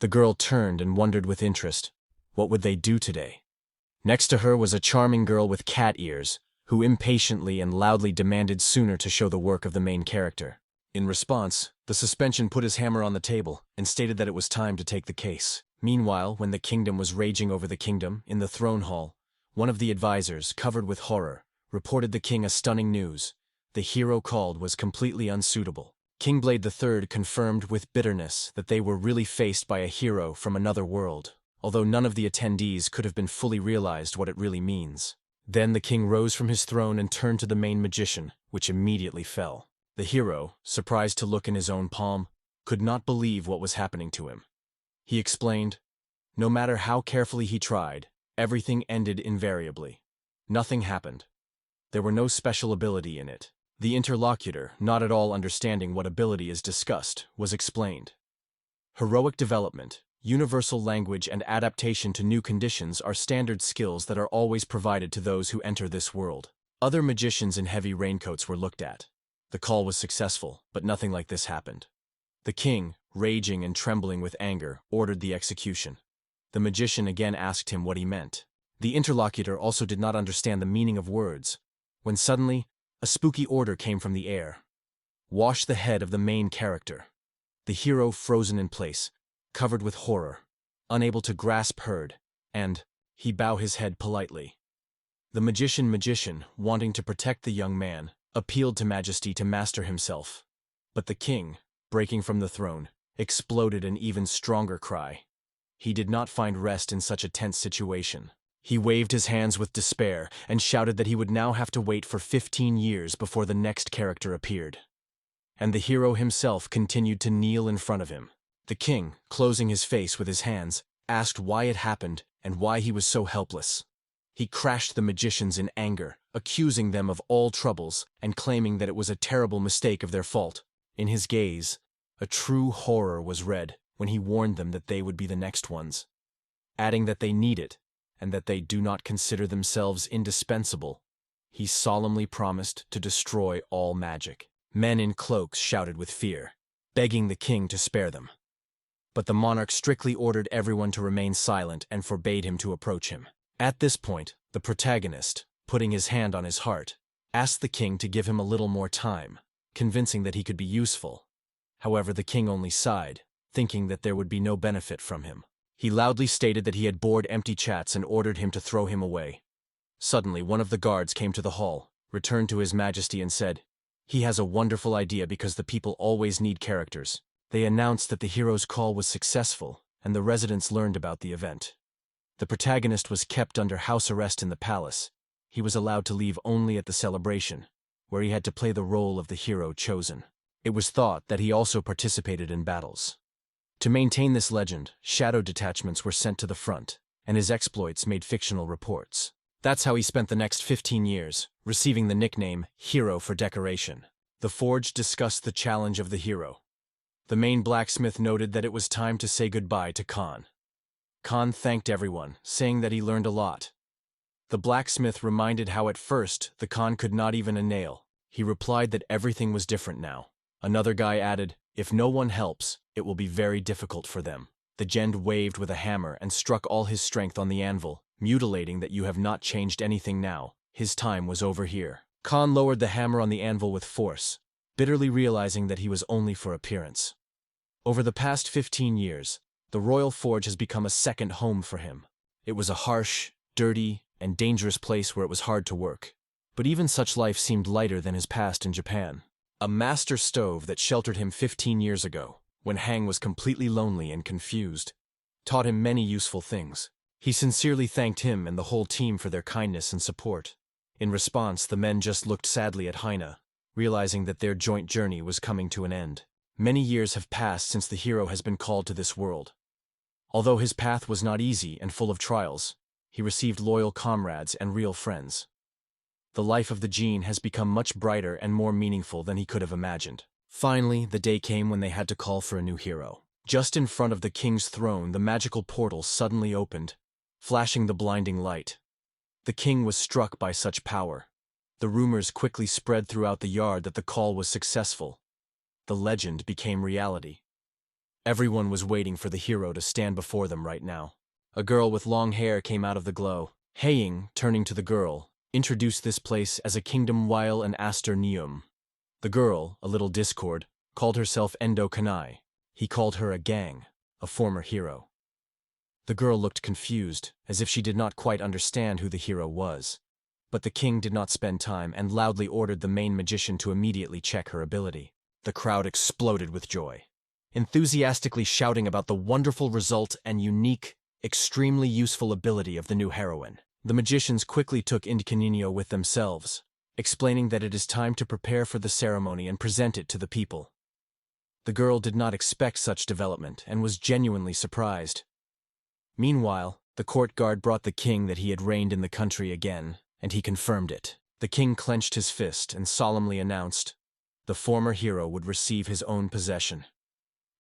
The girl turned and wondered with interest. What would they do today? Next to her was a charming girl with cat ears, who impatiently and loudly demanded sooner to show the work of the main character. In response, the suspension put his hammer on the table and stated that it was time to take the case. Meanwhile, when the kingdom was raging over the kingdom, in the throne hall, one of the advisors, covered with horror, reported the king a stunning news. The hero called was completely unsuitable. King Blade III confirmed with bitterness that they were really faced by a hero from another world, although none of the attendees could have been fully realized what it really means. Then the king rose from his throne and turned to the main magician, which immediately fell. The hero, surprised to look in his own palm, could not believe what was happening to him. He explained, no matter how carefully he tried, everything ended invariably. Nothing happened. There were no special ability in it. The interlocutor, not at all understanding what ability is discussed, was explained. Heroic development, universal language and adaptation to new conditions are standard skills that are always provided to those who enter this world. Other magicians in heavy raincoats were looked at. The call was successful, but nothing like this happened. The king, raging and trembling with anger, ordered the execution. The magician again asked him what he meant. The interlocutor also did not understand the meaning of words, when suddenly, a spooky order came from the air. Wash the head of the main character. The hero frozen in place, covered with horror, unable to grasp heard, and he bowed his head politely. The magician, wanting to protect the young man, appealed to Majesty to master himself. But the king, breaking from the throne, exploded an even stronger cry. He did not find rest in such a tense situation. He waved his hands with despair and shouted that he would now have to wait for 15 years before the next character appeared. And the hero himself continued to kneel in front of him. The king, closing his face with his hands, asked why it happened and why he was so helpless. He crashed the magicians in anger, accusing them of all troubles and claiming that it was a terrible mistake of their fault. In his gaze, a true horror was read when he warned them that they would be the next ones, adding that they need it and that they do not consider themselves indispensable. He solemnly promised to destroy all magic. Men in cloaks shouted with fear, begging the king to spare them. But the monarch strictly ordered everyone to remain silent and forbade him to approach him. At this point, the protagonist, putting his hand on his heart, asked the king to give him a little more time, convincing that he could be useful. However, the king only sighed, thinking that there would be no benefit from him. He loudly stated that he had bored empty chats and ordered him to throw him away. Suddenly, one of the guards came to the hall, returned to his majesty and said, "He has a wonderful idea because the people always need characters." They announced that the hero's call was successful, and the residents learned about the event. The protagonist was kept under house arrest in the palace. He was allowed to leave only at the celebration, where he had to play the role of the hero chosen. It was thought that he also participated in battles. To maintain this legend, shadow detachments were sent to the front, and his exploits made fictional reports. That's how he spent the next 15 years, receiving the nickname Hero for decoration. The Forge discussed the challenge of the hero. The main blacksmith noted that it was time to say goodbye to Khan. Khan thanked everyone, saying that he learned a lot. The blacksmith reminded how at first the Khan could not even a nail. He replied that everything was different now. Another guy added, "If no one helps, it will be very difficult for them." The Gend waved with a hammer and struck all his strength on the anvil, mutilating that "You have not changed anything now. His time was over here." Khan lowered the hammer on the anvil with force, bitterly realizing that he was only for appearance. Over the past 15 years, the Royal Forge has become a second home for him. It was a harsh, dirty, and dangerous place where it was hard to work. But even such life seemed lighter than his past in Japan. A master stove that sheltered him 15 years ago, when Hang was completely lonely and confused, taught him many useful things. He sincerely thanked him and the whole team for their kindness and support. In response, the men just looked sadly at Heine, realizing that their joint journey was coming to an end. Many years have passed since the hero has been called to this world. Although his path was not easy and full of trials, he received loyal comrades and real friends. The life of the Gene has become much brighter and more meaningful than he could have imagined. Finally, the day came when they had to call for a new hero. Just in front of the king's throne, the magical portal suddenly opened, flashing the blinding light. The king was struck by such power. The rumors quickly spread throughout the yard that the call was successful. The legend became reality. Everyone was waiting for the hero to stand before them right now. A girl with long hair came out of the glow. Haing, turning to the girl, introduced this place as a kingdom while an Aster Neum. The girl, a little discord, called herself Endo Kanai. He called her a gang, a former hero. The girl looked confused, as if she did not quite understand who the hero was. But the king did not spend time and loudly ordered the main magician to immediately check her ability. The crowd exploded with joy, enthusiastically shouting about the wonderful result and unique, extremely useful ability of the new heroine. The magicians quickly took inconvenio with themselves, explaining that it is time to prepare for the ceremony and present it to the people. The girl did not expect such development and was genuinely surprised. Meanwhile, the court guard brought the king that he had reigned in the country again, and he confirmed it. The king clenched his fist and solemnly announced the former hero would receive his own possession.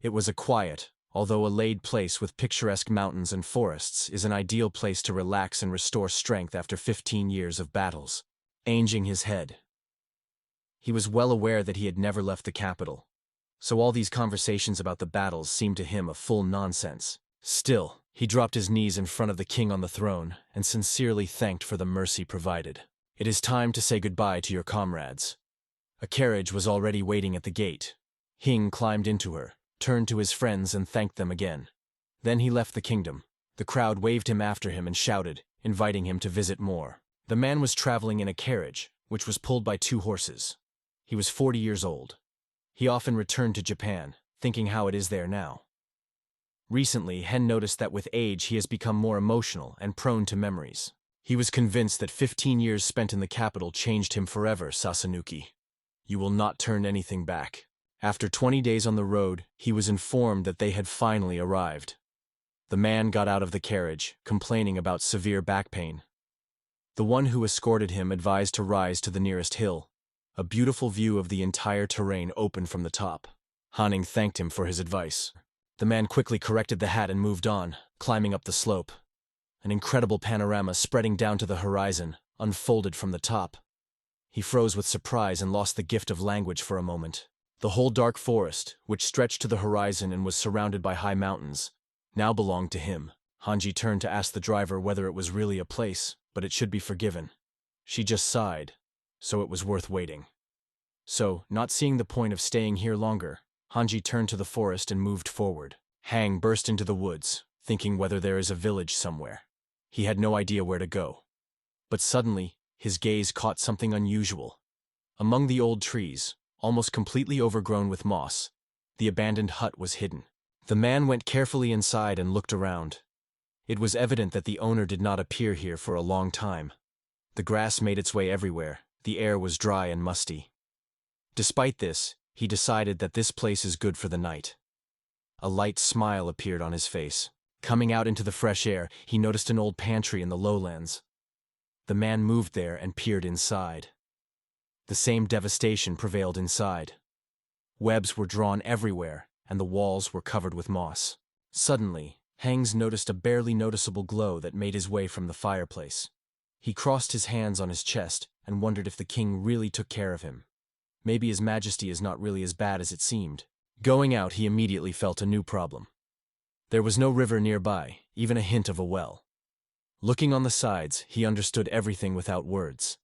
It was a quiet, although a laid place with picturesque mountains and forests is an ideal place to relax and restore strength after 15 years of battles. Anging his head. He was well aware that he had never left the capital, so all these conversations about the battles seemed to him a full nonsense. Still, he dropped his knees in front of the king on the throne and sincerely thanked for the mercy provided. It is time to say goodbye to your comrades. A carriage was already waiting at the gate. Hing climbed into her, turned to his friends and thanked them again. Then he left the kingdom. The crowd waved him after him and shouted, inviting him to visit more. The man was traveling in a carriage, which was pulled by 2 horses. He was 40 years old. He often returned to Japan, thinking how it is there now. Recently, Hen noticed that with age he has become more emotional and prone to memories. He was convinced that 15 years spent in the capital changed him forever, Sasanuki. You will not turn anything back. After 20 days on the road, he was informed that they had finally arrived. The man got out of the carriage, complaining about severe back pain. The one who escorted him advised to rise to the nearest hill. A beautiful view of the entire terrain opened from the top. Hanning thanked him for his advice. The man quickly corrected the hat and moved on, climbing up the slope. An incredible panorama spreading down to the horizon unfolded from the top. He froze with surprise and lost the gift of language for a moment. The whole dark forest, which stretched to the horizon and was surrounded by high mountains, now belonged to him. Hanji turned to ask the driver whether it was really a place, but it should be forgiven. She just sighed, so it was worth waiting. So, not seeing the point of staying here longer, Hanji turned to the forest and moved forward. Hang burst into the woods, thinking whether there is a village somewhere. He had no idea where to go. But suddenly, his gaze caught something unusual. Among the old trees, almost completely overgrown with moss, the abandoned hut was hidden. The man went carefully inside and looked around. It was evident that the owner did not appear here for a long time. The grass made its way everywhere. The air was dry and musty. Despite this, he decided that this place is good for the night. A light smile appeared on his face. Coming out into the fresh air, he noticed an old pantry in the lowlands. The man moved there and peered inside. The same devastation prevailed inside. Webs were drawn everywhere, and the walls were covered with moss. Suddenly, Hangs noticed a barely noticeable glow that made his way from the fireplace. He crossed his hands on his chest and wondered if the king really took care of him. Maybe his majesty is not really as bad as it seemed. Going out, he immediately felt a new problem. There was no river nearby, even a hint of a well. Looking on the sides, he understood everything without words.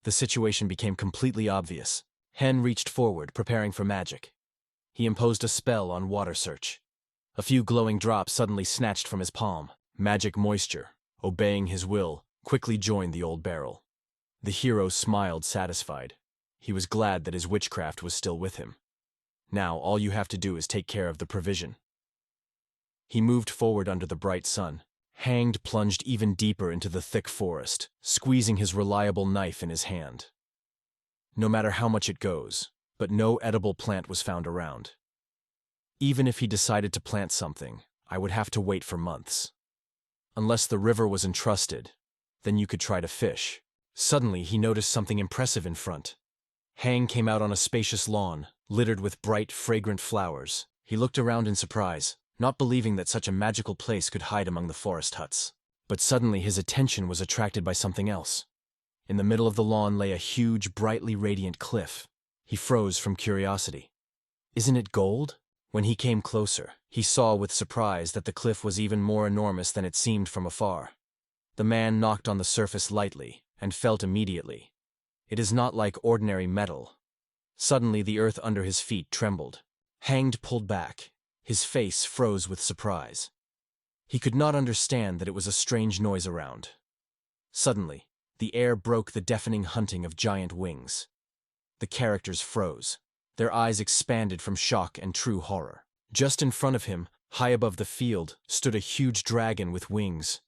The situation became completely obvious. Hen reached forward, preparing for magic. He imposed a spell on water search. A few glowing drops suddenly snatched from his palm. Magic moisture, obeying his will, quickly joined the old barrel. The hero smiled satisfied. He was glad that his witchcraft was still with him. Now all you have to do is take care of the provision. He moved forward under the bright sun. Hanged plunged even deeper into the thick forest, squeezing his reliable knife in his hand. No matter how much it goes, but no edible plant was found around. Even if he decided to plant something, I would have to wait for months. Unless the river was entrusted, then you could try to fish. Suddenly, he noticed something impressive in front. Hang came out on a spacious lawn, littered with bright, fragrant flowers. He looked around in surprise, not believing that such a magical place could hide among the forest huts. But suddenly his attention was attracted by something else. In the middle of the lawn lay a huge, brightly radiant cliff. He froze from curiosity. Isn't it gold? When he came closer, he saw with surprise that the cliff was even more enormous than it seemed from afar. The man knocked on the surface lightly, and felt immediately. It is not like ordinary metal. Suddenly the earth under his feet trembled. Hanged pulled back. His face froze with surprise. He could not understand that it was a strange noise around. Suddenly, the air broke the deafening hunting of giant wings. The characters froze. Their eyes expanded from shock and true horror. Just in front of him, high above the field, stood a huge dragon with wings.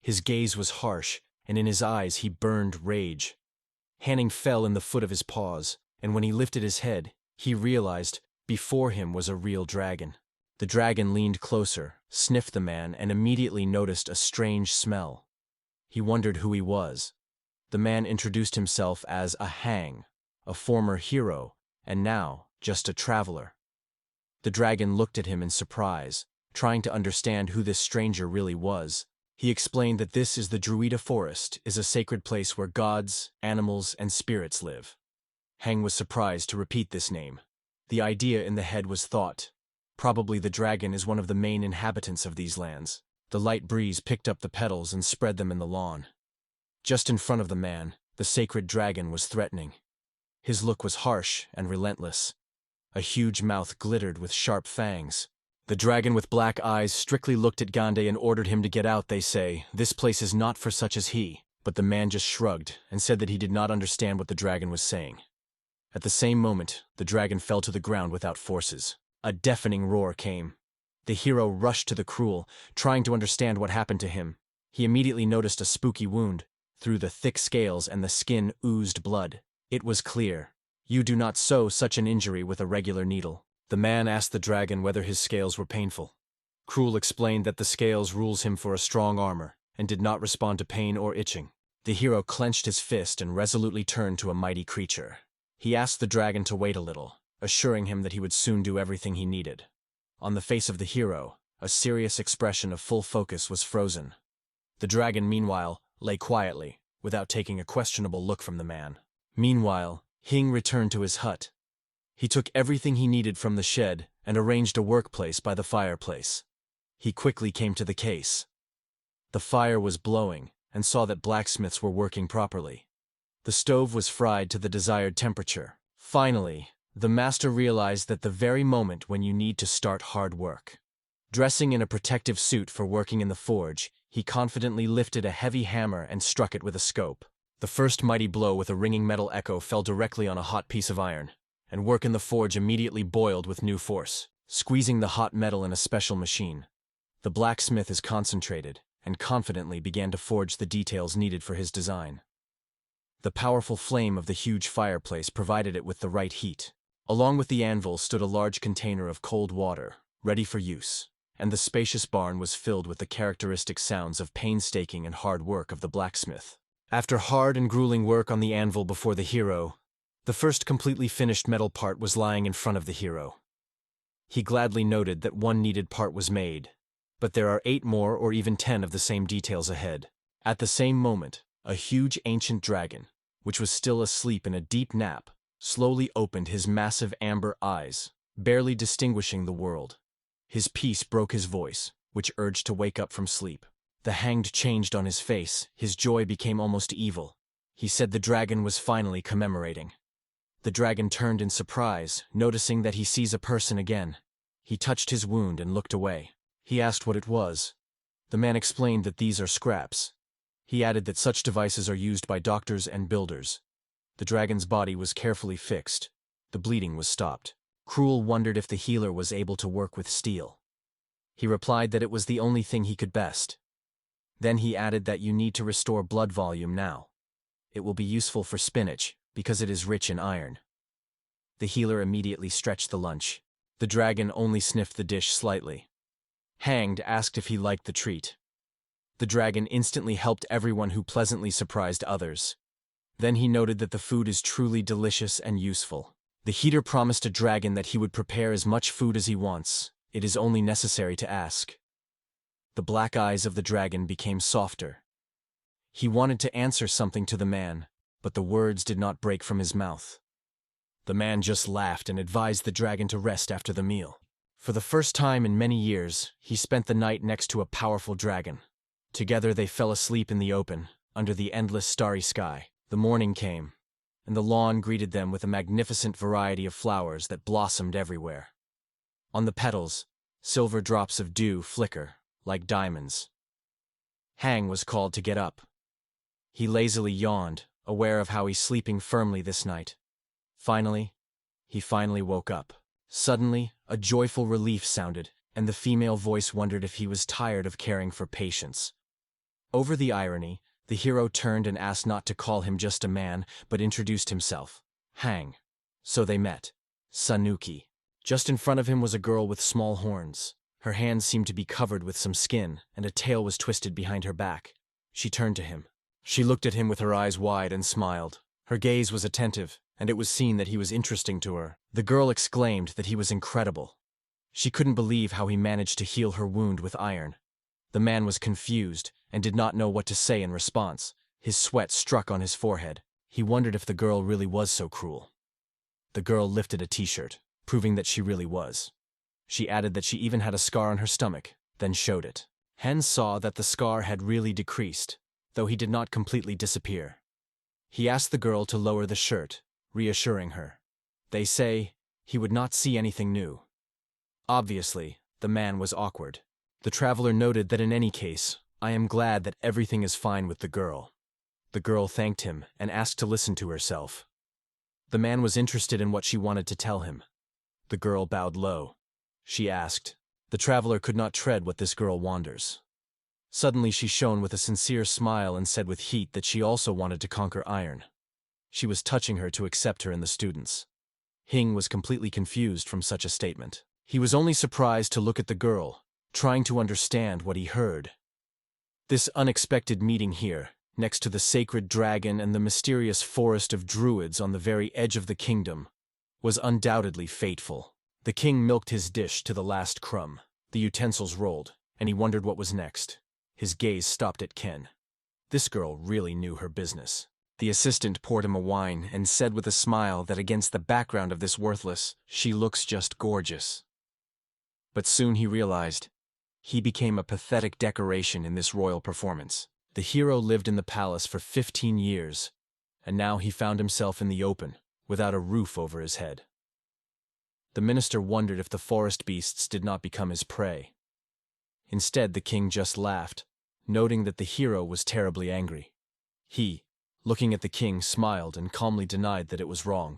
His gaze was harsh, and in his eyes he burned rage. Hanning fell in the foot of his paws, and when he lifted his head, he realized before him was a real dragon. The dragon leaned closer, sniffed the man, and immediately noticed a strange smell. He wondered who he was. The man introduced himself as a Hang, a former hero, and now just a traveler. The dragon looked at him in surprise, trying to understand who this stranger really was. He explained that this is the Druida Forest, is a sacred place where gods, animals, and spirits live. Hang was surprised to repeat this name. The idea in the head was thought. Probably the dragon is one of the main inhabitants of these lands. The light breeze picked up the petals and spread them in the lawn. Just in front of the man, the sacred dragon was threatening. His look was harsh and relentless. A huge mouth glittered with sharp fangs. The dragon with black eyes strictly looked at Gande and ordered him to get out. They say, "This place is not for such as he." But the man just shrugged and said that he did not understand what the dragon was saying. At the same moment, the dragon fell to the ground without forces. A deafening roar came. The hero rushed to the Cruel, trying to understand what happened to him. He immediately noticed a spooky wound. Through the thick scales and the skin oozed blood. It was clear. You do not sew such an injury with a regular needle. The man asked the dragon whether his scales were painful. Cruel explained that the scales rules him for a strong armor, and did not respond to pain or itching. The hero clenched his fist and resolutely turned to a mighty creature. He asked the dragon to wait a little, assuring him that he would soon do everything he needed. On the face of the hero, a serious expression of full focus was frozen. The dragon, meanwhile, lay quietly, without taking a questionable look from the man. Meanwhile, Hing returned to his hut. He took everything he needed from the shed and arranged a workplace by the fireplace. He quickly came to the case. The fire was blowing, and saw that blacksmiths were working properly. The stove was fried to the desired temperature. Finally, the master realized that the very moment when you need to start hard work. Dressing in a protective suit for working in the forge, he confidently lifted a heavy hammer and struck it with a scope. The first mighty blow with a ringing metal echo fell directly on a hot piece of iron, and work in the forge immediately boiled with new force, squeezing the hot metal in a special machine. The blacksmith is concentrated, and confidently began to forge the details needed for his design. The powerful flame of the huge fireplace provided it with the right heat. Along with the anvil stood a large container of cold water, ready for use, and the spacious barn was filled with the characteristic sounds of painstaking and hard work of the blacksmith. After hard and grueling work on the anvil before the hero, the first completely finished metal part was lying in front of the hero. He gladly noted that one needed part was made, but there are 8 more or even 10 of the same details ahead. At the same moment, a huge ancient dragon, which was still asleep in a deep nap, slowly opened his massive amber eyes, barely distinguishing the world. His peace broke his voice, which urged to wake up from sleep. The hanged changed on his face, his joy became almost evil. He said the dragon was finally commemorating. The dragon turned in surprise, noticing that he sees a person again. He touched his wound and looked away. He asked what it was. The man explained that these are scraps. He added that such devices are used by doctors and builders. The dragon's body was carefully fixed. The bleeding was stopped. Cruel wondered if the healer was able to work with steel. He replied that it was the only thing he could best. Then he added that you need to restore blood volume now. It will be useful for spinach, because it is rich in iron. The healer immediately stretched the lunch. The dragon only sniffed the dish slightly. Hanged asked if he liked the treat. The dragon instantly helped everyone who pleasantly surprised others. Then he noted that the food is truly delicious and useful. The heater promised a dragon that he would prepare as much food as he wants. It is only necessary to ask. The black eyes of the dragon became softer. He wanted to answer something to the man, but the words did not break from his mouth. The man just laughed and advised the dragon to rest after the meal. For the first time in many years, he spent the night next to a powerful dragon. Together they fell asleep in the open, under the endless starry sky. The morning came, and the lawn greeted them with a magnificent variety of flowers that blossomed everywhere. On the petals, silver drops of dew flicker, like diamonds. Hang was called to get up. He lazily yawned, aware of how he's sleeping firmly this night. He finally woke up. Suddenly, a joyful relief sounded, and the female voice wondered if he was tired of caring for patients. Over the irony, the hero turned and asked not to call him just a man, but introduced himself. Hang. So they met. Sanuki. Just in front of him was a girl with small horns. Her hands seemed to be covered with some skin, and a tail was twisted behind her back. She turned to him. She looked at him with her eyes wide and smiled. Her gaze was attentive, and it was seen that he was interesting to her. The girl exclaimed that he was incredible. She couldn't believe how he managed to heal her wound with iron. The man was confused and did not know what to say in response. His sweat struck on his forehead. He wondered if the girl really was so cruel. The girl lifted a t-shirt, proving that she really was. She added that she even had a scar on her stomach, then showed it. Hen saw that the scar had really decreased, though he did not completely disappear. He asked the girl to lower the shirt, reassuring her. They say he would not see anything new. Obviously, the man was awkward. The traveler noted that in any case, I am glad that everything is fine with the girl. The girl thanked him and asked to listen to herself. The man was interested in what she wanted to tell him. The girl bowed low. She asked. The traveler could not tread what this girl wanders. Suddenly she shone with a sincere smile and said with heat that she also wanted to conquer iron. She was touching her to accept her in the students. Hing was completely confused from such a statement. He was only surprised to look at the girl, trying to understand what he heard. This unexpected meeting here, next to the sacred dragon and the mysterious forest of druids on the very edge of the kingdom, was undoubtedly fateful. The king milked his dish to the last crumb. The utensils rolled, and he wondered what was next. His gaze stopped at Ken. This girl really knew her business. The assistant poured him a wine and said with a smile that against the background of this worthless, she looks just gorgeous. But soon he realized, he became a pathetic decoration in this royal performance. The hero lived in the palace for 15 years, and now he found himself in the open, without a roof over his head. The minister wondered if the forest beasts did not become his prey. Instead, the king just laughed, noting that the hero was terribly angry. He, looking at the king, smiled and calmly denied that it was wrong.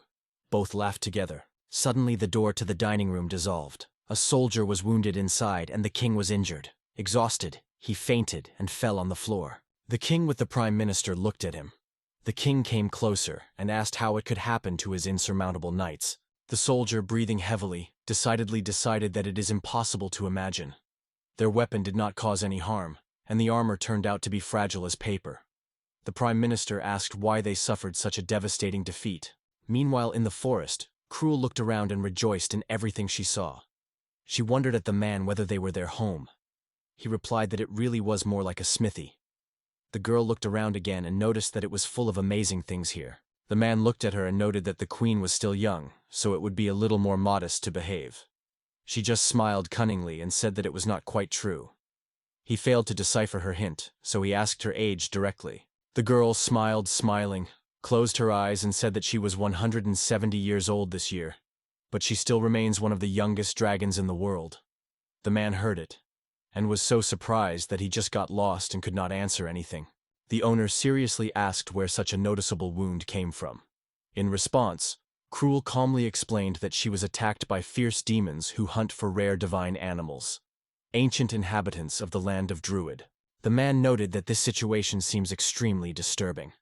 Both laughed together. Suddenly the door to the dining room dissolved. A soldier was wounded inside and the king was injured. Exhausted, he fainted and fell on the floor. The king with the prime minister looked at him. The king came closer and asked how it could happen to his insurmountable knights. The soldier, breathing heavily, decided that it is impossible to imagine. Their weapon did not cause any harm, and the armor turned out to be fragile as paper. The prime minister asked why they suffered such a devastating defeat. Meanwhile, in the forest, Cruel looked around and rejoiced in everything she saw. She wondered at the man whether they were their home. He replied that it really was more like a smithy. The girl looked around again and noticed that it was full of amazing things here. The man looked at her and noted that the queen was still young, so it would be a little more modest to behave. She just smiled cunningly and said that it was not quite true. He failed to decipher her hint, so he asked her age directly. The girl smiled, smiling, closed her eyes and said that she was 170 years old this year, but she still remains one of the youngest dragons in the world. The man heard it, and was so surprised that he just got lost and could not answer anything. The owner seriously asked where such a noticeable wound came from. In response, Cruel calmly explained that she was attacked by fierce demons who hunt for rare divine animals, ancient inhabitants of the land of Druid. The man noted that this situation seems extremely disturbing.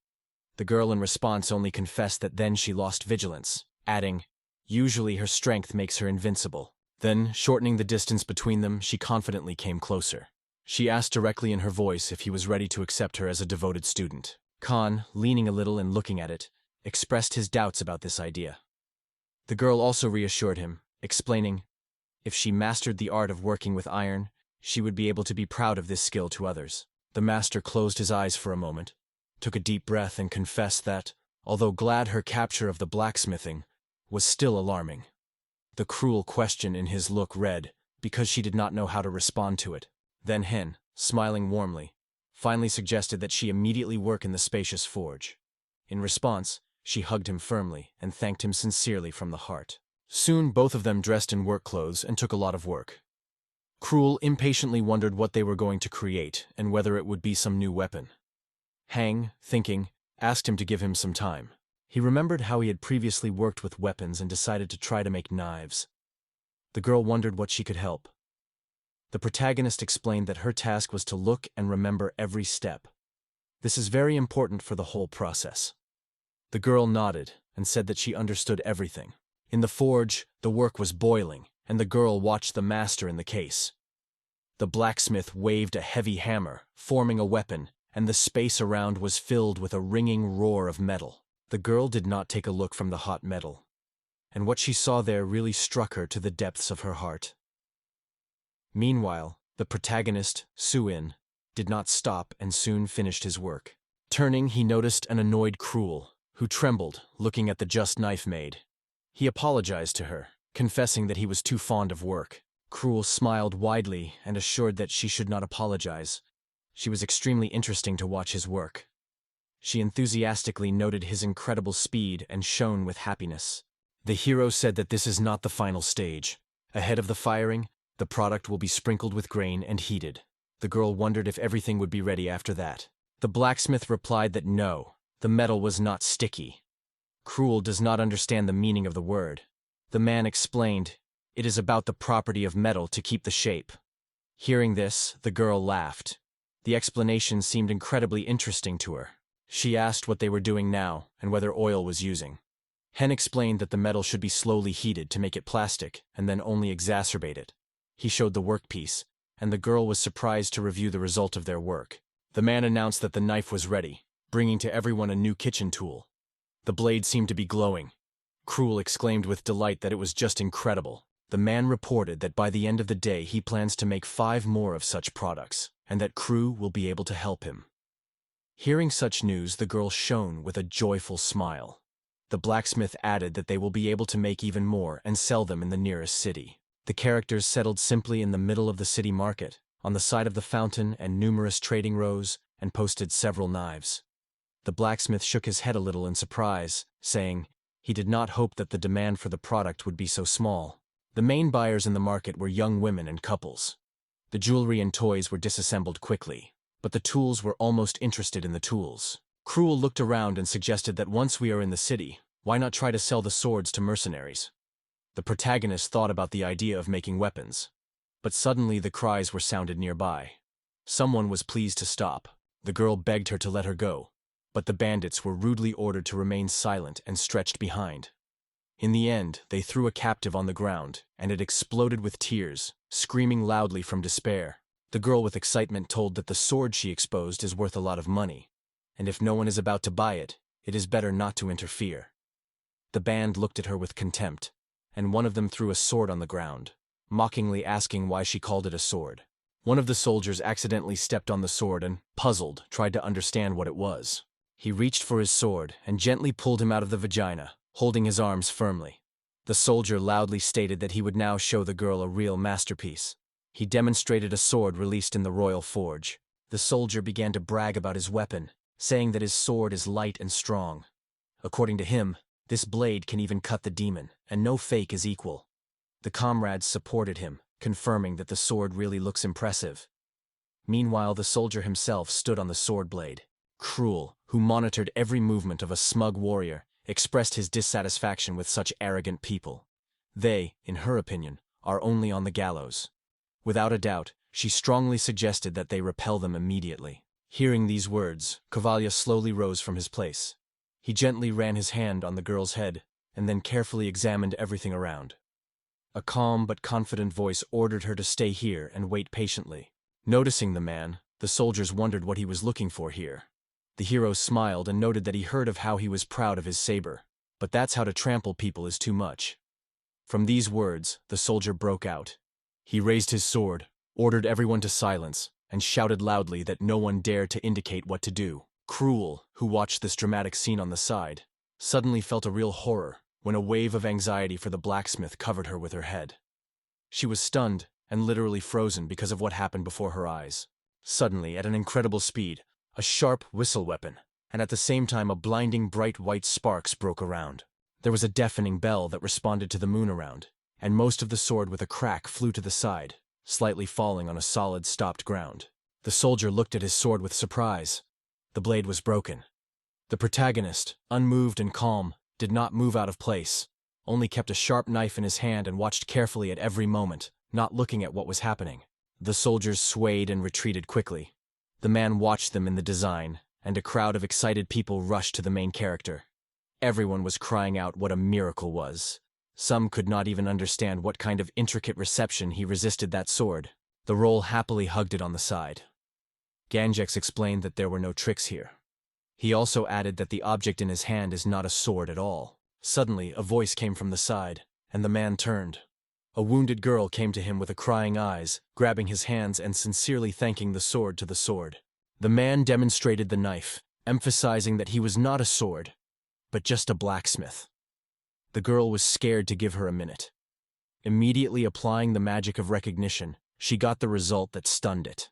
The girl in response only confessed that then she lost vigilance, adding, "Usually her strength makes her invincible." Then, shortening the distance between them, she confidently came closer. She asked directly in her voice if he was ready to accept her as a devoted student. Khan, leaning a little and looking at it, expressed his doubts about this idea. The girl also reassured him, explaining, if she mastered the art of working with iron, she would be able to be proud of this skill to others. The master closed his eyes for a moment, took a deep breath and confessed that, although glad her capture of the blacksmithing, was still alarming. The cruel question in his look read, because she did not know how to respond to it. Then Hen, smiling warmly, finally suggested that she immediately work in the spacious forge. In response, she hugged him firmly and thanked him sincerely from the heart. Soon both of them dressed in work clothes and took a lot of work. Cruel impatiently wondered what they were going to create and whether it would be some new weapon. Hang, thinking, asked him to give him some time. He remembered how he had previously worked with weapons and decided to try to make knives. The girl wondered what she could help. The protagonist explained that her task was to look and remember every step. This is very important for the whole process. The girl nodded and said that she understood everything. In the forge, the work was boiling, and the girl watched the master in the case. The blacksmith waved a heavy hammer, forming a weapon, and the space around was filled with a ringing roar of metal. The girl did not take a look from the hot metal, and what she saw there really struck her to the depths of her heart. Meanwhile, the protagonist, Su-in, did not stop and soon finished his work. Turning, he noticed an annoyed Cruel, who trembled, looking at the just knife made. He apologized to her, confessing that he was too fond of work. Cruel smiled widely and assured that she should not apologize. She was extremely interesting to watch his work. She enthusiastically noted his incredible speed and shone with happiness. The hero said that this is not the final stage. Ahead of the firing, the product will be sprinkled with grain and heated. The girl wondered if everything would be ready after that. The blacksmith replied that no, the metal was not sticky. Cruel does not understand the meaning of the word. The man explained, it is about the property of metal to keep the shape. Hearing this, the girl laughed. The explanation seemed incredibly interesting to her. She asked what they were doing now and whether oil was using. Hen explained that the metal should be slowly heated to make it plastic and then only exacerbate it. He showed the workpiece, and the girl was surprised to review the result of their work. The man announced that the knife was ready, bringing to everyone a new kitchen tool. The blade seemed to be glowing. Cruel exclaimed with delight that it was just incredible. The man reported that by the end of the day he plans to make 5 more of such products, and that Crew will be able to help him. Hearing such news, the girl shone with a joyful smile. The blacksmith added that they will be able to make even more and sell them in the nearest city. The characters settled simply in the middle of the city market, on the side of the fountain and numerous trading rows, and posted several knives. The blacksmith shook his head a little in surprise, saying he did not hope that the demand for the product would be so small. The main buyers in the market were young women and couples. The jewelry and toys were disassembled quickly, but the tools were almost interested in the tools. Cruel looked around and suggested that once we are in the city, why not try to sell the swords to mercenaries? The protagonist thought about the idea of making weapons, but suddenly the cries were sounded nearby. Someone was pleased to stop. The girl begged her to let her go, but the bandits were rudely ordered to remain silent and stretched behind. In the end, they threw a captive on the ground, and it exploded with tears, screaming loudly from despair. The girl with excitement told that the sword she exposed is worth a lot of money, and if no one is about to buy it, it is better not to interfere. The band looked at her with contempt, and one of them threw a sword on the ground, mockingly asking why she called it a sword. One of the soldiers accidentally stepped on the sword and, puzzled, tried to understand what it was. He reached for his sword and gently pulled him out of the vagina, holding his arms firmly. The soldier loudly stated that he would now show the girl a real masterpiece. He demonstrated a sword released in the royal forge. The soldier began to brag about his weapon, saying that his sword is light and strong. According to him, this blade can even cut the demon, and no fake is equal. The comrades supported him, confirming that the sword really looks impressive. Meanwhile, the soldier himself stood on the sword blade. Cruel, who monitored every movement of a smug warrior, expressed his dissatisfaction with such arrogant people. They, in her opinion, are only on the gallows. Without a doubt, she strongly suggested that they repel them immediately. Hearing these words, Cavalia slowly rose from his place. He gently ran his hand on the girl's head, and then carefully examined everything around. A calm but confident voice ordered her to stay here and wait patiently. Noticing the man, the soldiers wondered what he was looking for here. The hero smiled and noted that he heard of how he was proud of his saber, but that's how to trample people is too much. From these words, the soldier broke out. He raised his sword, ordered everyone to silence, and shouted loudly that no one dared to indicate what to do. Cruel, who watched this dramatic scene on the side, suddenly felt a real horror. when a wave of anxiety for the blacksmith covered her with her head. She was stunned and literally frozen because of what happened before her eyes. Suddenly, at an incredible speed, a sharp whistle weapon, and at the same time a blinding bright white sparks broke around. There was a deafening bell that responded to the moon around, and most of the sword with a crack flew to the side, slightly falling on a solid stopped ground. The soldier looked at his sword with surprise. The blade was broken. The protagonist, unmoved and calm, did not move out of place, only kept a sharp knife in his hand and watched carefully at every moment, not looking at what was happening. The soldiers swayed and retreated quickly. The man watched them in the design, and a crowd of excited people rushed to the main character. Everyone was crying out what a miracle was. Some could not even understand what kind of intricate reception he resisted that sword. The role happily hugged it on the side. Ganjex explained that there were no tricks here. He also added that the object in his hand is not a sword at all. Suddenly, a voice came from the side, and the man turned. A wounded girl came to him with crying eyes, grabbing his hands and sincerely thanking the sword to the sword. The man demonstrated the knife, emphasizing that he was not a sword, but just a blacksmith. The girl was scared to give her a minute. Immediately applying the magic of recognition, she got the result that stunned it.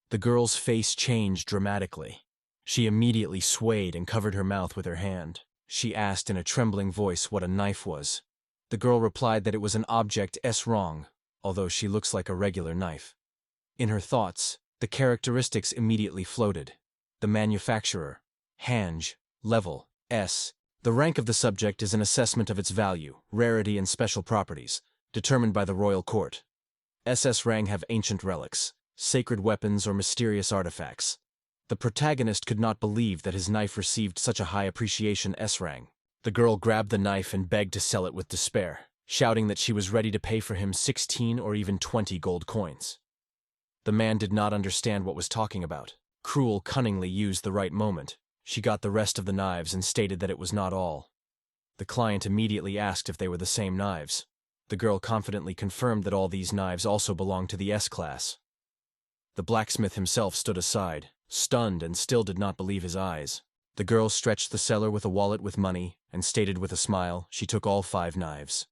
The girl's face changed dramatically. She immediately swayed and covered her mouth with her hand. She asked in a trembling voice what a knife was. The girl replied that it was an object wrong, although she looks like a regular knife. In her thoughts, the characteristics immediately floated. The manufacturer, Hanj, level, S. The rank of the subject is an assessment of its value, rarity and special properties, determined by the royal court. SS rank have ancient relics, sacred weapons or mysterious artifacts. The protagonist could not believe that his knife received such a high appreciation S rank. The girl grabbed the knife and begged to sell it with despair, shouting that she was ready to pay for him 16 or even 20 gold coins. The man did not understand what was talking about. Cruel cunningly used the right moment. She got the rest of the knives and stated that it was not all. The client immediately asked if they were the same knives. The girl confidently confirmed that all these knives also belonged to the S class. The blacksmith himself stood aside, stunned and still did not believe his eyes. The girl stretched the seller with a wallet with money and stated with a smile she took all 5 knives.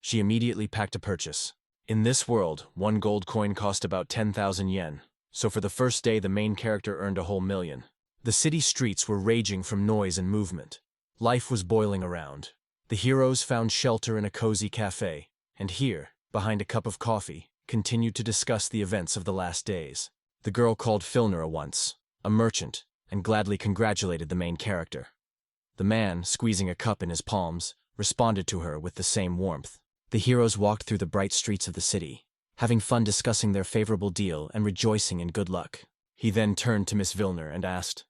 She immediately packed a purchase. In this world, 1 gold coin cost about 10,000 yen, so for the first day the main character earned a whole million. The city streets were raging from noise and movement. Life was boiling around. The heroes found shelter in a cozy cafe, and here, behind a cup of coffee, continued to discuss the events of the last days. The girl called Filner once, a merchant, and gladly congratulated the main character. The man, squeezing a cup in his palms, responded to her with the same warmth. The heroes walked through the bright streets of the city, having fun discussing their favorable deal and rejoicing in good luck. He then turned to Miss Vilner and asked.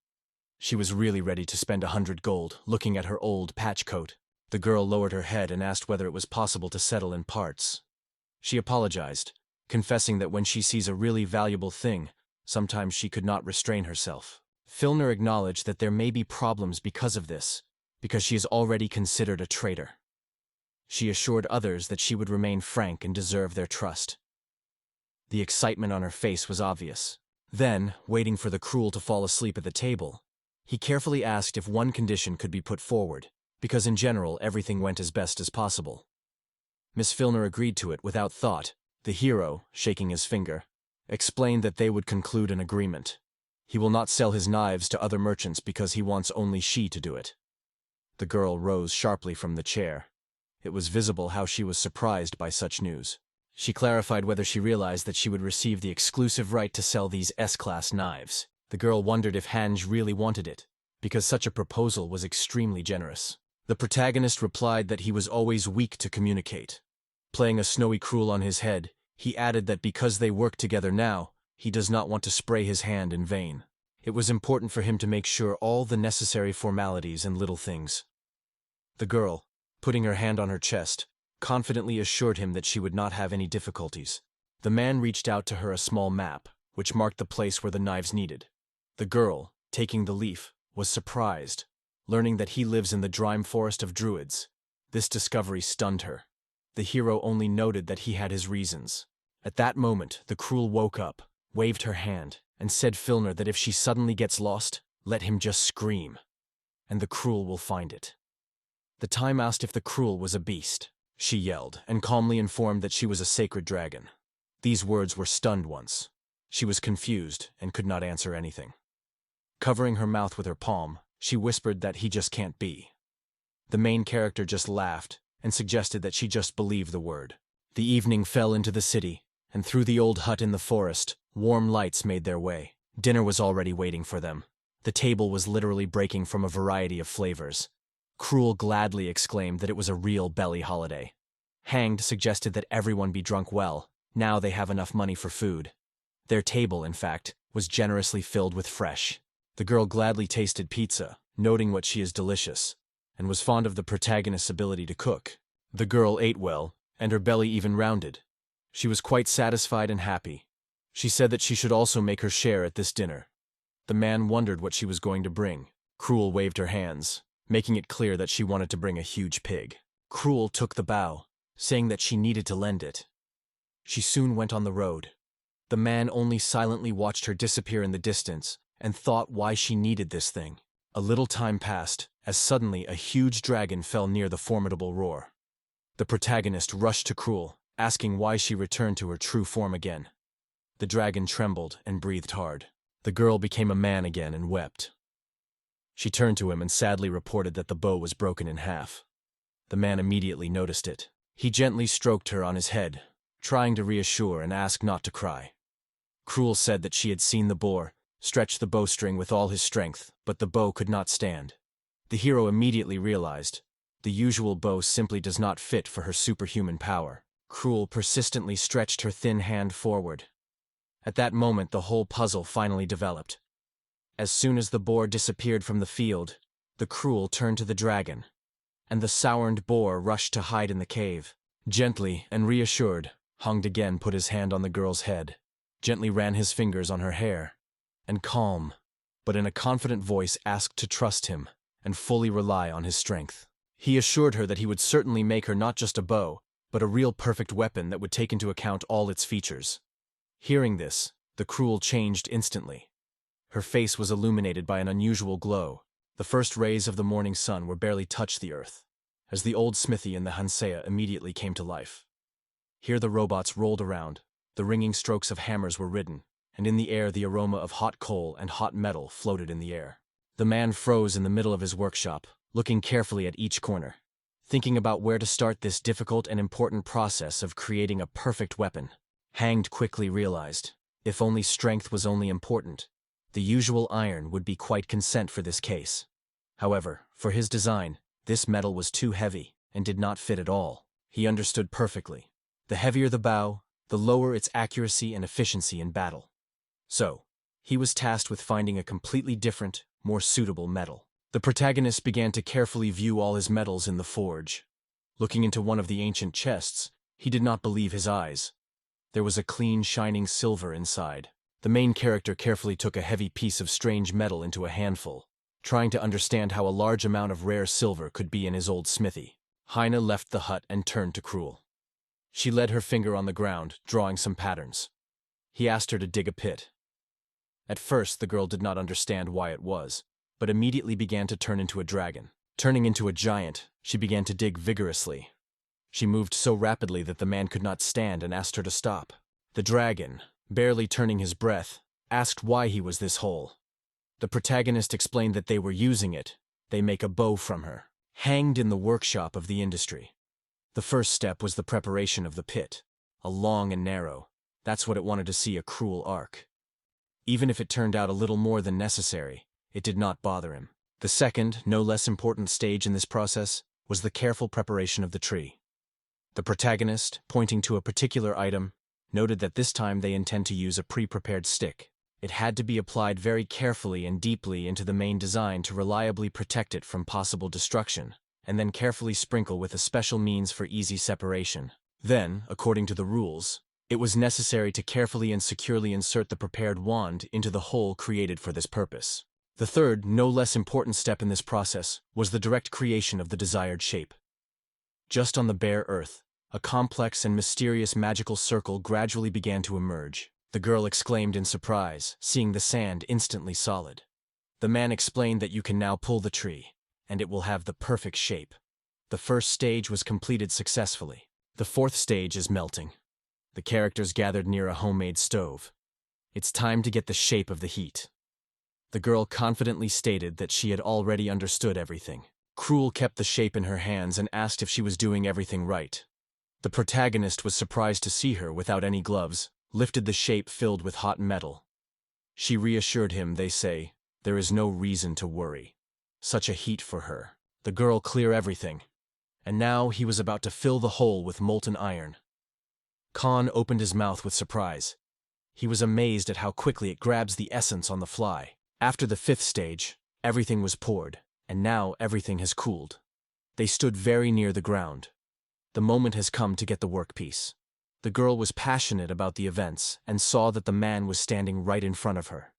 She was really ready to spend 100 gold, looking at her old patch coat. The girl lowered her head and asked whether it was possible to settle in parts. She apologized, confessing that when she sees a really valuable thing, sometimes she could not restrain herself. Filner acknowledged that there may be problems because of this, because she is already considered a traitor. She assured others that she would remain frank and deserve their trust. The excitement on her face was obvious. Then, waiting for the cruel to fall asleep at the table, he carefully asked if one condition could be put forward, because in general everything went as best as possible. Miss Filner agreed to it without thought. The hero, shaking his finger, explained that they would conclude an agreement. He will not sell his knives to other merchants because he wants only she to do it. The girl rose sharply from the chair. It was visible how she was surprised by such news. She clarified whether she realized that she would receive the exclusive right to sell these S-class knives. The girl wondered if Hanj really wanted it, because such a proposal was extremely generous. The protagonist replied that he was always weak to communicate. Playing a snowy cruel on his head, he added that because they work together now, he does not want to spray his hand in vain. It was important for him to make sure all the necessary formalities and little things. The girl, putting her hand on her chest, confidently assured him that she would not have any difficulties. The man reached out to her a small map, which marked the place where the knives needed. The girl, taking the leaf, was surprised, learning that he lives in the Drime Forest of Druids. This discovery stunned her. The hero only noted that he had his reasons. At that moment, the cruel woke up, waved her hand, and said Filner that if she suddenly gets lost, let him just scream, and the cruel will find it. The time asked if the Cruel was a beast. She yelled, and calmly informed that she was a sacred dragon. These words were stunned once. She was confused and could not answer anything. Covering her mouth with her palm, she whispered that he just can't be. The main character just laughed and suggested that she just believe the word. The evening fell into the city, and through the old hut in the forest, warm lights made their way. Dinner was already waiting for them. The table was literally breaking from a variety of flavors. Cruel gladly exclaimed that it was a real belly holiday. Hanged suggested that everyone be drunk well. Now they have enough money for food. Their table, in fact, was generously filled with fresh. The girl gladly tasted pizza, noting what she is delicious, and was fond of the protagonist's ability to cook. The girl ate well, and her belly even rounded. She was quite satisfied and happy. She said that she should also make her share at this dinner. The man wondered what she was going to bring. Cruel waved her hands, making it clear that she wanted to bring a huge pig. Cruel took the bow, saying that she needed to lend it. She soon went on the road. The man only silently watched her disappear in the distance and thought why she needed this thing. A little time passed, as suddenly a huge dragon fell near the formidable roar. The protagonist rushed to Cruel, asking why she returned to her true form again. The dragon trembled and breathed hard. The girl became a man again and wept. She turned to him and sadly reported that the bow was broken in half. The man immediately noticed it. He gently stroked her on his head, trying to reassure and ask not to cry. Cruel said that she had seen the boar stretch the bowstring with all his strength, but the bow could not stand. The hero immediately realized the usual bow simply does not fit for her superhuman power. Cruel persistently stretched her thin hand forward. At that moment, the whole puzzle finally developed. As soon as the boar disappeared from the field, the Cruel turned to the dragon, and the sourned boar rushed to hide in the cave. Gently and reassured, Honged again put his hand on the girl's head, gently ran his fingers on her hair, and calm, but in a confident voice asked to trust him and fully rely on his strength. He assured her that he would certainly make her not just a bow, but a real perfect weapon that would take into account all its features. Hearing this, the Cruel changed instantly. Her face was illuminated by an unusual glow. The first rays of the morning sun were barely touched the earth, as the old smithy in the Hansea immediately came to life. Here the robots rolled around, the ringing strokes of hammers were ridden, and in the air the aroma of hot coal and hot metal floated in the air. The man froze in the middle of his workshop, looking carefully at each corner, thinking about where to start this difficult and important process of creating a perfect weapon. Hanged quickly realized, if only strength was only important, the usual iron would be quite consent for this case. However, for his design, this metal was too heavy and did not fit at all. He understood perfectly. The heavier the bow, the lower its accuracy and efficiency in battle. So, he was tasked with finding a completely different, more suitable metal. The protagonist began to carefully view all his metals in the forge. Looking into one of the ancient chests, he did not believe his eyes. There was a clean, shining silver inside. The main character carefully took a heavy piece of strange metal into a handful, trying to understand how a large amount of rare silver could be in his old smithy. Heine left the hut and turned to Cruel. She laid her finger on the ground, drawing some patterns. He asked her to dig a pit. At first, the girl did not understand why it was, but immediately began to turn into a dragon. Turning into a giant, she began to dig vigorously. She moved so rapidly that the man could not stand and asked her to stop. The dragon, barely turning his breath, asked why he was this whole. The protagonist explained that they were using it. They make a bow from her, hanged in the workshop of the industry. The first step was the preparation of the pit, a long and narrow. That's what it wanted to see, a cruel arc. Even if it turned out a little more than necessary, it did not bother him. The second, no less important stage in this process was the careful preparation of the tree. The protagonist, pointing to a particular item, noted that this time they intend to use a pre-prepared stick. It had to be applied very carefully and deeply into the main design to reliably protect it from possible destruction, and then carefully sprinkle with a special means for easy separation. Then, according to the rules, it was necessary to carefully and securely insert the prepared wand into the hole created for this purpose. The third, no less important step in this process was the direct creation of the desired shape. Just on the bare earth, a complex and mysterious magical circle gradually began to emerge. The girl exclaimed in surprise, seeing the sand instantly solid. The man explained that you can now pull the tree, and it will have the perfect shape. The first stage was completed successfully. The fourth stage is melting. The characters gathered near a homemade stove. It's time to get the shape of the heat. The girl confidently stated that she had already understood everything. Cruel kept the shape in her hands and asked if she was doing everything right. The protagonist was surprised to see her without any gloves, lifted the shape filled with hot metal. She reassured him, they say, there is no reason to worry. Such a heat for her. The girl clear everything. And now he was about to fill the hole with molten iron. Khan opened his mouth with surprise. He was amazed at how quickly it grabs the essence on the fly. After the fifth stage, everything was poured, and now everything has cooled. They stood very near the ground. The moment has come to get the workpiece. The girl was passionate about the events and saw that the man was standing right in front of her.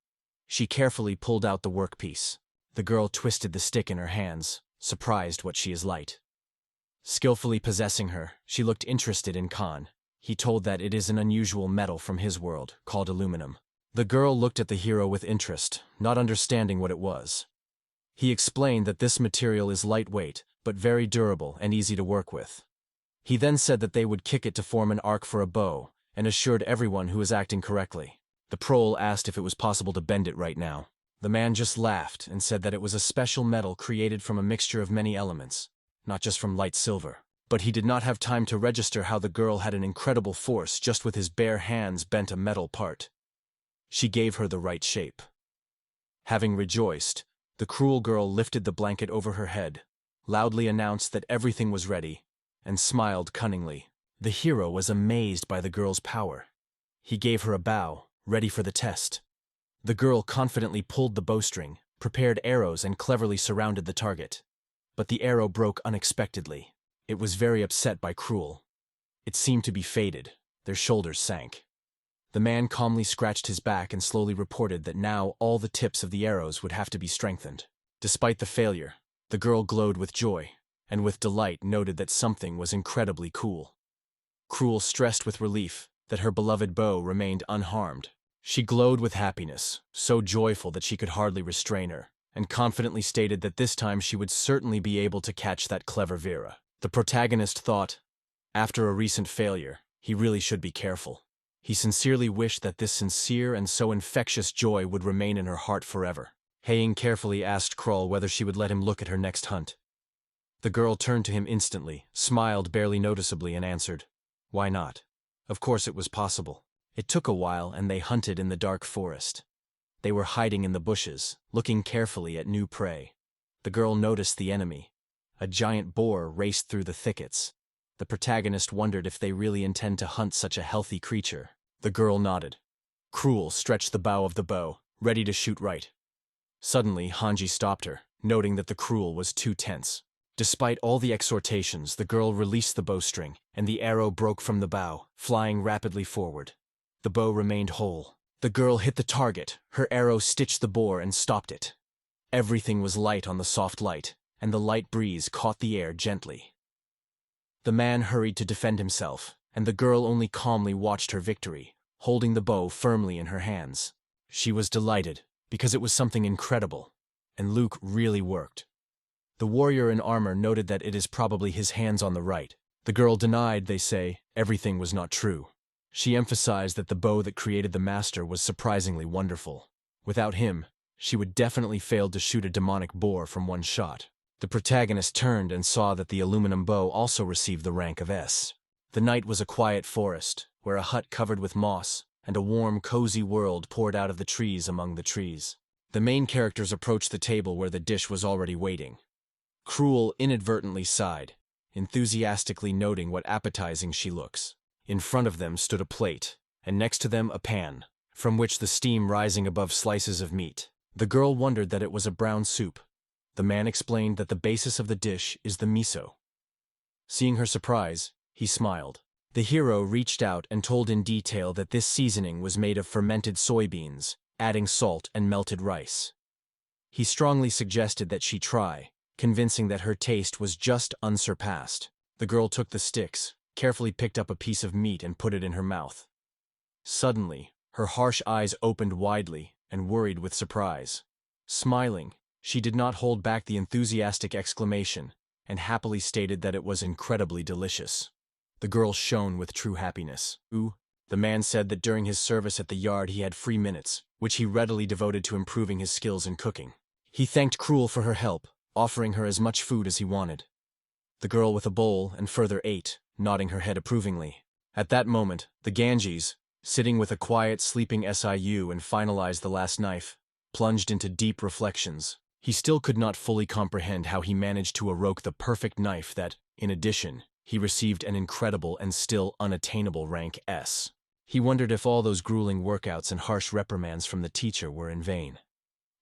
She carefully pulled out the workpiece. The girl twisted the stick in her hands, surprised what she is light. Skillfully possessing her, she looked interested in Khan. He told that it is an unusual metal from his world, called aluminum. The girl looked at the hero with interest, not understanding what it was. He explained that this material is lightweight, but very durable and easy to work with. He then said that they would kick it to form an arc for a bow, and assured everyone who was acting correctly. The prole asked if it was possible to bend it right now. The man just laughed and said that it was a special metal created from a mixture of many elements, not just from light silver. But he did not have time to register how the girl had an incredible force just with his bare hands bent a metal part. She gave her the right shape. Having rejoiced, the cruel girl lifted the blanket over her head, loudly announced that everything was ready, and smiled cunningly. The hero was amazed by the girl's power. He gave her a bow, ready for the test. The girl confidently pulled the bowstring, prepared arrows and cleverly surrounded the target. But the arrow broke unexpectedly. It was very upset by Cruel. It seemed to be fated. Their shoulders sank. The man calmly scratched his back and slowly reported that now all the tips of the arrows would have to be strengthened. Despite the failure, the girl glowed with joy, and with delight noted that something was incredibly cool. Cruel stressed with relief that her beloved bow remained unharmed. She glowed with happiness, so joyful that she could hardly restrain her, and confidently stated that this time she would certainly be able to catch that clever Vera. The protagonist thought, after a recent failure, he really should be careful. He sincerely wished that this sincere and so infectious joy would remain in her heart forever. Haing carefully asked Kroll whether she would let him look at her next hunt. The girl turned to him instantly, smiled barely noticeably, and answered, "Why not?" Of course it was possible. It took a while, and they hunted in the dark forest. They were hiding in the bushes, looking carefully at new prey. The girl noticed the enemy. A giant boar raced through the thickets. The protagonist wondered if they really intend to hunt such a healthy creature. The girl nodded. Cruel stretched the bow of the bow, ready to shoot right. Suddenly, Hanji stopped her, noting that the Cruel was too tense. Despite all the exhortations, the girl released the bowstring, and the arrow broke from the bow, flying rapidly forward. The bow remained whole. The girl hit the target, her arrow stitched the boar and stopped it. Everything was light on the soft light, and the light breeze caught the air gently. The man hurried to defend himself, and the girl only calmly watched her victory, holding the bow firmly in her hands. She was delighted, because it was something incredible, and Luke really worked. The warrior in armor noted that it is probably his hands on the right. The girl denied, they say, everything was not true. She emphasized that the bow that created the master was surprisingly wonderful. Without him, she would definitely fail to shoot a demonic boar from one shot. The protagonist turned and saw that the aluminum bow also received the rank of S. The night was a quiet forest, where a hut covered with moss and a warm, cozy world poured out of the trees among the trees. The main characters approached the table where the dish was already waiting. Cruel inadvertently sighed, enthusiastically noting what appetizing she looks. In front of them stood a plate, and next to them a pan, from which the steam rising above slices of meat. The girl wondered that it was a brown soup. The man explained that the basis of the dish is the miso. Seeing her surprise, he smiled. The hero reached out and told in detail that this seasoning was made of fermented soybeans, adding salt and melted rice. He strongly suggested that she try, convincing that her taste was just unsurpassed. The girl took the sticks, carefully picked up a piece of meat and put it in her mouth. Suddenly, her harsh eyes opened widely and worried with surprise. Smiling, she did not hold back the enthusiastic exclamation, and happily stated that it was incredibly delicious. The girl shone with true happiness. The man said that during his service at the yard he had free minutes, which he readily devoted to improving his skills in cooking. He thanked Cruel for her help, offering her as much food as he wanted. The girl with a bowl and further ate, nodding her head approvingly. At that moment, the Ganges, sitting with a quiet sleeping Siu and finalized the last knife, plunged into deep reflections. He still could not fully comprehend how he managed to evoke the perfect knife that, in addition, he received an incredible and still unattainable rank S. He wondered if all those grueling workouts and harsh reprimands from the teacher were in vain.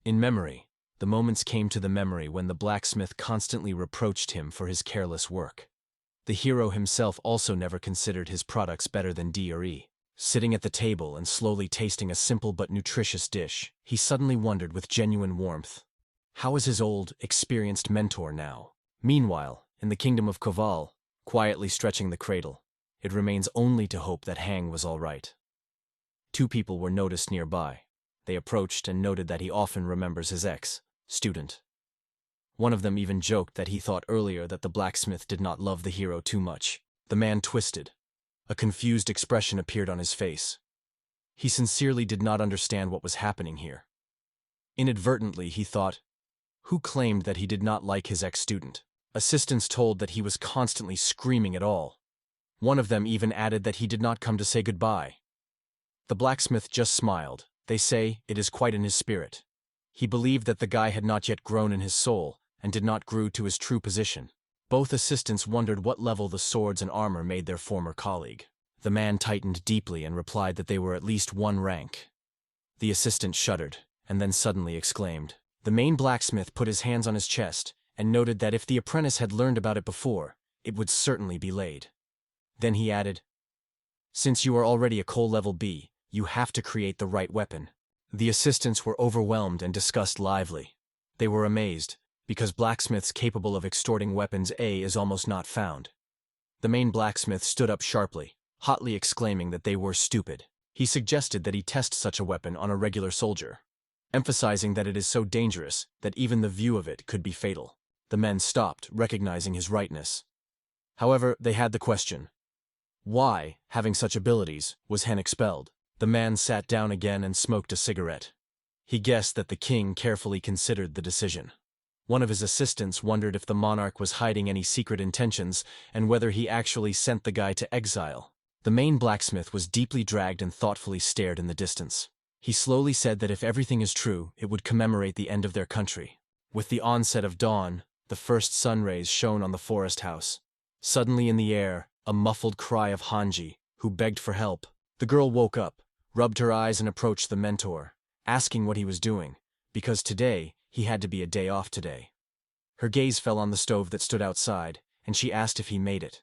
In memory, the moments came to the memory when the blacksmith constantly reproached him for his careless work. The hero himself also never considered his products better than D or E. Sitting at the table and slowly tasting a simple but nutritious dish, he suddenly wondered with genuine warmth, how is his old, experienced mentor now? Meanwhile, in the kingdom of Koval, quietly stretching the cradle, it remains only to hope that Hang was all right. Two people were noticed nearby. They approached and noted that he often remembers his ex-student. One of them even joked that he thought earlier that the blacksmith did not love the hero too much. The man twisted. A confused expression appeared on his face. He sincerely did not understand what was happening here. Inadvertently, he thought, who claimed that he did not like his ex-student? Assistants told that he was constantly screaming at all. One of them even added that he did not come to say goodbye. The blacksmith just smiled. They say it is quite in his spirit. He believed that the guy had not yet grown in his soul and did not grow to his true position. Both assistants wondered what level the swords and armor made their former colleague. The man tightened deeply and replied that they were at least one rank. The assistant shuddered, and then suddenly exclaimed. The main blacksmith put his hands on his chest and noted that if the apprentice had learned about it before, it would certainly be laid. Then he added, since you are already a coal level B, you have to create the right weapon. The assistants were overwhelmed and discussed lively. They were amazed, because blacksmiths capable of extorting weapons A is almost not found. The main blacksmith stood up sharply, hotly exclaiming that they were stupid. He suggested that he test such a weapon on a regular soldier, emphasizing that it is so dangerous that even the view of it could be fatal. The men stopped, recognizing his rightness. However, they had the question. Why, having such abilities, was Hen expelled? The man sat down again and smoked a cigarette. He guessed that the king carefully considered the decision. One of his assistants wondered if the monarch was hiding any secret intentions and whether he actually sent the guy to exile. The main blacksmith was deeply dragged and thoughtfully stared in the distance. He slowly said that if everything is true, it would commemorate the end of their country. With the onset of dawn, the first sun rays shone on the forest house. Suddenly in the air, a muffled cry of Hanji, who begged for help. The girl woke up, rubbed her eyes and approached the mentor, asking what he was doing, because today, he had to be a day off today. Her gaze fell on the stove that stood outside, and she asked if he made it.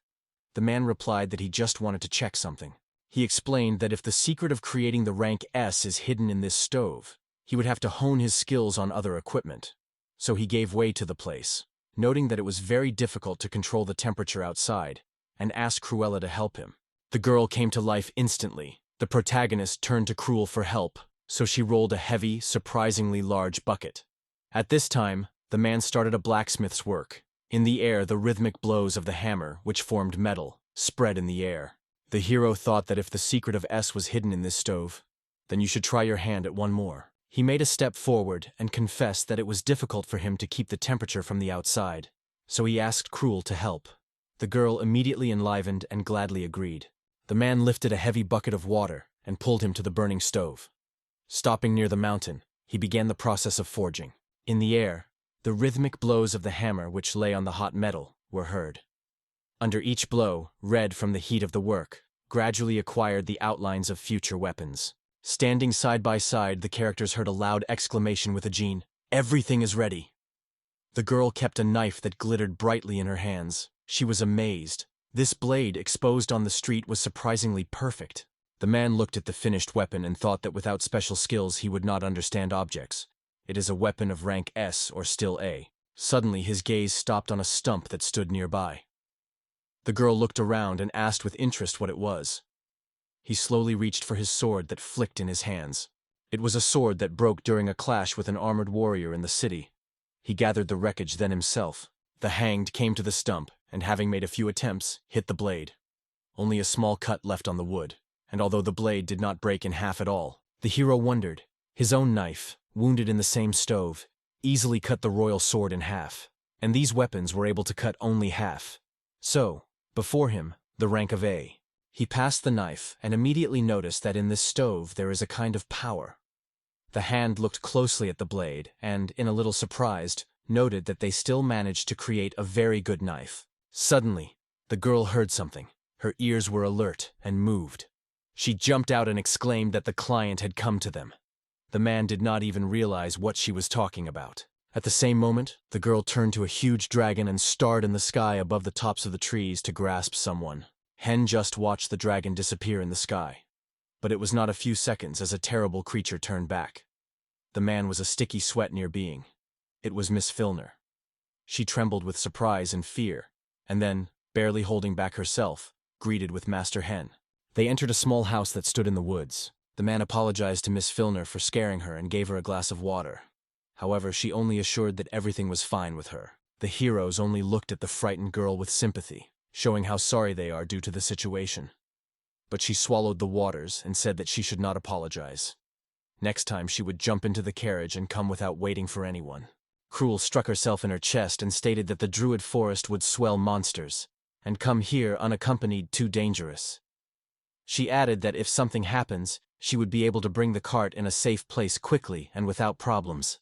The man replied that he just wanted to check something. He explained that if the secret of creating the rank S is hidden in this stove, he would have to hone his skills on other equipment. So he gave way to the place, noting that it was very difficult to control the temperature outside, and asked Cruella to help him. The girl came to life instantly. The protagonist turned to Cruel for help, so she rolled a heavy, surprisingly large bucket. At this time, the man started a blacksmith's work. In the air, the rhythmic blows of the hammer, which formed metal, spread in the air. The hero thought that if the secret of S was hidden in this stove, then you should try your hand at one more. He made a step forward and confessed that it was difficult for him to keep the temperature from the outside, so he asked Cruel to help. The girl immediately enlivened and gladly agreed. The man lifted a heavy bucket of water and pulled him to the burning stove. Stopping near the mountain, he began the process of forging. In the air, the rhythmic blows of the hammer which lay on the hot metal were heard. Under each blow, red from the heat of the work, gradually acquired the outlines of future weapons. Standing side by side, the characters heard a loud exclamation with Ajin, "Everything is ready!" The girl kept a knife that glittered brightly in her hands. She was amazed. This blade, exposed on the street, was surprisingly perfect. The man looked at the finished weapon and thought that without special skills he would not understand objects. It is a weapon of rank S or still A. Suddenly his gaze stopped on a stump that stood nearby. The girl looked around and asked with interest what it was. He slowly reached for his sword that flicked in his hands. It was a sword that broke during a clash with an armored warrior in the city. He gathered the wreckage then himself. The hanged came to the stump, and having made a few attempts, hit the blade. Only a small cut left on the wood, and although the blade did not break in half at all, the hero wondered. His own knife, wounded in the same stove, easily cut the royal sword in half, and these weapons were able to cut only half. So, before him, the rank of A. He passed the knife and immediately noticed that in this stove there is a kind of power. The hand looked closely at the blade and, in a little surprised, noted that they still managed to create a very good knife. Suddenly, the girl heard something. Her ears were alert and moved. She jumped out and exclaimed that the client had come to them. The man did not even realize what she was talking about. At the same moment, the girl turned to a huge dragon and starred in the sky above the tops of the trees to grasp someone. Hen just watched the dragon disappear in the sky. But it was not a few seconds as a terrible creature turned back. The man was a sticky sweat-near being. It was Miss Filner. She trembled with surprise and fear, and then, barely holding back herself, greeted with Master Hen. They entered a small house that stood in the woods. The man apologized to Miss Filner for scaring her and gave her a glass of water. However, she only assured that everything was fine with her. The heroes only looked at the frightened girl with sympathy, showing how sorry they are due to the situation. But she swallowed the waters and said that she should not apologize. Next time she would jump into the carriage and come without waiting for anyone. Cruel struck herself in her chest and stated that the druid forest would swell monsters, and come here unaccompanied too dangerous. She added that if something happens, she would be able to bring the cart in a safe place quickly and without problems.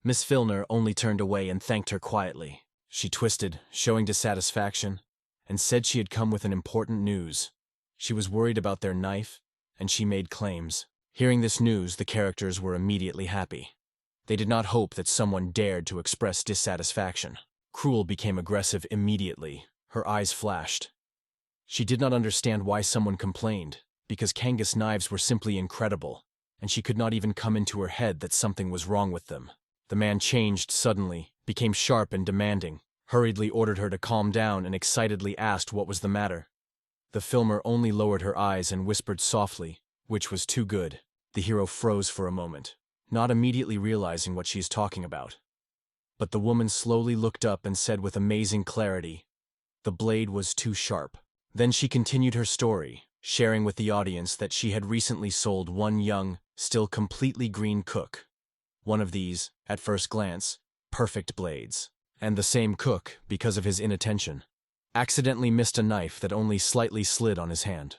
Miss Filner only turned away and thanked her quietly. She twisted, showing dissatisfaction, and said she had come with an important news. She was worried about their knife, and she made claims. Hearing this news, the characters were immediately happy. They did not hope that someone dared to express dissatisfaction. Cruel became aggressive immediately. Her eyes flashed. She did not understand why someone complained, because Kangas knives were simply incredible, and she could not even come into her head that something was wrong with them. The man changed suddenly, became sharp and demanding, hurriedly ordered her to calm down and excitedly asked what was the matter. The filmer only lowered her eyes and whispered softly, which was too good. The hero froze for a moment, not immediately realizing what she is talking about. But the woman slowly looked up and said with amazing clarity, "The blade was too sharp." Then she continued her story, sharing with the audience that she had recently sold one young, still completely green cook. One of these, at first glance, perfect blades. And the same cook, because of his inattention, accidentally missed a knife that only slightly slid on his hand.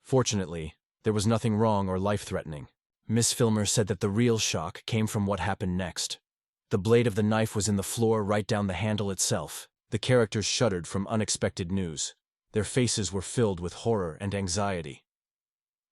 Fortunately, there was nothing wrong or life-threatening. Miss Filmer said that the real shock came from what happened next. The blade of the knife was in the floor right down the handle itself. The characters shuddered from unexpected news. Their faces were filled with horror and anxiety.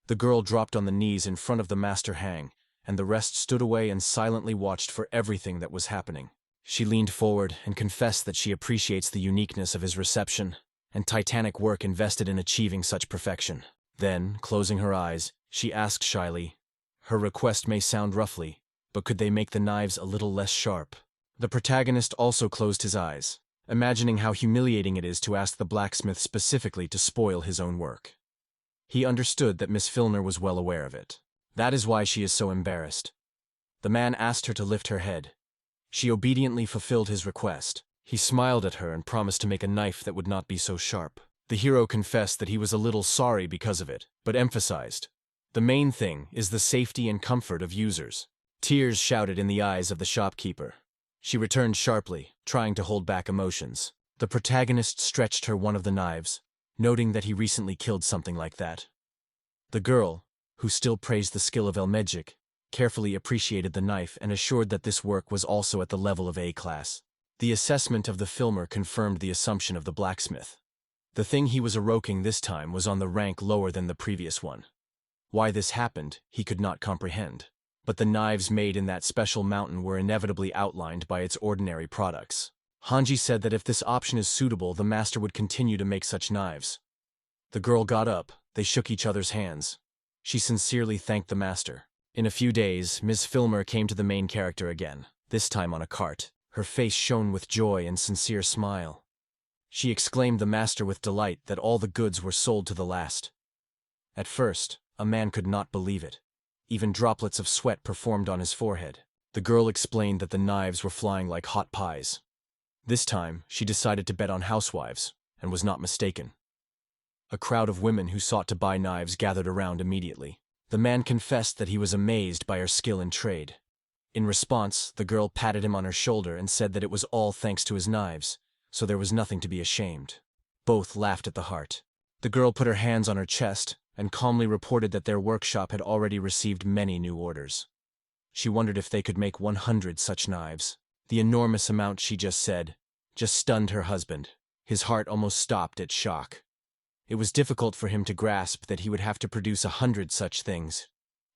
The girl dropped on the knees in front of the Master Hang, and the rest stood away and silently watched for everything that was happening. She leaned forward and confessed that she appreciates the uniqueness of his reception and titanic work invested in achieving such perfection. Then, closing her eyes, she asked shyly, "Her request may sound roughly, but could they make the knives a little less sharp?" The protagonist also closed his eyes, imagining how humiliating it is to ask the blacksmith specifically to spoil his own work. He understood that Miss Filner was well aware of it. That is why she is so embarrassed. The man asked her to lift her head. She obediently fulfilled his request. He smiled at her and promised to make a knife that would not be so sharp. The hero confessed that he was a little sorry because of it, but emphasized, "The main thing is the safety and comfort of users." Tears shouted in the eyes of the shopkeeper. She returned sharply, trying to hold back emotions. The protagonist stretched her one of the knives, noting that he recently killed something like that. The girl, who still praised the skill of El Magic, carefully appreciated the knife and assured that this work was also at the level of A class. The assessment of the filmer confirmed the assumption of the blacksmith. The thing he was evoking this time was on the rank lower than the previous one. Why this happened, he could not comprehend. But the knives made in that special mountain were inevitably outlined by its ordinary products. Hanji said that if this option is suitable, the master would continue to make such knives. The girl got up, they shook each other's hands. She sincerely thanked the master. In a few days, Ms. Filmer came to the main character again, this time on a cart. Her face shone with joy and sincere smile. She exclaimed the master with delight that all the goods were sold to the last. At first, a man could not believe it. Even droplets of sweat performed on his forehead. The girl explained that the knives were flying like hot pies. This time, she decided to bet on housewives, and was not mistaken. A crowd of women who sought to buy knives gathered around immediately. The man confessed that he was amazed by her skill in trade. In response, the girl patted him on her shoulder and said that it was all thanks to his knives, so there was nothing to be ashamed. Both laughed at the heart. The girl put her hands on her chest and calmly reported that their workshop had already received many new orders. She wondered if they could make 100 such knives. The enormous amount she just said just stunned her husband. His heart almost stopped at shock. It was difficult for him to grasp that he would have to produce 100 such things,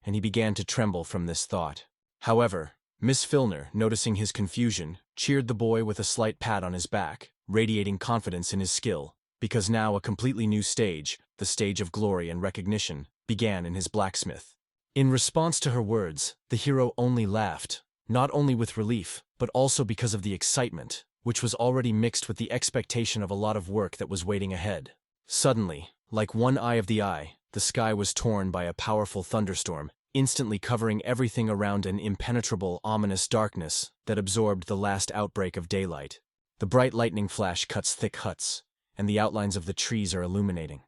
and he began to tremble from this thought. However, Miss Filner, noticing his confusion, cheered the boy with a slight pat on his back, radiating confidence in his skill, because now a completely new stage, the stage of glory and recognition, began in his blacksmith. In response to her words, the hero only laughed, not only with relief, but also because of the excitement, which was already mixed with the expectation of a lot of work that was waiting ahead. Suddenly, like one eye of the eye, the sky was torn by a powerful thunderstorm, instantly covering everything around an impenetrable, ominous darkness that absorbed the last outbreak of daylight. The bright lightning flash cuts thick huts, and the outlines of the trees are illuminating.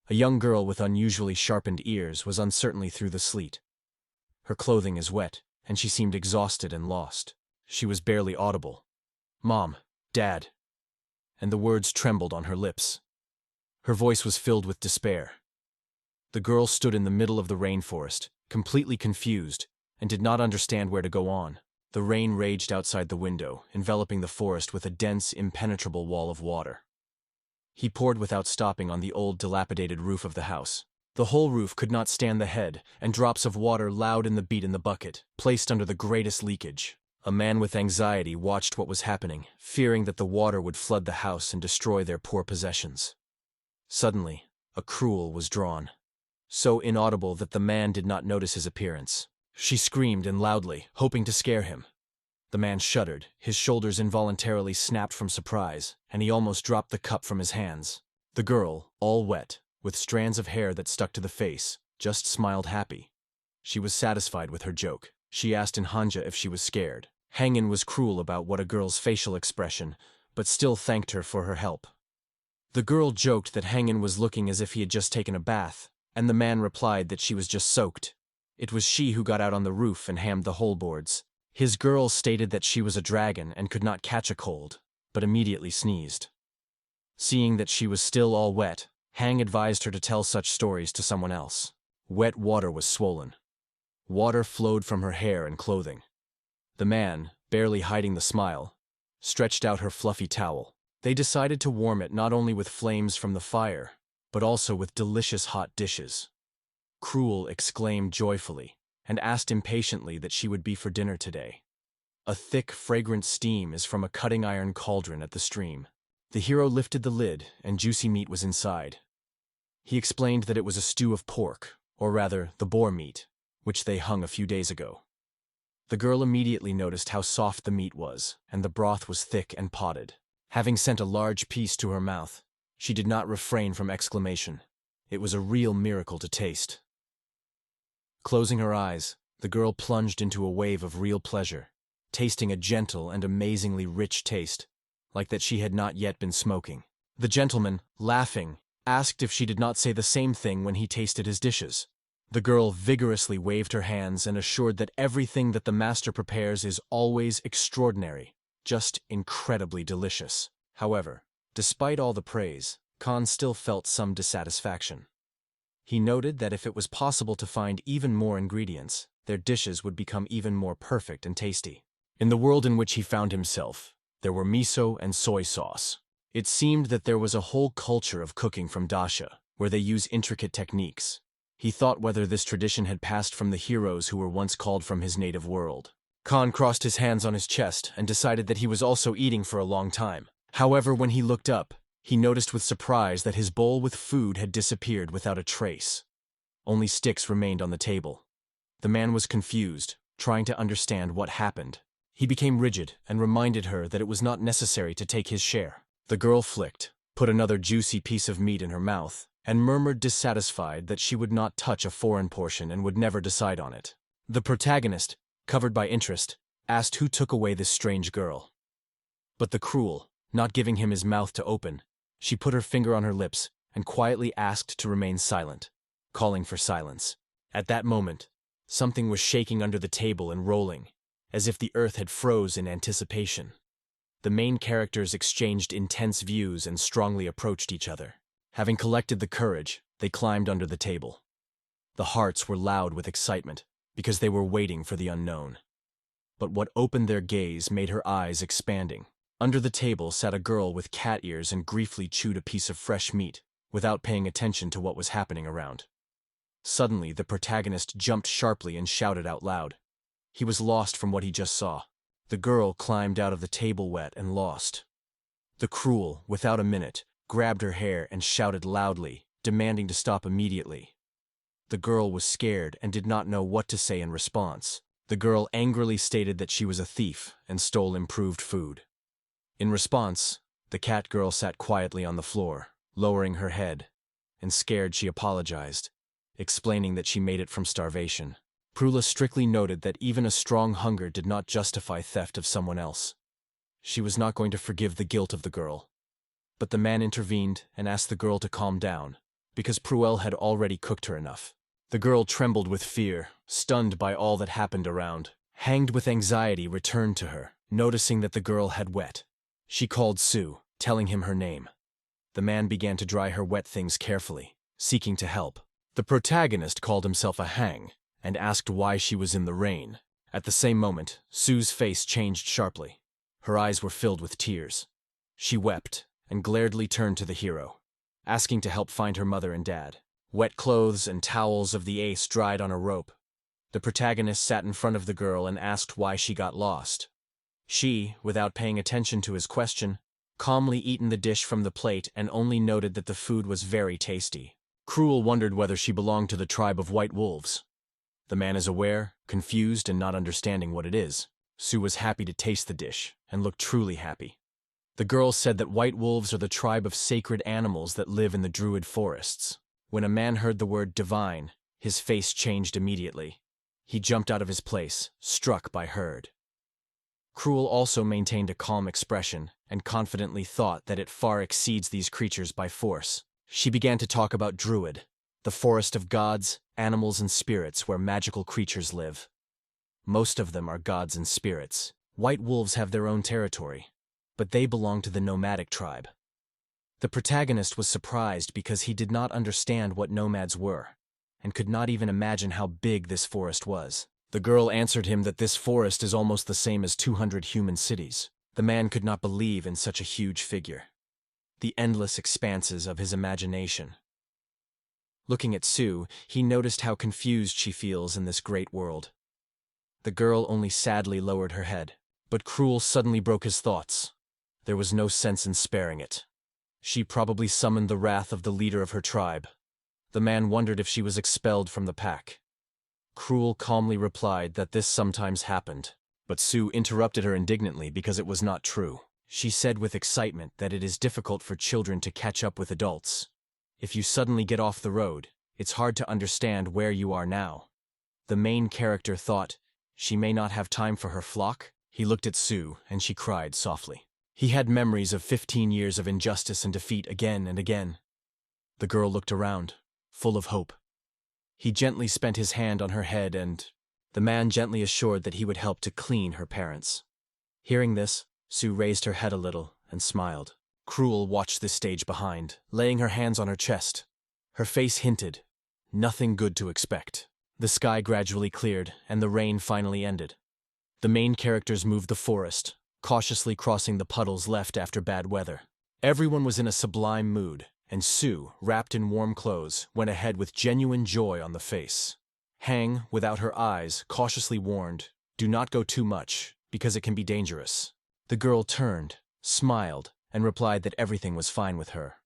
A young girl with unusually sharpened ears was uncertainly through the sleet. Her clothing is wet, and she seemed exhausted and lost. She was barely audible. "Mom, Dad," and the words trembled on her lips. Her voice was filled with despair. The girl stood in the middle of the rainforest, completely confused, and did not understand where to go on. The rain raged outside the window, enveloping the forest with a dense, impenetrable wall of water. He poured without stopping on the old, dilapidated roof of the house. The whole roof could not stand the head, and drops of water loud in the beat in the bucket, placed under the greatest leakage. A man with anxiety watched what was happening, fearing that the water would flood the house and destroy their poor possessions. Suddenly, a cruel was drawn, so inaudible that the man did not notice his appearance. She screamed and loudly, hoping to scare him. The man shuddered, his shoulders involuntarily snapped from surprise, and he almost dropped the cup from his hands. The girl, all wet, with strands of hair that stuck to the face, just smiled happy. She was satisfied with her joke. She asked in Hanja if she was scared. Hangin was cruel about what a girl's facial expression, but still thanked her for her help. The girl joked that Hangin was looking as if he had just taken a bath, and the man replied that she was just soaked. It was she who got out on the roof and hammed the hole boards. His girl stated that she was a dragon and could not catch a cold, but immediately sneezed. Seeing that she was still all wet, Hang advised her to tell such stories to someone else. Wet water was swollen. Water flowed from her hair and clothing. The man, barely hiding the smile, stretched out her fluffy towel. They decided to warm it not only with flames from the fire, but also with delicious hot dishes. Cruel exclaimed joyfully, and asked impatiently that she would be for dinner today. A thick, fragrant steam is from a cutting iron cauldron at the stream. The hero lifted the lid, and juicy meat was inside. He explained that it was a stew of pork, or rather, the boar meat, which they hung a few days ago. The girl immediately noticed how soft the meat was, and the broth was thick and potted. Having sent a large piece to her mouth, she did not refrain from exclamation. It was a real miracle to taste. Closing her eyes, the girl plunged into a wave of real pleasure, tasting a gentle and amazingly rich taste, like that she had not yet been smoking. The gentleman, laughing, asked if she did not say the same thing when he tasted his dishes. The girl vigorously waved her hands and assured that everything that the master prepares is always extraordinary, just incredibly delicious. However, despite all the praise, Khan still felt some dissatisfaction. He noted that if it was possible to find even more ingredients, their dishes would become even more perfect and tasty. In the world in which he found himself, there were miso and soy sauce. It seemed that there was a whole culture of cooking from Dasha, where they use intricate techniques. He thought whether this tradition had passed from the heroes who were once called from his native world. Khan crossed his hands on his chest and decided that he was also eating for a long time. However, when he looked up, he noticed with surprise that his bowl with food had disappeared without a trace. Only sticks remained on the table. The man was confused, trying to understand what happened. He became rigid and reminded her that it was not necessary to take his share. The girl flicked, put another juicy piece of meat in her mouth, and murmured dissatisfied that she would not touch a foreign portion and would never decide on it. The protagonist, covered by interest, asked who took away this strange girl. But the Cruel, not giving him his mouth to open, she put her finger on her lips and quietly asked to remain silent, calling for silence. At that moment, something was shaking under the table and rolling, as if the earth had froze in anticipation. The main characters exchanged intense views and strongly approached each other. Having collected the courage, they climbed under the table. The hearts were loud with excitement, because they were waiting for the unknown. But what opened their gaze made her eyes expanding. Under the table sat a girl with cat ears and briefly chewed a piece of fresh meat, without paying attention to what was happening around. Suddenly, the protagonist jumped sharply and shouted out loud. He was lost from what he just saw. The girl climbed out of the table wet and lost. The Cruel, without a minute, grabbed her hair and shouted loudly, demanding to stop immediately. The girl was scared and did not know what to say in response. The girl angrily stated that she was a thief and stole improved food. In response, the cat girl sat quietly on the floor, lowering her head, and scared she apologized, explaining that she made it from starvation. Prula strictly noted that even a strong hunger did not justify theft of someone else. She was not going to forgive the guilt of the girl. But the man intervened and asked the girl to calm down, because Pruel had already cooked her enough. The girl trembled with fear, stunned by all that happened around. Hanged with anxiety returned to her, noticing that the girl had wet. She called Sue, telling him her name. The man began to dry her wet things carefully, seeking to help. The protagonist called himself a Hang, and asked why she was in the rain. At the same moment, Sue's face changed sharply. Her eyes were filled with tears. She wept, and glaredly turned to the hero, asking to help find her mother and dad. Wet clothes and towels of the ace dried on a rope. The protagonist sat in front of the girl and asked why she got lost. She, without paying attention to his question, calmly eaten the dish from the plate and only noted that the food was very tasty. Cruel wondered whether she belonged to the tribe of white wolves. The man is aware, confused, and not understanding what it is. Sue was happy to taste the dish, and looked truly happy. The girl said that white wolves are the tribe of sacred animals that live in the druid forests. When a man heard the word divine, his face changed immediately. He jumped out of his place, struck by Herd. Cruel also maintained a calm expression, and confidently thought that it far exceeds these creatures by force. She began to talk about Druid, the forest of gods, animals, and spirits where magical creatures live. Most of them are gods and spirits. White wolves have their own territory, but they belong to the nomadic tribe. The protagonist was surprised because he did not understand what nomads were, and could not even imagine how big this forest was. The girl answered him that this forest is almost the same as 200 human cities. The man could not believe in such a huge figure. The endless expanses of his imagination. Looking at Sue, he noticed how confused she feels in this great world. The girl only sadly lowered her head, but Cruel suddenly broke his thoughts. There was no sense in sparing it. She probably summoned the wrath of the leader of her tribe. The man wondered if she was expelled from the pack. Cruel calmly replied that this sometimes happened, but Sue interrupted her indignantly because it was not true. She said with excitement that it is difficult for children to catch up with adults. If you suddenly get off the road, it's hard to understand where you are now. The main character thought, she may not have time for her flock. He looked at Sue, and she cried softly. He had memories of 15 years of injustice and defeat again and again. The girl looked around, full of hope. He gently spent his hand on her head, and the man gently assured that he would help to clean her parents. Hearing this, Sue raised her head a little and smiled. Cruel watched this stage behind, laying her hands on her chest. Her face hinted, nothing good to expect. The sky gradually cleared, and the rain finally ended. The main characters moved the forest, cautiously crossing the puddles left after bad weather. Everyone was in a sublime mood, and Sue, wrapped in warm clothes, went ahead with genuine joy on the face. Hang, without her eyes, cautiously warned, do not go too much, because it can be dangerous. The girl turned, smiled, and replied that everything was fine with her.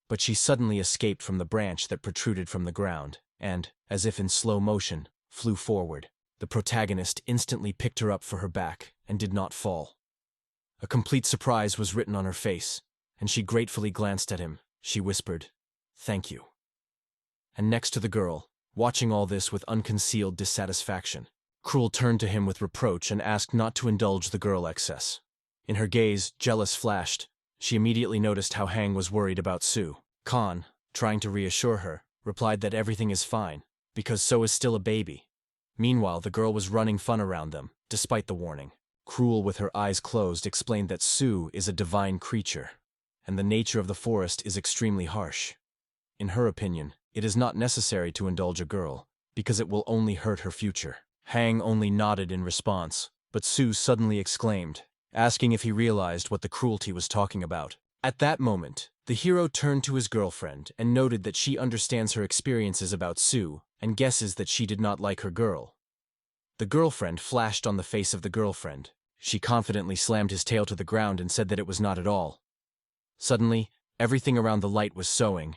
But she suddenly escaped from the branch that protruded from the ground, and, as if in slow motion, flew forward. The protagonist instantly picked her up for her back, and did not fall. A complete surprise was written on her face, and she gratefully glanced at him. She whispered, "Thank you." And next to the girl, watching all this with unconcealed dissatisfaction, Cruel turned to him with reproach and asked not to indulge the girl excess. In her gaze, jealous flashed. She immediately noticed how Hang was worried about Sue. Khan, trying to reassure her, replied that everything is fine, because So is still a baby. Meanwhile, the girl was running fun around them, despite the warning. Cruel, with her eyes closed, explained that Sue is a divine creature, and the nature of the forest is extremely harsh. In her opinion, it is not necessary to indulge a girl, because it will only hurt her future. Hang only nodded in response, but Sue suddenly exclaimed, asking if he realized what the cruelty was talking about. At that moment, the hero turned to his girlfriend and noted that she understands her experiences about Sue and guesses that she did not like her girl. The girlfriend flashed on the face of the girlfriend. She confidently slammed his tail to the ground and said that it was not at all. Suddenly, everything around the light was sewing,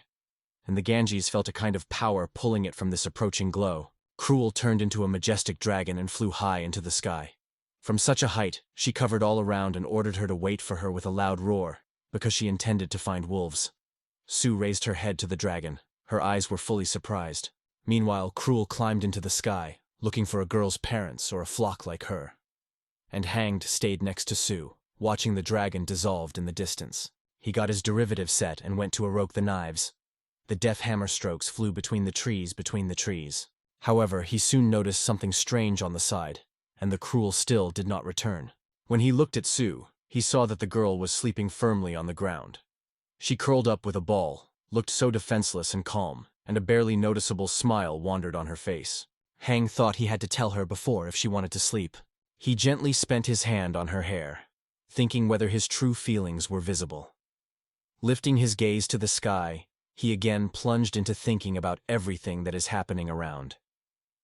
and the Ganges felt a kind of power pulling it from this approaching glow. Cruel turned into a majestic dragon and flew high into the sky. From such a height, she covered all around and ordered her to wait for her with a loud roar, because she intended to find wolves. Sue raised her head to the dragon. Her eyes were fully surprised. Meanwhile, Cruel climbed into the sky, looking for a girl's parents or a flock like her. And Hanged stayed next to Sue, watching the dragon dissolved in the distance. He got his derivative set and went to eroke the knives. The deft hammer strokes flew between the trees. However, he soon noticed something strange on the side, and the Cruel still did not return. When he looked at Sue, he saw that the girl was sleeping firmly on the ground. She curled up with a ball, looked so defenseless and calm, and a barely noticeable smile wandered on her face. Hang thought he had to tell her before if she wanted to sleep. He gently spent his hand on her hair, thinking whether his true feelings were visible. Lifting his gaze to the sky, he again plunged into thinking about everything that is happening around.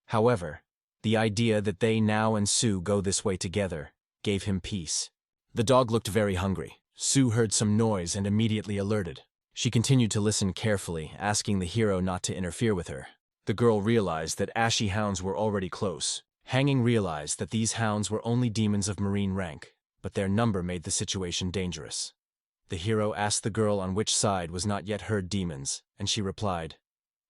However, the idea that they now and Sue go this way together gave him peace. The dog looked very hungry. Sue heard some noise and immediately alerted. She continued to listen carefully, asking the hero not to interfere with her. The girl realized that ashy hounds were already close. Hanging realized that these hounds were only demons of marine rank, but their number made the situation dangerous. The hero asked the girl on which side was not yet heard demons, and she replied,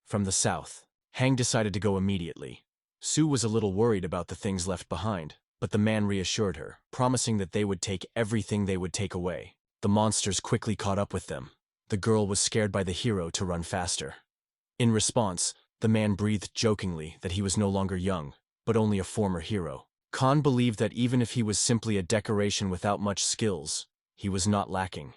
"From the south." Hang decided to go immediately. Sue was a little worried about the things left behind, but the man reassured her, promising that they would take everything they would take away. The monsters quickly caught up with them. The girl was scared by the hero to run faster. In response, the man breathed jokingly that he was no longer young, but only a former hero. Khan believed that even if he was simply a decoration without much skills, he was not lacking.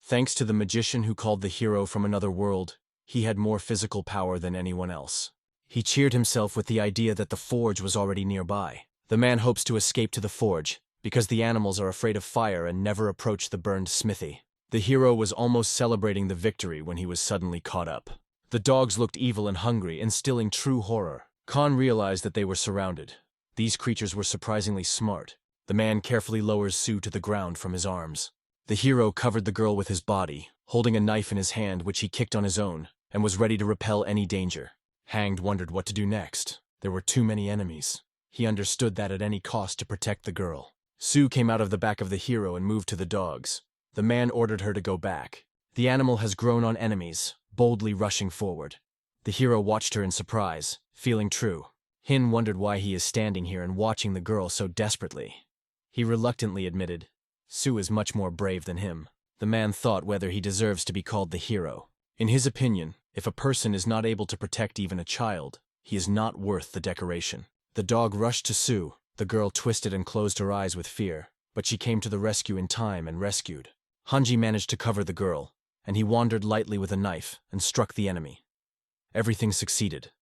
Thanks to the magician who called the hero from another world, he had more physical power than anyone else. He cheered himself with the idea that the forge was already nearby. The man hopes to escape to the forge, because the animals are afraid of fire and never approach the burned smithy. The hero was almost celebrating the victory when he was suddenly caught up. The dogs looked evil and hungry, instilling true horror. Khan realized that they were surrounded. These creatures were surprisingly smart. The man carefully lowers Sue to the ground from his arms. The hero covered the girl with his body, holding a knife in his hand which he kicked on his own, and was ready to repel any danger. Hanged wondered what to do next. There were too many enemies. He understood that at any cost to protect the girl. Sue came out of the back of the hero and moved to the dogs. The man ordered her to go back. The animal has grown on enemies, boldly rushing forward. The hero watched her in surprise, feeling true. Hin wondered why he is standing here and watching the girl so desperately. He reluctantly admitted, "Sue is much more brave than him." The man thought whether he deserves to be called the hero. In his opinion, if a person is not able to protect even a child, he is not worth the decoration. The dog rushed to Sue. The girl twisted and closed her eyes with fear, but she came to the rescue in time and rescued. Hanji managed to cover the girl, and he wandered lightly with a knife and struck the enemy. Everything succeeded.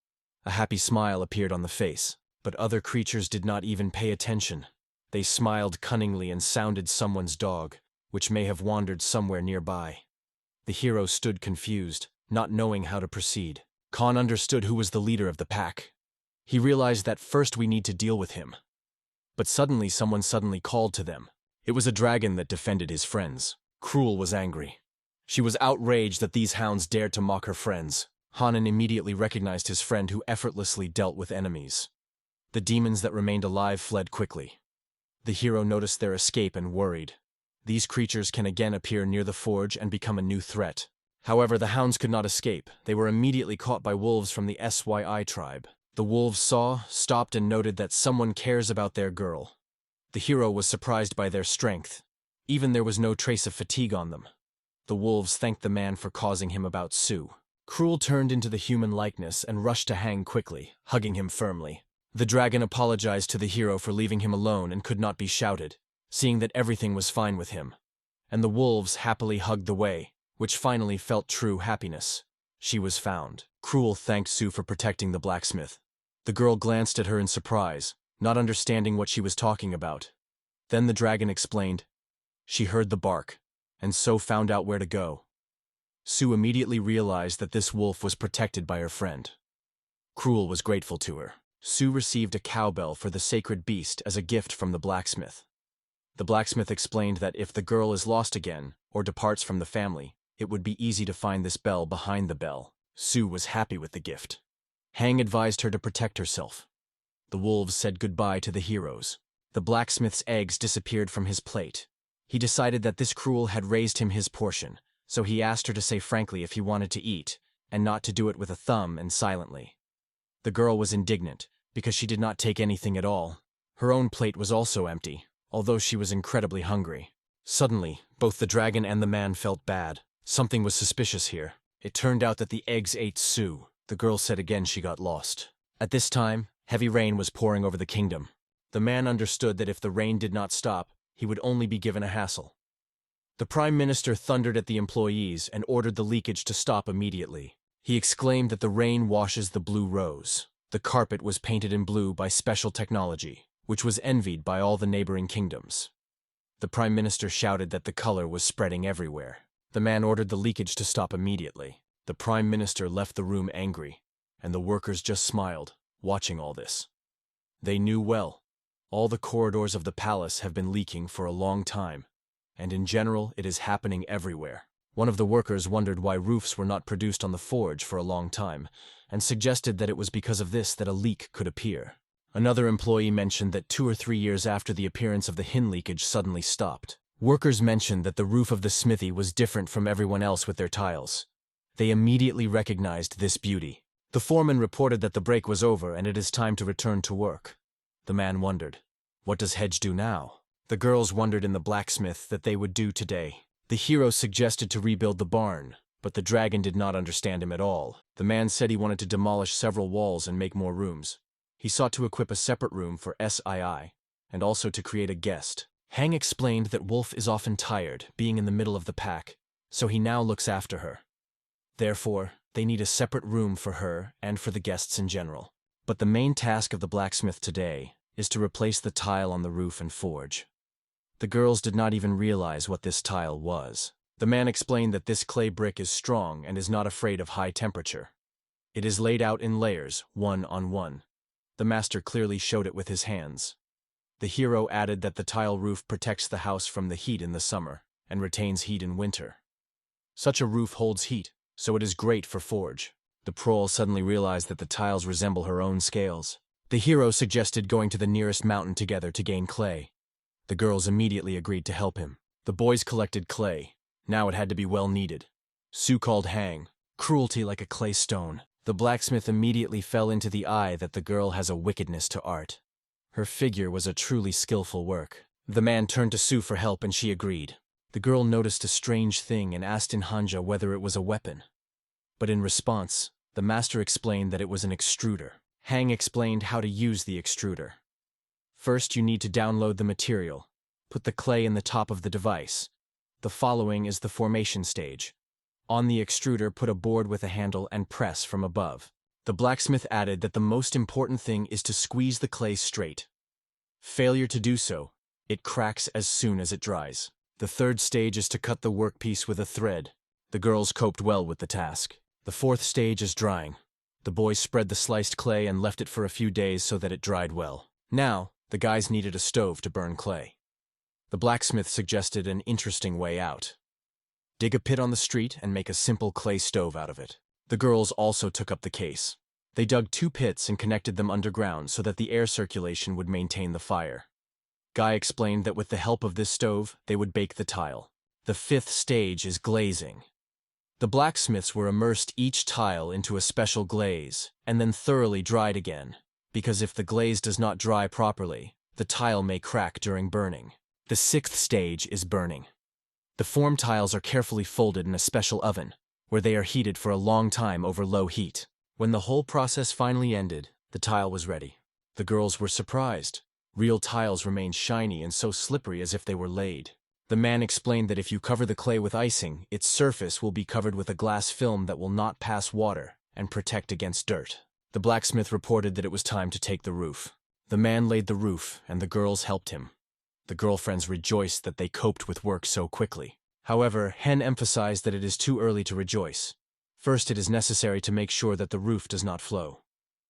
A happy smile appeared on the face, but other creatures did not even pay attention. They smiled cunningly and sounded someone's dog, which may have wandered somewhere nearby. The hero stood confused, not knowing how to proceed. Khan understood who was the leader of the pack. He realized that first we need to deal with him. But suddenly someone called to them. It was a dragon that defended his friends. Cruel was angry. She was outraged that these hounds dared to mock her friends. Hanan immediately recognized his friend who effortlessly dealt with enemies. The demons that remained alive fled quickly. The hero noticed their escape and worried. These creatures can again appear near the forge and become a new threat. However, the hounds could not escape. They were immediately caught by wolves from the Syi tribe. The wolves saw, stopped, and noted that someone cares about their girl. The hero was surprised by their strength. Even there was no trace of fatigue on them. The wolves thanked the man for causing him about Sue. Cruel turned into the human likeness and rushed to Hang quickly, hugging him firmly. The dragon apologized to the hero for leaving him alone and could not be shouted, seeing that everything was fine with him. And the wolves happily hugged the way, which finally felt true happiness. She was found. Cruel thanked Sue for protecting the blacksmith. The girl glanced at her in surprise, not understanding what she was talking about. Then the dragon explained. She heard the bark, and so found out where to go. Sue immediately realized that this wolf was protected by her friend. Cruel was grateful to her. Sue received a cowbell for the sacred beast as a gift from the blacksmith. The blacksmith explained that if the girl is lost again, or departs from the family, it would be easy to find this bell behind the bell. Sue was happy with the gift. Hang advised her to protect herself. The wolves said goodbye to the heroes. The blacksmith's eggs disappeared from his plate. He decided that this Cruel had raised him his portion, so he asked her to say frankly if he wanted to eat, and not to do it with a thumb and silently. The girl was indignant, because she did not take anything at all. Her own plate was also empty, although she was incredibly hungry. Suddenly, both the dragon and the man felt bad. Something was suspicious here. It turned out that the eggs ate Sue. The girl said again she got lost. At this time, heavy rain was pouring over the kingdom. The man understood that if the rain did not stop, he would only be given a hassle. The Prime Minister thundered at the employees and ordered the leakage to stop immediately. He exclaimed that the rain washes the blue rose. The carpet was painted in blue by special technology, which was envied by all the neighboring kingdoms. The Prime Minister shouted that the color was spreading everywhere. The man ordered the leakage to stop immediately. The Prime Minister left the room angry, and the workers just smiled, watching all this. They knew well. All the corridors of the palace have been leaking for a long time, and in general it is happening everywhere. One of the workers wondered why roofs were not produced on the forge for a long time, and suggested that it was because of this that a leak could appear. Another employee mentioned that 2 or 3 years after the appearance of the hin leakage suddenly stopped. Workers mentioned that the roof of the smithy was different from everyone else with their tiles. They immediately recognized this beauty. The foreman reported that the break was over and it is time to return to work. The man wondered, what does Hedge do now? The girls wondered in the blacksmith that they would do today. The hero suggested to rebuild the barn, but the dragon did not understand him at all. The man said he wanted to demolish several walls and make more rooms. He sought to equip a separate room for Sii, and also to create a guest. Hang explained that Wolf is often tired, being in the middle of the pack, so he now looks after her. Therefore, they need a separate room for her and for the guests in general. But the main task of the blacksmith today is to replace the tile on the roof and forge. The girls did not even realize what this tile was. The man explained that this clay brick is strong and is not afraid of high temperature. It is laid out in layers, one on one. The master clearly showed it with his hands. The hero added that the tile roof protects the house from the heat in the summer and retains heat in winter. Such a roof holds heat, so it is great for forge. The prole suddenly realized that the tiles resemble her own scales. The hero suggested going to the nearest mountain together to gain clay. The girls immediately agreed to help him. The boys collected clay. Now it had to be well kneaded. Sue called Hang, cruelty like a clay stone. The blacksmith immediately fell into the eye that the girl has a wickedness to art. Her figure was a truly skillful work. The man turned to Sue for help and she agreed. The girl noticed a strange thing and asked in Hanja whether it was a weapon. But in response, the master explained that it was an extruder. Hang explained how to use the extruder. First, you need to download the material. Put the clay in the top of the device. The following is the formation stage. On the extruder, put a board with a handle and press from above. The blacksmith added that the most important thing is to squeeze the clay straight. Failure to do so, it cracks as soon as it dries. The third stage is to cut the workpiece with a thread. The girls coped well with the task. The fourth stage is drying. The boys spread the sliced clay and left it for a few days so that it dried well. Now, the guys needed a stove to burn clay. The blacksmith suggested an interesting way out. Dig a pit on the street and make a simple clay stove out of it. The girls also took up the case. They dug 2 pits and connected them underground so that the air circulation would maintain the fire. Guy explained that with the help of this stove, they would bake the tile. The 5th stage is glazing. The blacksmiths were immersed each tile into a special glaze, and then thoroughly dried again, because if the glaze does not dry properly, the tile may crack during burning. The sixth stage is burning. The form tiles are carefully folded in a special oven, where they are heated for a long time over low heat. When the whole process finally ended, the tile was ready. The girls were surprised. Real tiles remained shiny and so slippery as if they were laid. The man explained that if you cover the clay with icing, its surface will be covered with a glass film that will not pass water and protect against dirt. The blacksmith reported that it was time to take the roof. The man laid the roof, and the girls helped him. The girlfriends rejoiced that they coped with work so quickly. However, Hen emphasized that it is too early to rejoice. First, it is necessary to make sure that the roof does not flow.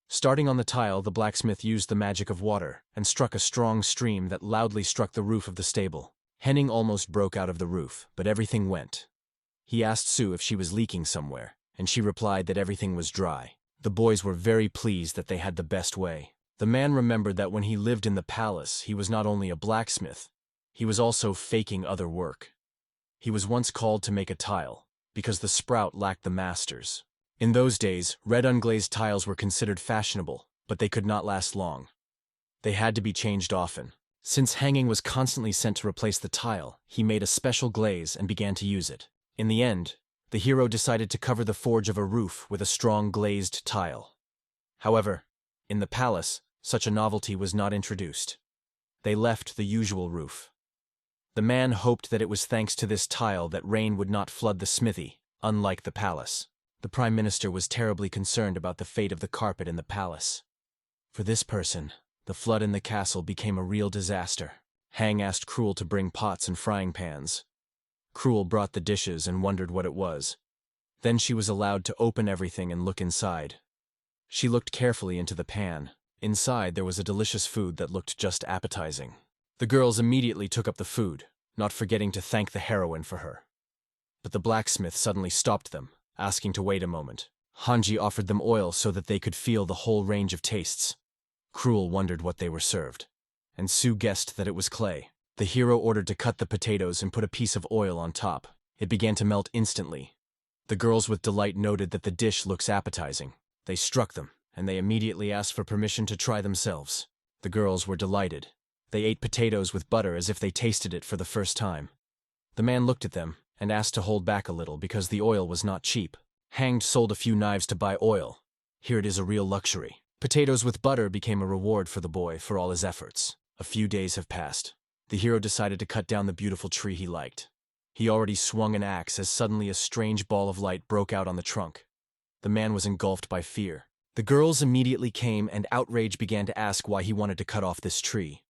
Starting on the tile, the blacksmith used the magic of water and struck a strong stream that loudly struck the roof of the stable. Henning almost broke out of the roof, but everything went. He asked Sue if she was leaking somewhere, and she replied that everything was dry. The boys were very pleased that they had the best way. The man remembered that when he lived in the palace, he was not only a blacksmith, he was also faking other work. He was once called to make a tile, because the sprout lacked the masters. In those days, red unglazed tiles were considered fashionable, but they could not last long. They had to be changed often. Since hanging was constantly sent to replace the tile, he made a special glaze and began to use it. In the end, the hero decided to cover the forge of a roof with a strong glazed tile. However, in the palace, such a novelty was not introduced. They left the usual roof. The man hoped that it was thanks to this tile that rain would not flood the smithy, unlike the palace. The Prime Minister was terribly concerned about the fate of the carpet in the palace. For this person, the flood in the castle became a real disaster. Hang asked Cruel to bring pots and frying pans. Cruel brought the dishes and wondered what it was. Then she was allowed to open everything and look inside. She looked carefully into the pan. Inside there was a delicious food that looked just appetizing. The girls immediately took up the food, not forgetting to thank the heroine for her. But the blacksmith suddenly stopped them, asking to wait a moment. Hanji offered them oil so that they could feel the whole range of tastes. Cruel wondered what they were served, and Sue guessed that it was clay. The hero ordered to cut the potatoes and put a piece of oil on top. It began to melt instantly. The girls with delight noted that the dish looks appetizing. They struck them, and they immediately asked for permission to try themselves. The girls were delighted. They ate potatoes with butter as if they tasted it for the first time. The man looked at them and asked to hold back a little because the oil was not cheap. Hanged sold a few knives to buy oil. Here it is a real luxury. Potatoes with butter became a reward for the boy for all his efforts. A few days have passed. The hero decided to cut down the beautiful tree he liked. He already swung an axe as suddenly a strange ball of light broke out on the trunk. The man was engulfed by fear. The girls immediately came and outrage began to ask why he wanted to cut off this tree.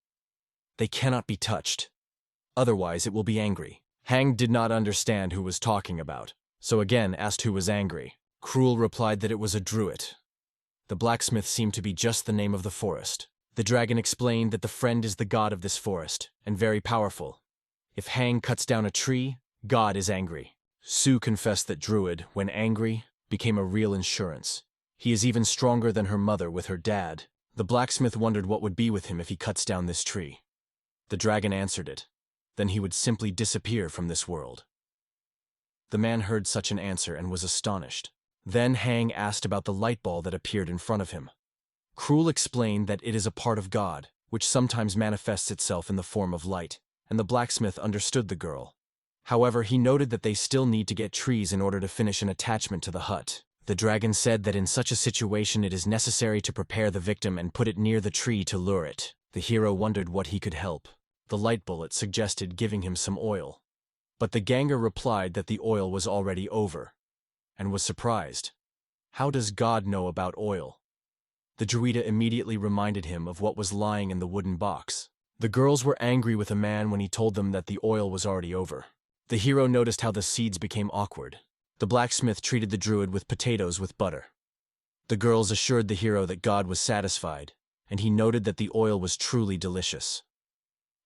They cannot be touched. Otherwise it will be angry. Hang did not understand who was talking about, so again asked who was angry. Cruel replied that it was a druid. The blacksmith seemed to be just the name of the forest. The dragon explained that the friend is the god of this forest, and very powerful. If Hang cuts down a tree, God is angry. Sue confessed that Druid, when angry, became a real insurance. He is even stronger than her mother with her dad. The blacksmith wondered what would be with him if he cuts down this tree. The dragon answered it. Then he would simply disappear from this world. The man heard such an answer and was astonished. Then Hang asked about the light ball that appeared in front of him. Cruel explained that it is a part of God, which sometimes manifests itself in the form of light, and the blacksmith understood the girl. However, he noted that they still need to get trees in order to finish an attachment to the hut. The dragon said that in such a situation it is necessary to prepare the victim and put it near the tree to lure it. The hero wondered what he could help. The light bullet suggested giving him some oil. But the ganger replied that the oil was already over, and was surprised. How does God know about oil? The druida immediately reminded him of what was lying in the wooden box. The girls were angry with a man when he told them that the oil was already over. The hero noticed how the seeds became awkward. The blacksmith treated the druid with potatoes with butter. The girls assured the hero that God was satisfied, and he noted that the oil was truly delicious.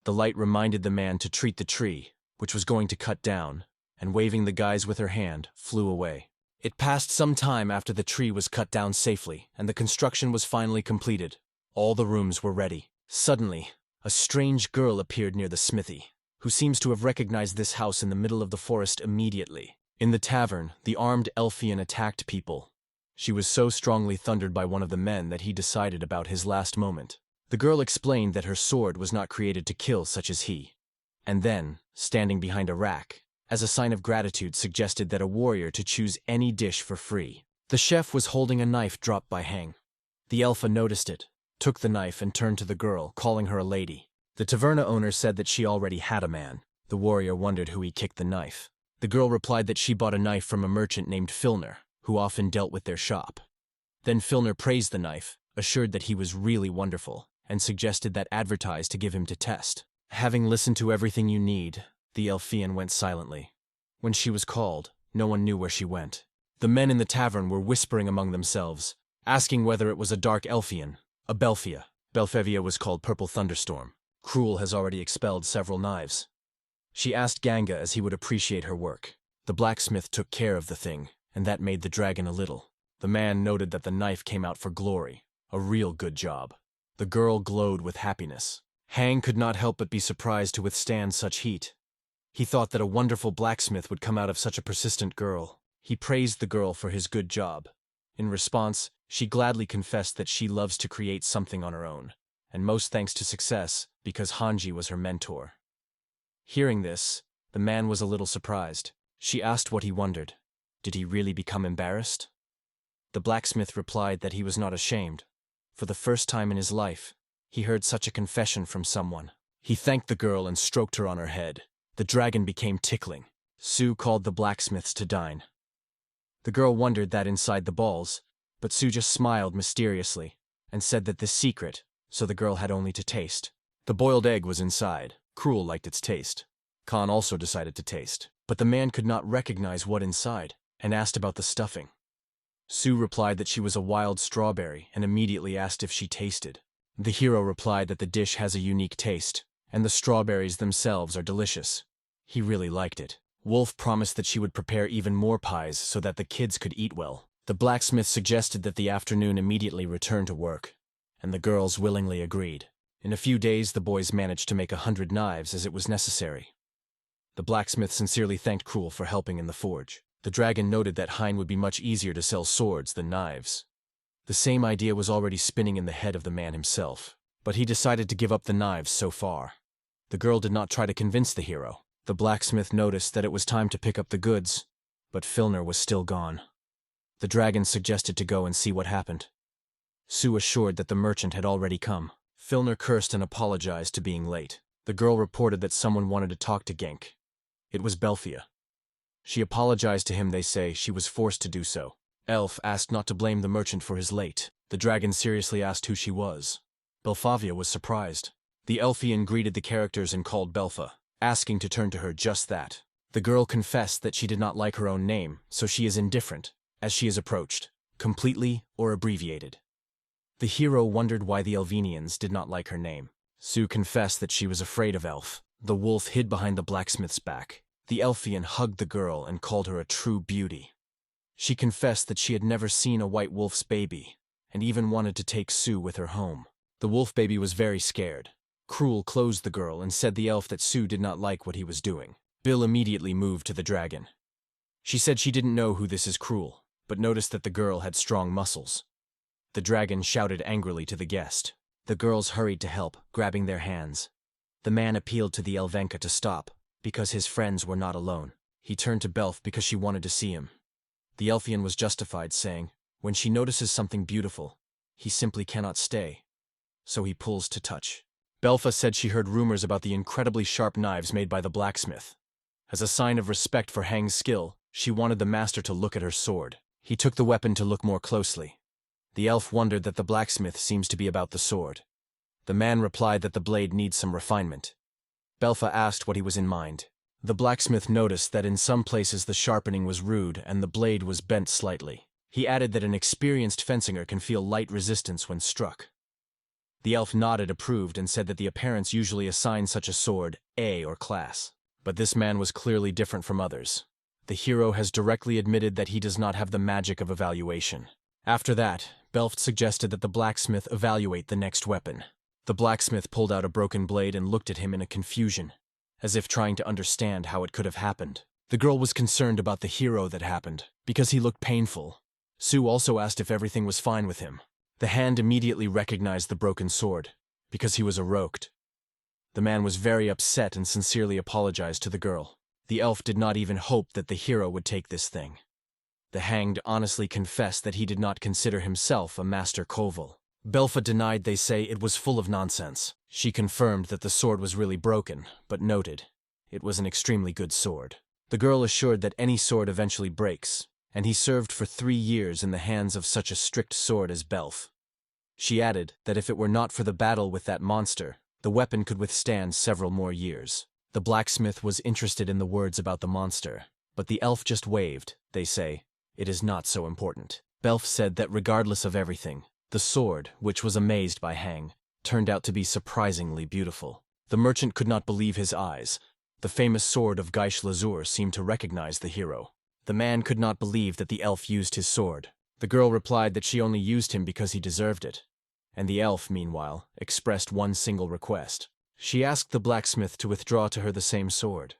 The light reminded the man to treat the tree, which was going to cut down, and waving the guys with her hand, flew away. It passed some time after the tree was cut down safely, and the construction was finally completed. All the rooms were ready. Suddenly, a strange girl appeared near the smithy, who seems to have recognized this house in the middle of the forest immediately. In the tavern, the armed Elfian attacked people. She was so strongly thundered by one of the men that he decided about his last moment. The girl explained that her sword was not created to kill such as he. and then, standing behind a rack, as a sign of gratitude suggested that a warrior to choose any dish for free. The chef was holding a knife dropped by Hang. The Elfa noticed it, took the knife and turned to the girl, calling her a lady. The taverna owner said that she already had a man. The warrior wondered who he kicked the knife. The girl replied that she bought a knife from a merchant named Filner, who often dealt with their shop. Then Filner praised the knife, assured that he was really wonderful, and suggested that advertise to give him to test. Having listened to everything you need, the Elfian went silently. When she was called, no one knew where she went. The men in the tavern were whispering among themselves, asking whether it was a dark Elfian, a Belfia. Belfevia was called Purple Thunderstorm. Cruel has already expelled several knives. She asked Ganga as he would appreciate her work. The blacksmith took care of the thing, and that made the dragon a little. The man noted that the knife came out for glory. A real good job. The girl glowed with happiness. Hang could not help but be surprised to withstand such heat. He thought that a wonderful blacksmith would come out of such a persistent girl. He praised the girl for his good job. In response, she gladly confessed that she loves to create something on her own, and most thanks to success, because Hanji was her mentor. Hearing this, the man was a little surprised. She asked what he wondered. Did he really become embarrassed? The blacksmith replied that he was not ashamed. For the first time in his life, he heard such a confession from someone. He thanked the girl and stroked her on her head. The dragon became tickling. Sue called the blacksmiths to dine. The girl wondered that inside the balls, but Sue just smiled mysteriously and said that this secret, so the girl had only to taste. The boiled egg was inside. Cruel liked its taste. Khan also decided to taste, but the man could not recognize what inside and asked about the stuffing. Sue replied that she was a wild strawberry and immediately asked if she tasted. The hero replied that the dish has a unique taste, and the strawberries themselves are delicious. He really liked it. Wolf promised that she would prepare even more pies so that the kids could eat well. The blacksmith suggested that the afternoon immediately return to work, and the girls willingly agreed. In a few days, the boys managed to make 100 knives as it was necessary. The blacksmith sincerely thanked Cruel for helping in the forge. The dragon noted that Hein would be much easier to sell swords than knives. The same idea was already spinning in the head of the man himself, but he decided to give up the knives so far. The girl did not try to convince the hero. The blacksmith noticed that it was time to pick up the goods, but Filner was still gone. The dragon suggested to go and see what happened. Sue assured that the merchant had already come. Filner cursed and apologized to being late. The girl reported that someone wanted to talk to Genk. It was Belfia. She apologized to him. They say she was forced to do so. Elf asked not to blame the merchant for his late. The dragon seriously asked who she was. Belfavia was surprised. The Elfian greeted the characters and called Belfa, asking to turn to her just that. The girl confessed that she did not like her own name, so she is indifferent, as she is approached, completely or abbreviated. The hero wondered why the Elvenians did not like her name. Sue confessed that she was afraid of Elf. The wolf hid behind the blacksmith's back. The Elfian hugged the girl and called her a true beauty. She confessed that she had never seen a white wolf's baby, and even wanted to take Sue with her home. The wolf baby was very scared. Cruel closed the girl and said the elf that Sue did not like what he was doing. Bill immediately moved to the dragon. She said she didn't know who this is Cruel, but noticed that the girl had strong muscles. The dragon shouted angrily to the guest. The girls hurried to help, grabbing their hands. The man appealed to the Elvenka to stop, because his friends were not alone. He turned to Belf because she wanted to see him. The Elfian was justified, saying, when she notices something beautiful, he simply cannot stay. So he pulls to touch. Belfa said she heard rumors about the incredibly sharp knives made by the blacksmith. As a sign of respect for Hang's skill, she wanted the master to look at her sword. He took the weapon to look more closely. The elf wondered that the blacksmith seems to be about the sword. The man replied that the blade needs some refinement. Belfa asked what he was in mind. The blacksmith noticed that in some places the sharpening was rude and the blade was bent slightly. He added that an experienced fencinger can feel light resistance when struck. The elf nodded, approved, and said that the appearance usually assigns such a sword A or class. But this man was clearly different from others. The hero has directly admitted that he does not have the magic of evaluation. After that, Belft suggested that the blacksmith evaluate the next weapon. The blacksmith pulled out a broken blade and looked at him in a confusion, as if trying to understand how it could have happened. The girl was concerned about the hero that happened, because he looked painful. Sue also asked if everything was fine with him. The hand immediately recognized the broken sword, because he was a roked. The man was very upset and sincerely apologized to the girl. The elf did not even hope that the hero would take this thing. The hanged honestly confessed that he did not consider himself a master koval. Belfa denied they say it was full of nonsense. She confirmed that the sword was really broken, but noted it was an extremely good sword. The girl assured that any sword eventually breaks, and he served for 3 years in the hands of such a strict sword as Belf. She added that if it were not for the battle with that monster, the weapon could withstand several more years. The blacksmith was interested in the words about the monster, but the elf just waved. They say, it is not so important. Belf said that regardless of everything, the sword, which was amazed by Hang, turned out to be surprisingly beautiful. The merchant could not believe his eyes. The famous sword of Gaish Lazur seemed to recognize the hero. The man could not believe that the elf used his sword. The girl replied that she only used him because he deserved it. And the elf, meanwhile, expressed one single request. She asked the blacksmith to withdraw to her the same sword.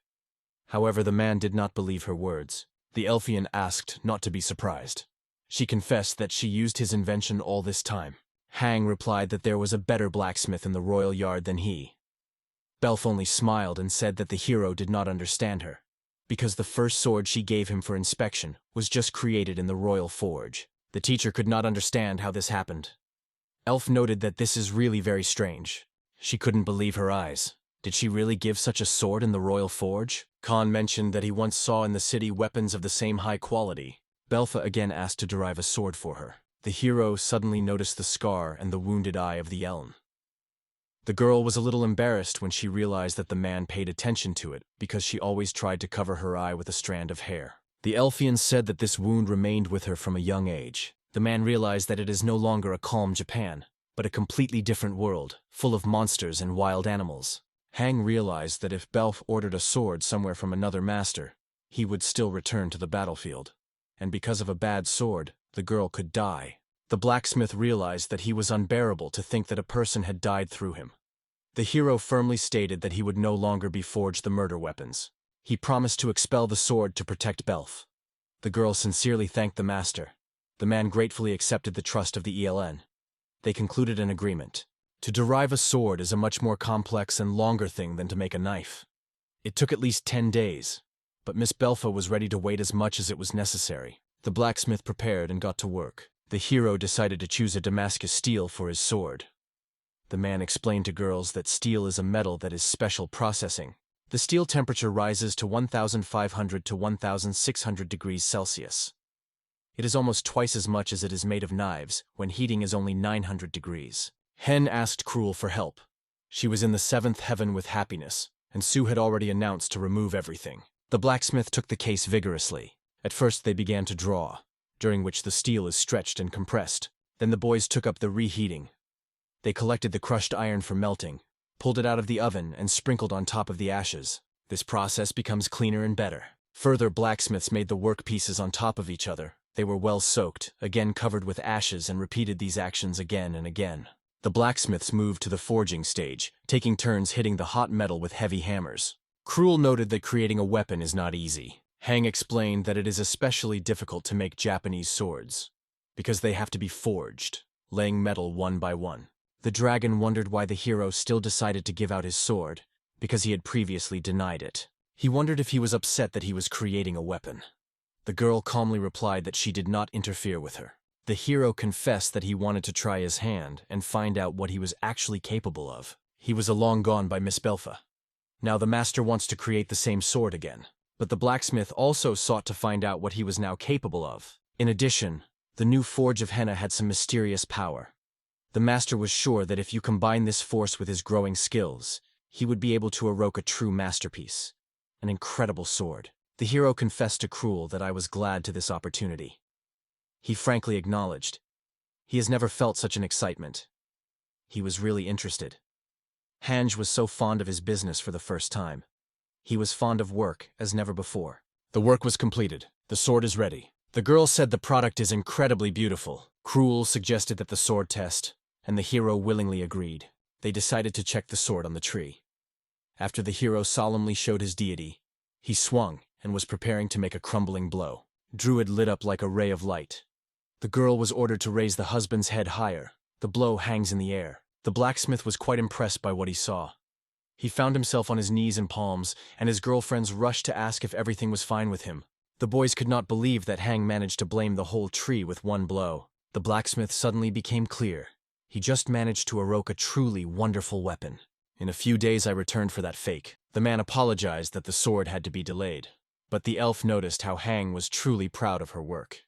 However, the man did not believe her words. The elfian asked not to be surprised. She confessed that she used his invention all this time. Hang replied that there was a better blacksmith in the royal yard than he. Belf only smiled and said that the hero did not understand her, because the first sword she gave him for inspection was just created in the royal forge. The teacher could not understand how this happened. Elf noted that this is really very strange. She couldn't believe her eyes. Did she really give such a sword in the royal forge? Khan mentioned that he once saw in the city weapons of the same high quality. Belfa again asked to derive a sword for her. The hero suddenly noticed the scar and the wounded eye of the elm. The girl was a little embarrassed when she realized that the man paid attention to it because she always tried to cover her eye with a strand of hair. The elfian said that this wound remained with her from a young age. The man realized that it is no longer a calm Japan, but a completely different world, full of monsters and wild animals. Hang realized that if Belf ordered a sword somewhere from another master, he would still return to the battlefield. And because of a bad sword, the girl could die. The blacksmith realized that he was unbearable to think that a person had died through him. The hero firmly stated that he would no longer be forged the murder weapons. He promised to expel the sword to protect Belf. The girl sincerely thanked the master. The man gratefully accepted the trust of the ELN. They concluded an agreement. To derive a sword is a much more complex and longer thing than to make a knife. It took at least 10 days, but Miss Belfa was ready to wait as much as it was necessary. The blacksmith prepared and got to work. The hero decided to choose a Damascus steel for his sword. The man explained to girls that steel is a metal that is special processing. The steel temperature rises to 1,500 to 1,600 degrees Celsius. It is almost twice as much as it is made of knives, when heating is only 900 degrees. Hen asked Cruel for help. She was in the 7th heaven with happiness, and Sue had already announced to remove everything. The blacksmith took the case vigorously. At first they began to draw, during which the steel is stretched and compressed. Then the boys took up the reheating. They collected the crushed iron for melting, pulled it out of the oven, and sprinkled on top of the ashes. This process becomes cleaner and better. Further, blacksmiths made the work pieces on top of each other. They were well soaked, again covered with ashes, and repeated these actions again and again. The blacksmiths moved to the forging stage, taking turns hitting the hot metal with heavy hammers. Cruel noted that creating a weapon is not easy. Hang explained that it is especially difficult to make Japanese swords, because they have to be forged, laying metal one by one. The dragon wondered why the hero still decided to give out his sword, because he had previously denied it. He wondered if he was upset that he was creating a weapon. The girl calmly replied that she did not interfere with her. The hero confessed that he wanted to try his hand and find out what he was actually capable of. He was long gone by Miss Belfa. Now the master wants to create the same sword again. But the blacksmith also sought to find out what he was now capable of. In addition, the new forge of henna had some mysterious power. The master was sure that if you combine this force with his growing skills, he would be able to evoke a true masterpiece, an incredible sword. The hero confessed to Cruel that I was glad to this opportunity. He frankly acknowledged. He has never felt such an excitement. He was really interested. Hanj was so fond of his business for the first time. He was fond of work as never before. The work was completed. The sword is ready. The girl said the product is incredibly beautiful. Cruel suggested that the sword test, and the hero willingly agreed. They decided to check the sword on the tree. After the hero solemnly showed his deity, he swung and was preparing to make a crumbling blow. Druid lit up like a ray of light. The girl was ordered to raise the husband's head higher. The blow hangs in the air. The blacksmith was quite impressed by what he saw. He found himself on his knees and palms, and his girlfriends rushed to ask if everything was fine with him. The boys could not believe that Hang managed to blame the whole tree with one blow. The blacksmith suddenly became clear. He just managed to evoke a truly wonderful weapon. In a few days I returned for that fake. The man apologized that the sword had to be delayed. But the elf noticed how Hang was truly proud of her work.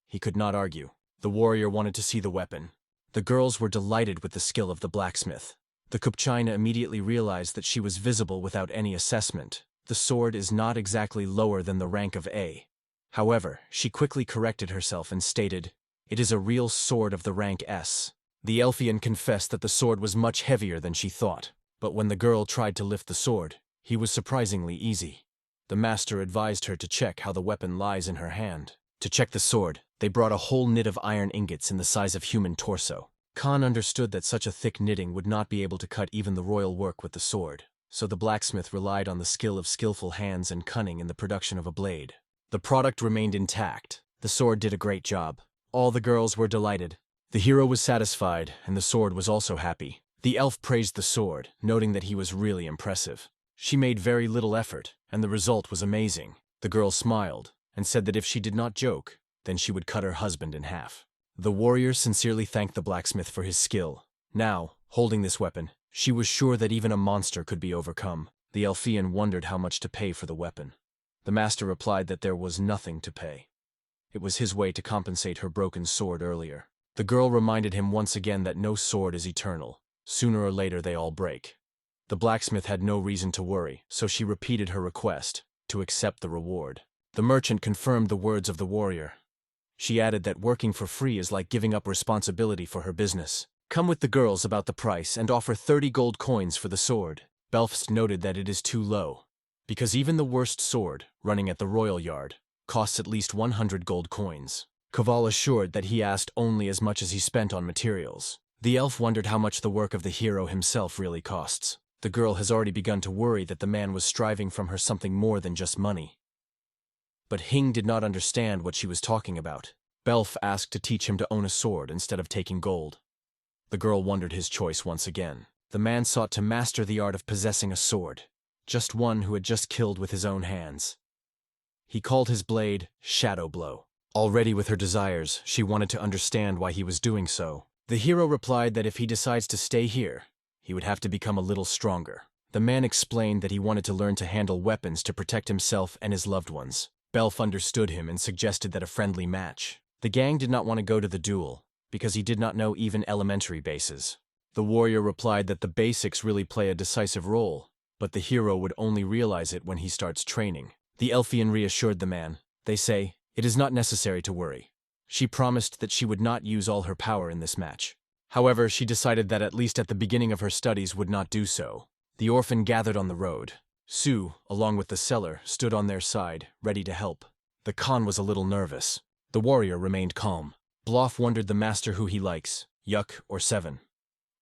He could not argue. The warrior wanted to see the weapon. The girls were delighted with the skill of the blacksmith. The Kupchina immediately realized that she was visible without any assessment. The sword is not exactly lower than the rank of A. However, she quickly corrected herself and stated, "It is a real sword of the rank S." The Elfian confessed that the sword was much heavier than she thought, but when the girl tried to lift the sword, he was surprisingly easy. The master advised her to check how the weapon lies in her hand. To check the sword, they brought a whole knit of iron ingots in the size of human torso. Khan understood that such a thick knitting would not be able to cut even the royal work with the sword, so the blacksmith relied on the skill of skillful hands and cunning in the production of a blade. The product remained intact. The sword did a great job. All the girls were delighted. The hero was satisfied, and the sword was also happy. The elf praised the sword, noting that he was really impressive. She made very little effort, and the result was amazing. The girl smiled, and said that if she did not joke, then she would cut her husband in half. The warrior sincerely thanked the blacksmith for his skill. Now, holding this weapon, she was sure that even a monster could be overcome. The Elfian wondered how much to pay for the weapon. The master replied that there was nothing to pay. It was his way to compensate her broken sword earlier. The girl reminded him once again that no sword is eternal. Sooner or later they all break. The blacksmith had no reason to worry, so she repeated her request, to accept the reward. The merchant confirmed the words of the warrior. She added that working for free is like giving up responsibility for her business. Come with the girls about the price and offer 30 gold coins for the sword. Belfast noted that it is too low, because even the worst sword, running at the royal yard, costs at least 100 gold coins. Kaval assured that he asked only as much as he spent on materials. The elf wondered how much the work of the hero himself really costs. The girl has already begun to worry that the man was striving from her something more than just money. But Hing did not understand what she was talking about. Belf asked to teach him to own a sword instead of taking gold. The girl wondered his choice once again. The man sought to master the art of possessing a sword, just one who had just killed with his own hands. He called his blade Shadow Blow. Already with her desires, she wanted to understand why he was doing so. The hero replied that if he decides to stay here, he would have to become a little stronger. The man explained that he wanted to learn to handle weapons to protect himself and his loved ones. Belf understood him and suggested that a friendly match. The gang did not want to go to the duel, because he did not know even elementary bases. The warrior replied that the basics really play a decisive role, but the hero would only realize it when he starts training. The Elfian reassured the man. They say, "It is not necessary to worry." She promised that she would not use all her power in this match. However, she decided that at least at the beginning of her studies would not do so. The orphan gathered on the road. Sue, along with the seller, stood on their side, ready to help. The Khan was a little nervous. The warrior remained calm. Bloff wondered the master who he likes, Yuck or Seven.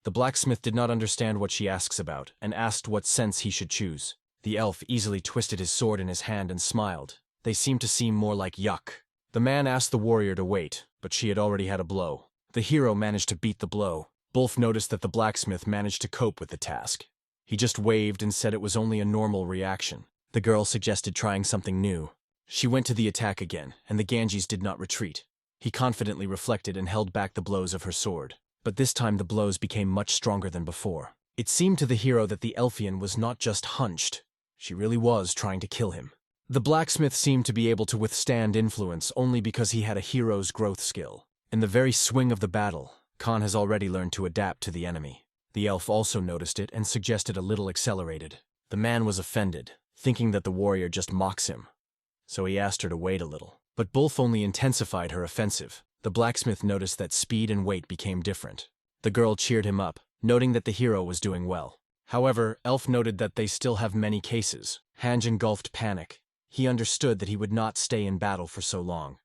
The blacksmith did not understand what she asks about, and asked what sense he should choose. The elf easily twisted his sword in his hand and smiled. They seemed to seem more like Yuck. The man asked the warrior to wait, but she had already had a blow. The hero managed to beat the blow. Bulf noticed that the blacksmith managed to cope with the task. He just waved and said it was only a normal reaction. The girl suggested trying something new. She went to the attack again, and the Ganges did not retreat. He confidently reflected and held back the blows of her sword. But this time the blows became much stronger than before. It seemed to the hero that the Elfian was not just hunched. She really was trying to kill him. The blacksmith seemed to be able to withstand influence only because he had a hero's growth skill. In the very swing of the battle, Khan has already learned to adapt to the enemy. The elf also noticed it and suggested a little accelerated. The man was offended, thinking that the warrior just mocks him. So he asked her to wait a little. But Bulf only intensified her offensive. The blacksmith noticed that speed and weight became different. The girl cheered him up, noting that the hero was doing well. However, Elf noted that they still have many cases. Hanj engulfed panic. He understood that he would not stay in battle for so long.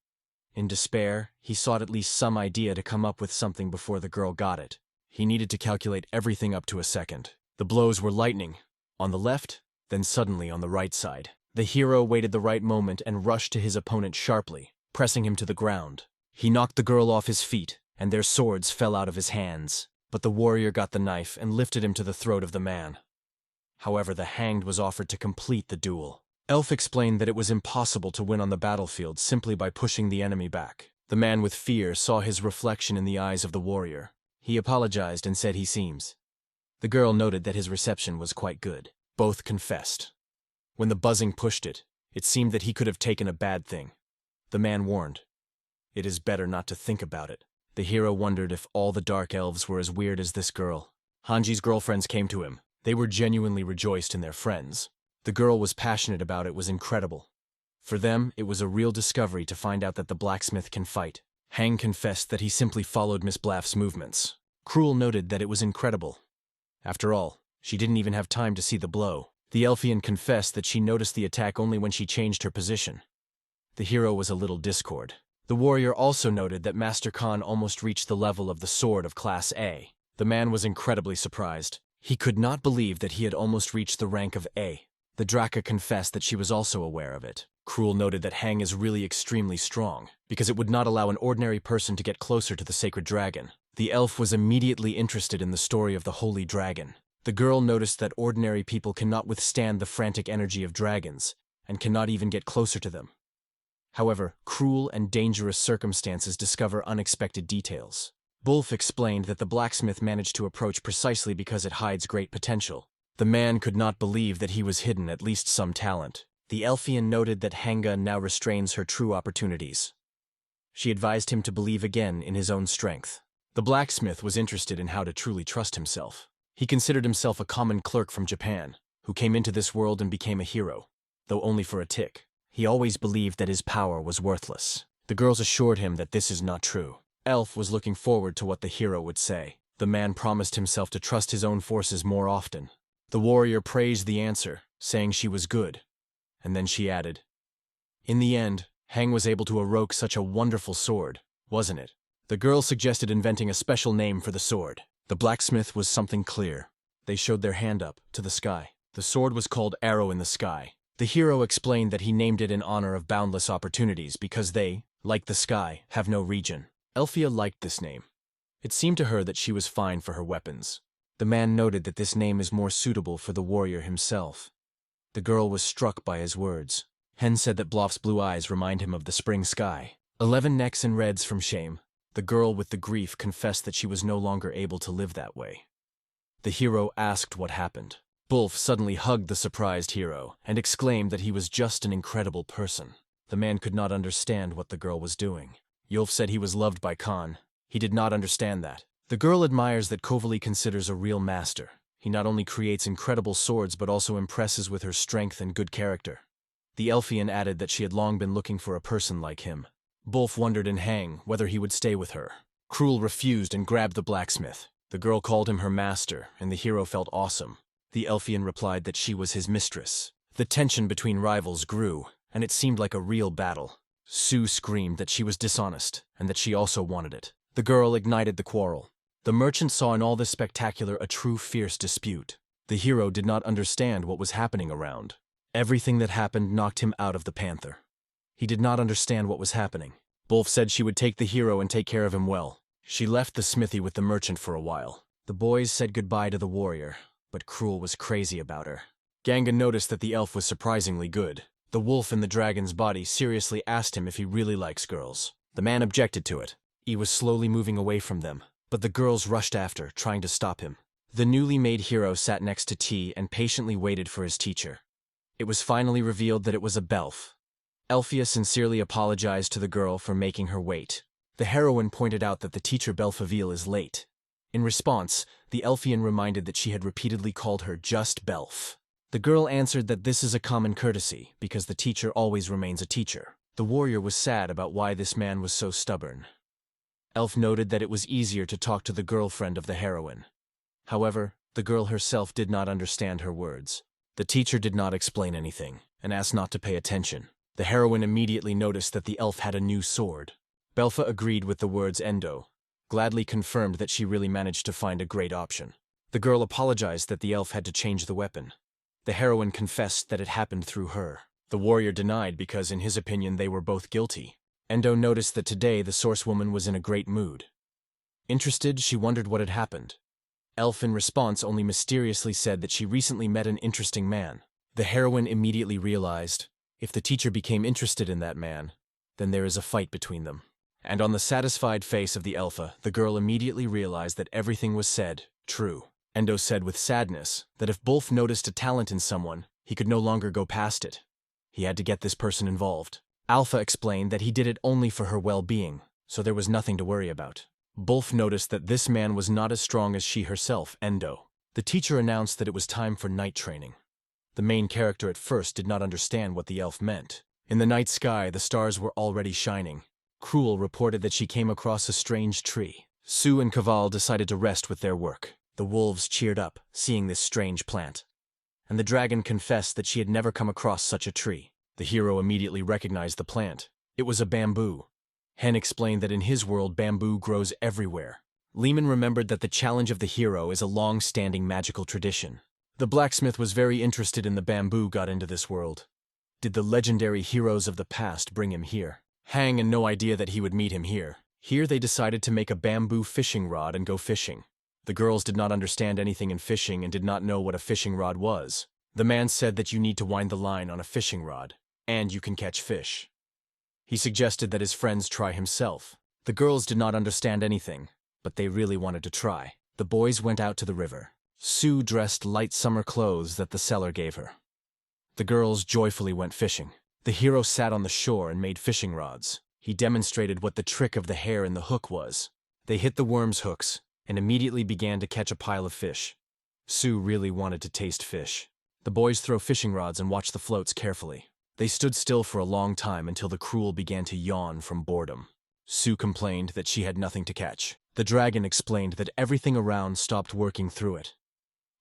In despair, he sought at least some idea to come up with something before the girl got it. He needed to calculate everything up to a second. The blows were lightning. On the left, then suddenly on the right side. The hero waited the right moment and rushed to his opponent sharply, pressing him to the ground. He knocked the girl off his feet, and their swords fell out of his hands. But the warrior got the knife and lifted him to the throat of the man. However, the hanged was offered to complete the duel. Elf explained that it was impossible to win on the battlefield simply by pushing the enemy back. The man with fear saw his reflection in the eyes of the warrior. He apologized and said he seems. The girl noted that his reception was quite good. Both confessed. When the buzzing pushed it, it seemed that he could have taken a bad thing. The man warned. It is better not to think about it. The hero wondered if all the dark elves were as weird as this girl. Hanji's girlfriends came to him. They were genuinely rejoiced in their friends. The girl was passionate about it was incredible. For them, it was a real discovery to find out that the blacksmith can fight. Hang confessed that he simply followed Miss Blaff's movements. Cruel noted that it was incredible. After all, she didn't even have time to see the blow. The Elfian confessed that she noticed the attack only when she changed her position. The hero was a little discord. The warrior also noted that Master Khan almost reached the level of the sword of Class A. The man was incredibly surprised. He could not believe that he had almost reached the rank of A. The Draka confessed that she was also aware of it. Cruel noted that Hang is really extremely strong, because it would not allow an ordinary person to get closer to the sacred dragon. The elf was immediately interested in the story of the holy dragon. The girl noticed that ordinary people cannot withstand the frantic energy of dragons, and cannot even get closer to them. However, cruel and dangerous circumstances discover unexpected details. Bulf explained that the blacksmith managed to approach precisely because it hides great potential. The man could not believe that he was hidden at least some talent. The Elfian noted that Hanga now restrains her true opportunities. She advised him to believe again in his own strength. The blacksmith was interested in how to truly trust himself. He considered himself a common clerk from Japan, who came into this world and became a hero, though only for a tick. He always believed that his power was worthless. The girls assured him that this is not true. Elf was looking forward to what the hero would say. The man promised himself to trust his own forces more often. The warrior praised the answer, saying she was good. And then she added, "In the end, Hang was able to evoke such a wonderful sword, wasn't it?" The girl suggested inventing a special name for the sword. The blacksmith was something clear. They showed their hand up, to the sky. The sword was called Arrow in the Sky. The hero explained that he named it in honor of boundless opportunities because they, like the sky, have no region. Elfia liked this name. It seemed to her that she was fine for her weapons. The man noted that this name is more suitable for the warrior himself. The girl was struck by his words. Hen said that Bloff's blue eyes remind him of the spring sky. 11 necks and reds from shame. The girl with the grief confessed that she was no longer able to live that way. The hero asked what happened. Bulf suddenly hugged the surprised hero and exclaimed that he was just an incredible person. The man could not understand what the girl was doing. Yulf said he was loved by Khan. He did not understand that. The girl admires that Kovali considers a real master. He not only creates incredible swords but also impresses with her strength and good character. The Elfian added that she had long been looking for a person like him. Bulf wondered in Hang whether he would stay with her. Cruel refused and grabbed the blacksmith. The girl called him her master, and the hero felt awesome. The Elfian replied that she was his mistress. The tension between rivals grew, and it seemed like a real battle. Sue screamed that she was dishonest, and that she also wanted it. The girl ignited the quarrel. The merchant saw in all this spectacular a true fierce dispute. The hero did not understand what was happening around. Everything that happened knocked him out of the panther. He did not understand what was happening. Bulf said she would take the hero and take care of him well. She left the smithy with the merchant for a while. The boys said goodbye to the warrior, but Cruel was crazy about her. Ganga noticed that the elf was surprisingly good. The wolf in the dragon's body seriously asked him if he really likes girls. The man objected to it. He was slowly moving away from them, but the girls rushed after, trying to stop him. The newly made hero sat next to T and patiently waited for his teacher. It was finally revealed that it was a Belf. Elfia sincerely apologized to the girl for making her wait. The heroine pointed out that the teacher Belfaville is late. In response, the Elfian reminded that she had repeatedly called her just Belf. The girl answered that this is a common courtesy, because the teacher always remains a teacher. The warrior was sad about why this man was so stubborn. Elf noted that it was easier to talk to the girlfriend of the heroine. However, the girl herself did not understand her words. The teacher did not explain anything, and asked not to pay attention. The heroine immediately noticed that the elf had a new sword. Belfa agreed with the words Endo, gladly confirmed that she really managed to find a great option. The girl apologized that the elf had to change the weapon. The heroine confessed that it happened through her. The warrior denied because, in his opinion, they were both guilty. Endo noticed that today the source woman was in a great mood. Interested, she wondered what had happened. Elf in response only mysteriously said that she recently met an interesting man. The heroine immediately realized, if the teacher became interested in that man, then there is a fight between them. And on the satisfied face of the Elfa, the girl immediately realized that everything was said true. Endo said with sadness that if Bulf noticed a talent in someone, he could no longer go past it. He had to get this person involved. Alpha explained that he did it only for her well-being, so there was nothing to worry about. Bulf noticed that this man was not as strong as she herself, Endo. The teacher announced that it was time for night training. The main character at first did not understand what the elf meant. In the night sky, the stars were already shining. Cruel reported that she came across a strange tree. Sue and Caval decided to rest with their work. The wolves cheered up, seeing this strange plant. And the dragon confessed that she had never come across such a tree. The hero immediately recognized the plant. It was a bamboo. Hen explained that in his world, bamboo grows everywhere. Lehman remembered that the challenge of the hero is a long-standing magical tradition. The blacksmith was very interested in the bamboo got into this world. Did the legendary heroes of the past bring him here? Hang had no idea that he would meet him here. Here they decided to make a bamboo fishing rod and go fishing. The girls did not understand anything in fishing and did not know what a fishing rod was. The man said that you need to wind the line on a fishing rod, and you can catch fish. He suggested that his friends try himself. The girls did not understand anything, but they really wanted to try. The boys went out to the river. Sue dressed light summer clothes that the seller gave her. The girls joyfully went fishing. The hero sat on the shore and made fishing rods. He demonstrated what the trick of the hair in the hook was. They hit the worms' hooks and immediately began to catch a pile of fish. Sue really wanted to taste fish. The boys throw fishing rods and watch the floats carefully. They stood still for a long time until the Cruel began to yawn from boredom. Sue complained that she had nothing to catch. The dragon explained that everything around stopped working through it.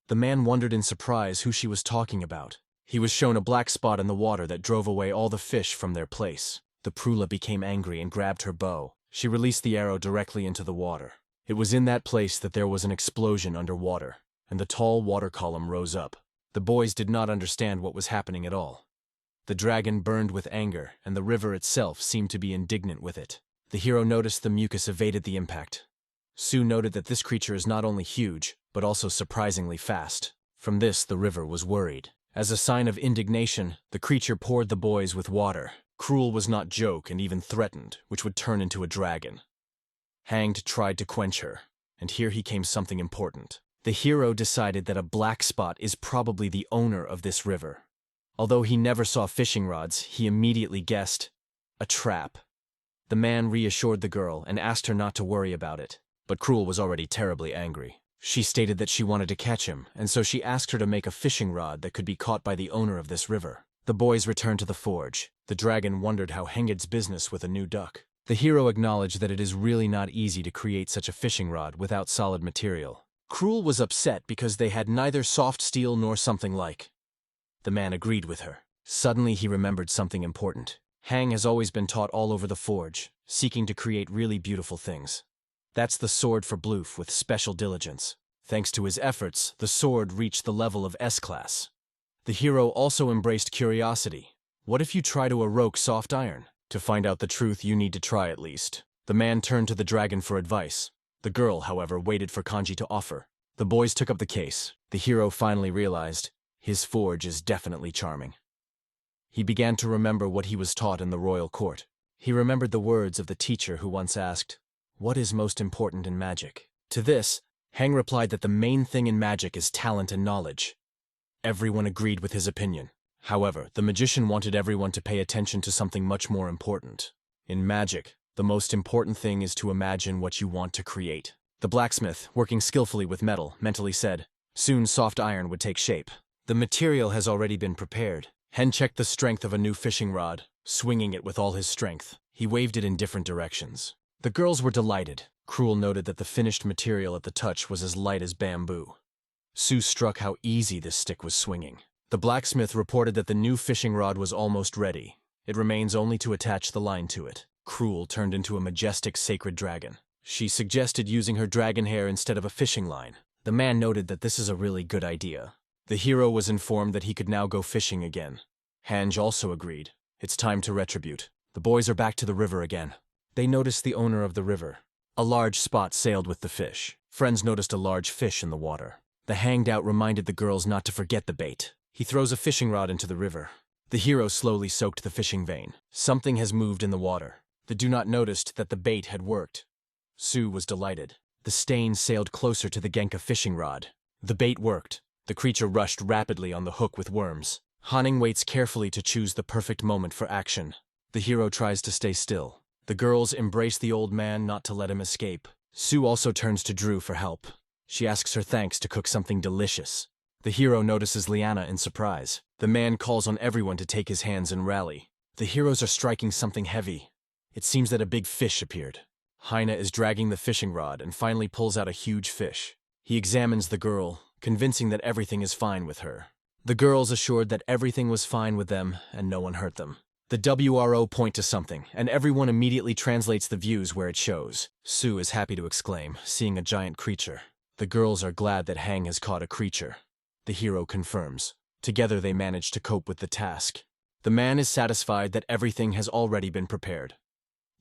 The man wondered in surprise who she was talking about. He was shown a black spot in the water that drove away all the fish from their place. The Prula became angry and grabbed her bow. She released the arrow directly into the water. It was in that place that there was an explosion underwater, and the tall water column rose up. The boys did not understand what was happening at all. The dragon burned with anger, and the river itself seemed to be indignant with it. The hero noticed the mucus evaded the impact. Sue noted that this creature is not only huge, but also surprisingly fast. From this, the river was worried. As a sign of indignation, the creature poured the boys with water. Cruel was not joke and even threatened, which would turn into a dragon. Hanged tried to quench her, and here came something important. The hero decided that a black spot is probably the owner of this river. Although he never saw fishing rods, he immediately guessed a trap. The man reassured the girl and asked her not to worry about it, but Cruel was already terribly angry. She stated that she wanted to catch him, and so she asked her to make a fishing rod that could be caught by the owner of this river. The boys returned to the forge. The dragon wondered how Henged's business with a new duck. The hero acknowledged that it is really not easy to create such a fishing rod without solid material. Cruel was upset because they had neither soft steel nor something like. The man agreed with her. Suddenly he remembered something important. Hang has always been taught all over the forge, seeking to create really beautiful things. That's the sword for Bloof with special diligence. Thanks to his efforts, the sword reached the level of S-class. The hero also embraced curiosity. What if you try to eroke soft iron? To find out the truth, you need to try at least. The man turned to the dragon for advice. The girl, however, waited for Kanji to offer. The boys took up the case. The hero finally realized his forge is definitely charming. He began to remember what he was taught in the royal court. He remembered the words of the teacher who once asked, "What is most important in magic?" To this, Hang replied that the main thing in magic is talent and knowledge. Everyone agreed with his opinion. However, the magician wanted everyone to pay attention to something much more important. In magic, the most important thing is to imagine what you want to create. The blacksmith, working skillfully with metal, mentally said, soon soft iron would take shape. The material has already been prepared. Hen checked the strength of a new fishing rod, swinging it with all his strength. He waved it in different directions. The girls were delighted. Cruel noted that the finished material at the touch was as light as bamboo. Sue struck how easy this stick was swinging. The blacksmith reported that the new fishing rod was almost ready. It remains only to attach the line to it. Cruel turned into a majestic sacred dragon. She suggested using her dragon hair instead of a fishing line. The man noted that this is a really good idea. The hero was informed that he could now go fishing again. Hange also agreed. It's time to retribute. The boys are back to the river again. They noticed the owner of the river. A large spot sailed with the fish. Friends noticed a large fish in the water. The hanged out reminded the girls not to forget the bait. He throws a fishing rod into the river. The hero slowly soaked the fishing vein. Something has moved in the water. The do-not noticed that the bait had worked. Sue was delighted. The stain sailed closer to the Genka fishing rod. The bait worked. The creature rushed rapidly on the hook with worms. Hanning waits carefully to choose the perfect moment for action. The hero tries to stay still. The girls embrace the old man not to let him escape. Sue also turns to Drew for help. She asks her thanks to cook something delicious. The hero notices Liana in surprise. The man calls on everyone to take his hands and rally. The heroes are striking something heavy. It seems that a big fish appeared. Heine is dragging the fishing rod and finally pulls out a huge fish. He examines the girl, convincing that everything is fine with her. The girls assured that everything was fine with them and no one hurt them. The WRO point to something, and everyone immediately translates the views where it shows. Sue is happy to exclaim, seeing a giant creature. The girls are glad that Hang has caught a creature. The hero confirms. Together they manage to cope with the task. The man is satisfied that everything has already been prepared.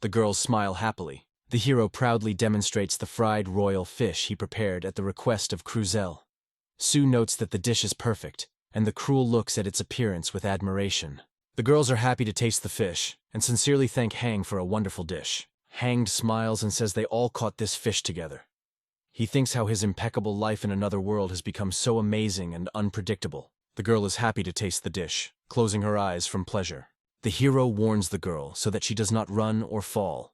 The girls smile happily. The hero proudly demonstrates the fried royal fish he prepared at the request of Cruzel. Sue notes that the dish is perfect, and the cruel looks at its appearance with admiration. The girls are happy to taste the fish, and sincerely thank Hang for a wonderful dish. Hanged smiles and says they all caught this fish together. He thinks how his impeccable life in another world has become so amazing and unpredictable. The girl is happy to taste the dish, closing her eyes from pleasure. The hero warns the girl so that she does not run or fall.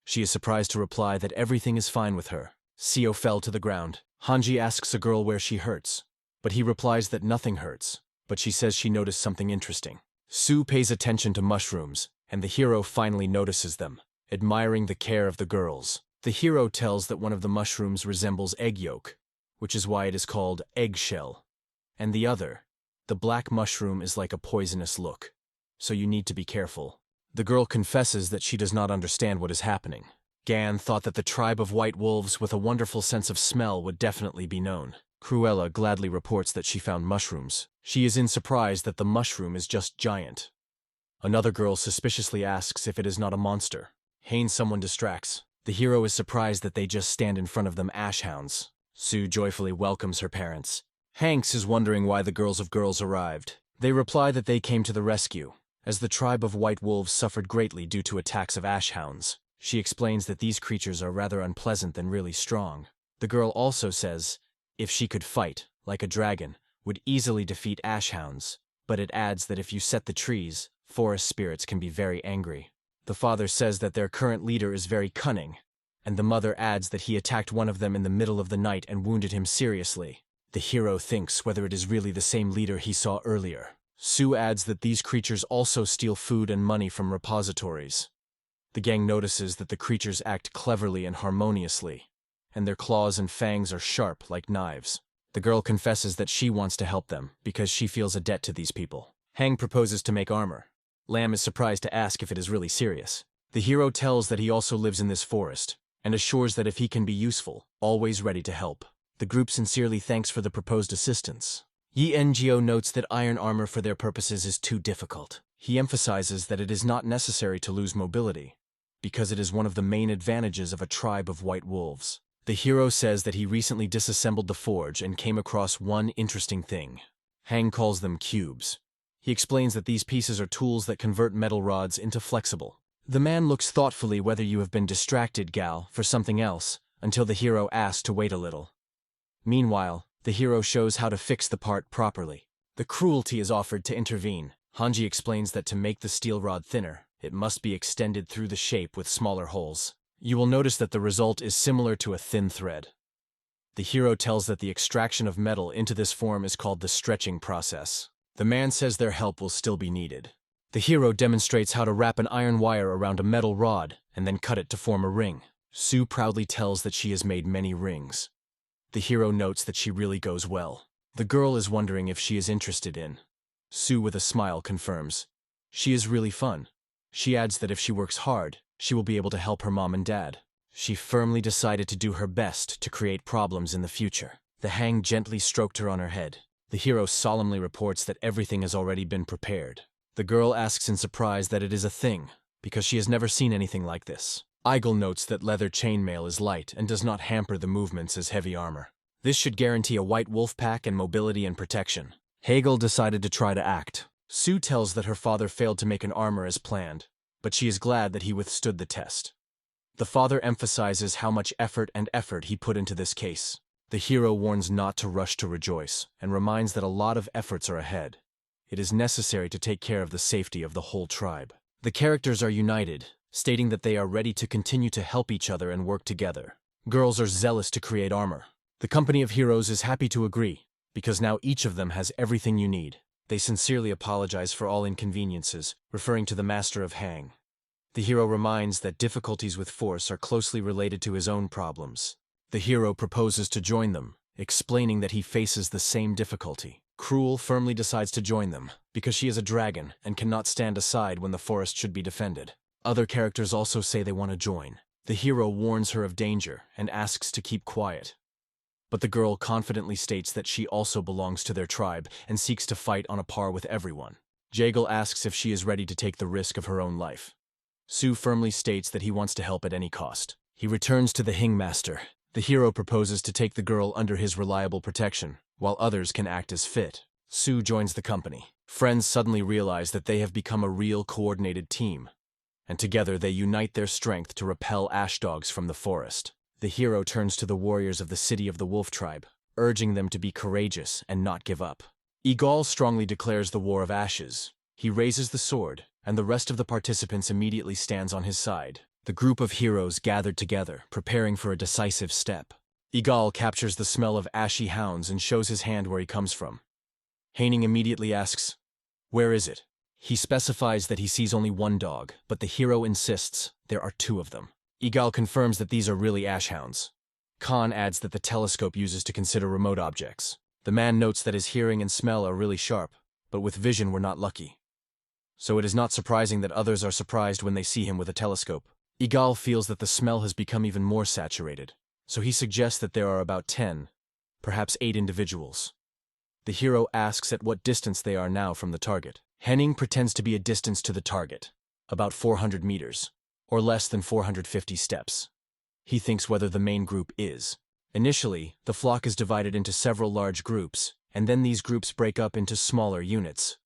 She is surprised to reply that everything is fine with her. Seo fell to the ground. Hanji asks a girl where she hurts, but he replies that nothing hurts, but she says she noticed something interesting. Sue pays attention to mushrooms, and the hero finally notices them, admiring the care of the girls. The hero tells that one of the mushrooms resembles egg yolk, which is why it is called eggshell, and the other, the black mushroom, is like a poisonous look, so you need to be careful. The girl confesses that she does not understand what is happening. Gan thought that the tribe of white wolves with a wonderful sense of smell would definitely be known. Cruella gladly reports that she found mushrooms. She is in surprise that the mushroom is just giant. Another girl suspiciously asks if it is not a monster. Hain someone distracts. The hero is surprised that they just stand in front of them ashhounds. Sue joyfully welcomes her parents. Hanks is wondering why the girls of girls arrived. They reply that they came to the rescue, as the tribe of white wolves suffered greatly due to attacks of ashhounds. She explains that these creatures are rather unpleasant than really strong. The girl also says, if she could fight, like a dragon, would easily defeat ashhounds, but it adds that if you set the trees, forest spirits can be very angry. The father says that their current leader is very cunning, and the mother adds that he attacked one of them in the middle of the night and wounded him seriously. The hero thinks whether it is really the same leader he saw earlier. Sue adds that these creatures also steal food and money from repositories. The gang notices that the creatures act cleverly and harmoniously, and their claws and fangs are sharp like knives. The girl confesses that she wants to help them because she feels a debt to these people. Hang proposes to make armor. Lam is surprised to ask if it is really serious. The hero tells that he also lives in this forest, and assures that if he can be useful, always ready to help. The group sincerely thanks for the proposed assistance. Yi Ngo notes that iron armor for their purposes is too difficult. He emphasizes that it is not necessary to lose mobility, because it is one of the main advantages of a tribe of white wolves. The hero says that he recently disassembled the forge and came across one interesting thing. Hang calls them cubes. He explains that these pieces are tools that convert metal rods into flexible. The man looks thoughtfully whether you have been distracted, gal, for something else, until the hero asks to wait a little. Meanwhile, the hero shows how to fix the part properly. The cruelty is offered to intervene. Hanji explains that to make the steel rod thinner, it must be extended through the shape with smaller holes. You will notice that the result is similar to a thin thread. The hero tells that the extraction of metal into this form is called the stretching process. The man says their help will still be needed. The hero demonstrates how to wrap an iron wire around a metal rod and then cut it to form a ring. Sue proudly tells that she has made many rings. The hero notes that she really goes well. The girl is wondering if she is interested in. Sue with a smile confirms. She is really fun. She adds that if she works hard, she will be able to help her mom and dad. She firmly decided to do her best to create problems in the future. The hang gently stroked her on her head. The hero solemnly reports that everything has already been prepared. The girl asks in surprise that it is a thing, because she has never seen anything like this. Igel notes that leather chainmail is light and does not hamper the movements as heavy armor. This should guarantee a white wolf pack and mobility and protection. Hegel decided to try to act. Sue tells that her father failed to make an armor as planned, but she is glad that he withstood the test. The father emphasizes how much effort he put into this case. The hero warns not to rush to rejoice, and reminds that a lot of efforts are ahead. It is necessary to take care of the safety of the whole tribe. The characters are united, stating that they are ready to continue to help each other and work together. Girls are zealous to create armor. The company of heroes is happy to agree, because now each of them has everything you need. They sincerely apologize for all inconveniences, referring to the master of Hang. The hero reminds that difficulties with force are closely related to his own problems. The hero proposes to join them, explaining that he faces the same difficulty. Cruel firmly decides to join them, because she is a dragon and cannot stand aside when the forest should be defended. Other characters also say they want to join. The hero warns her of danger and asks to keep quiet. But the girl confidently states that she also belongs to their tribe and seeks to fight on a par with everyone. Jagal asks if she is ready to take the risk of her own life. Sue firmly states that he wants to help at any cost. He returns to the Hing Master. The hero proposes to take the girl under his reliable protection, while others can act as fit. Sue joins the company. Friends suddenly realize that they have become a real coordinated team, and together they unite their strength to repel ash dogs from the forest. The hero turns to the warriors of the city of the wolf tribe, urging them to be courageous and not give up. Igal strongly declares the War of Ashes. He raises the sword, and the rest of the participants immediately stands on his side. The group of heroes gathered together, preparing for a decisive step. Igal captures the smell of ashy hounds and shows his hand where he comes from. Haining immediately asks, "Where is it?" He specifies that he sees only one dog, but the hero insists there are two of them. Igal confirms that these are really ash hounds. Khan adds that the telescope uses to consider remote objects. The man notes that his hearing and smell are really sharp, but with vision we're not lucky. So it is not surprising that others are surprised when they see him with a telescope. Igal feels that the smell has become even more saturated, so he suggests that there are about 10, perhaps 8 individuals. The hero asks at what distance they are now from the target. Henning pretends to be a distance to the target, about 400 meters, or less than 450 steps. He thinks whether the main group is. Initially, the flock is divided into several large groups, and then these groups break up into smaller units.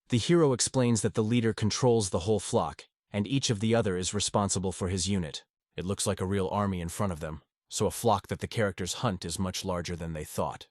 The hero explains that the leader controls the whole flock, and each of the other is responsible for his unit. It looks like a real army in front of them, so a flock that the characters hunt is much larger than they thought.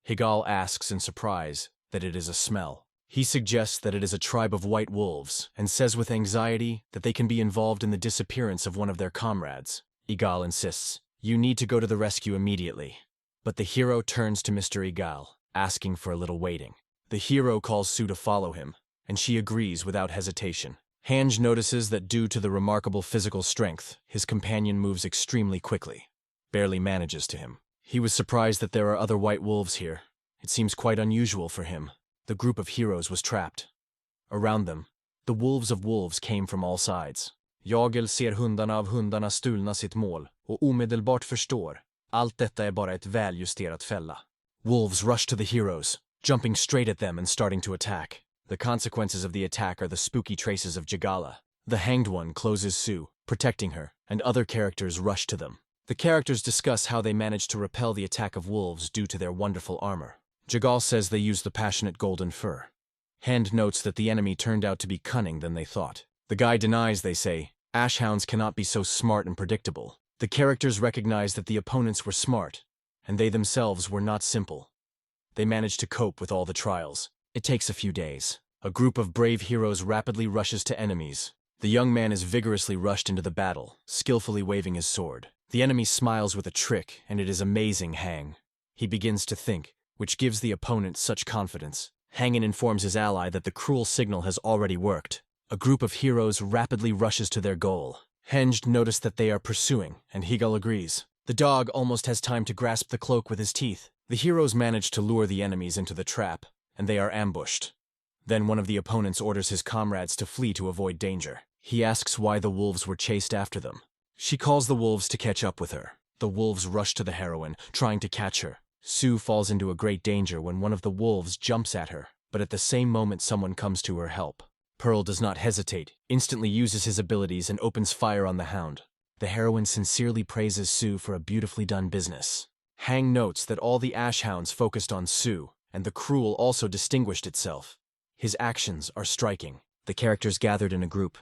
Higal asks in surprise that it is a smell. He suggests that it is a tribe of white wolves, and says with anxiety that they can be involved in the disappearance of one of their comrades. Igal insists, "You need to go to the rescue immediately." But the hero turns to Mr. Igal, asking for a little waiting. The hero calls Sue to follow him, and she agrees without hesitation. Hange notices that due to the remarkable physical strength, his companion moves extremely quickly, barely manages to him. He was surprised that there are other white wolves here. It seems quite unusual for him. The group of heroes was trapped. Around them, the wolves of wolves came from all sides. Jagel ser hundarna av hundarna stulna sitt mål och omedelbart förstår. Allt detta är bara ett väljusterat fälla. Wolves rush to the heroes, jumping straight at them and starting to attack. The consequences of the attack are the spooky traces of Jagala. The Hanged One closes Sue, protecting her, and other characters rush to them. The characters discuss how they managed to repel the attack of wolves due to their wonderful armor. Jagal says they used the passionate golden fur. Hand notes that the enemy turned out to be cunning than they thought. The guy denies, they say, ashhounds cannot be so smart and predictable. The characters recognize that the opponents were smart, and they themselves were not simple. They managed to cope with all the trials. It takes a few days. A group of brave heroes rapidly rushes to enemies. The young man is vigorously rushed into the battle, skillfully waving his sword. The enemy smiles with a trick, and it is amazing Hang. He begins to think, which gives the opponent such confidence. Hangen informs his ally that the cruel signal has already worked. A group of heroes rapidly rushes to their goal. Henged notice that they are pursuing, and Higal agrees. The dog almost has time to grasp the cloak with his teeth. The heroes manage to lure the enemies into the trap, and they are ambushed. Then one of the opponents orders his comrades to flee to avoid danger. He asks why the wolves were chased after them. She calls the wolves to catch up with her. The wolves rush to the heroine, trying to catch her. Sue falls into a great danger when one of the wolves jumps at her, but at the same moment someone comes to her help. Pearl does not hesitate, instantly uses his abilities and opens fire on the hound. The heroine sincerely praises Sue for a beautifully done business. Hang notes that all the Ashhounds focused on Sue, and the Cruel also distinguished itself. His actions are striking. The characters gathered in a group.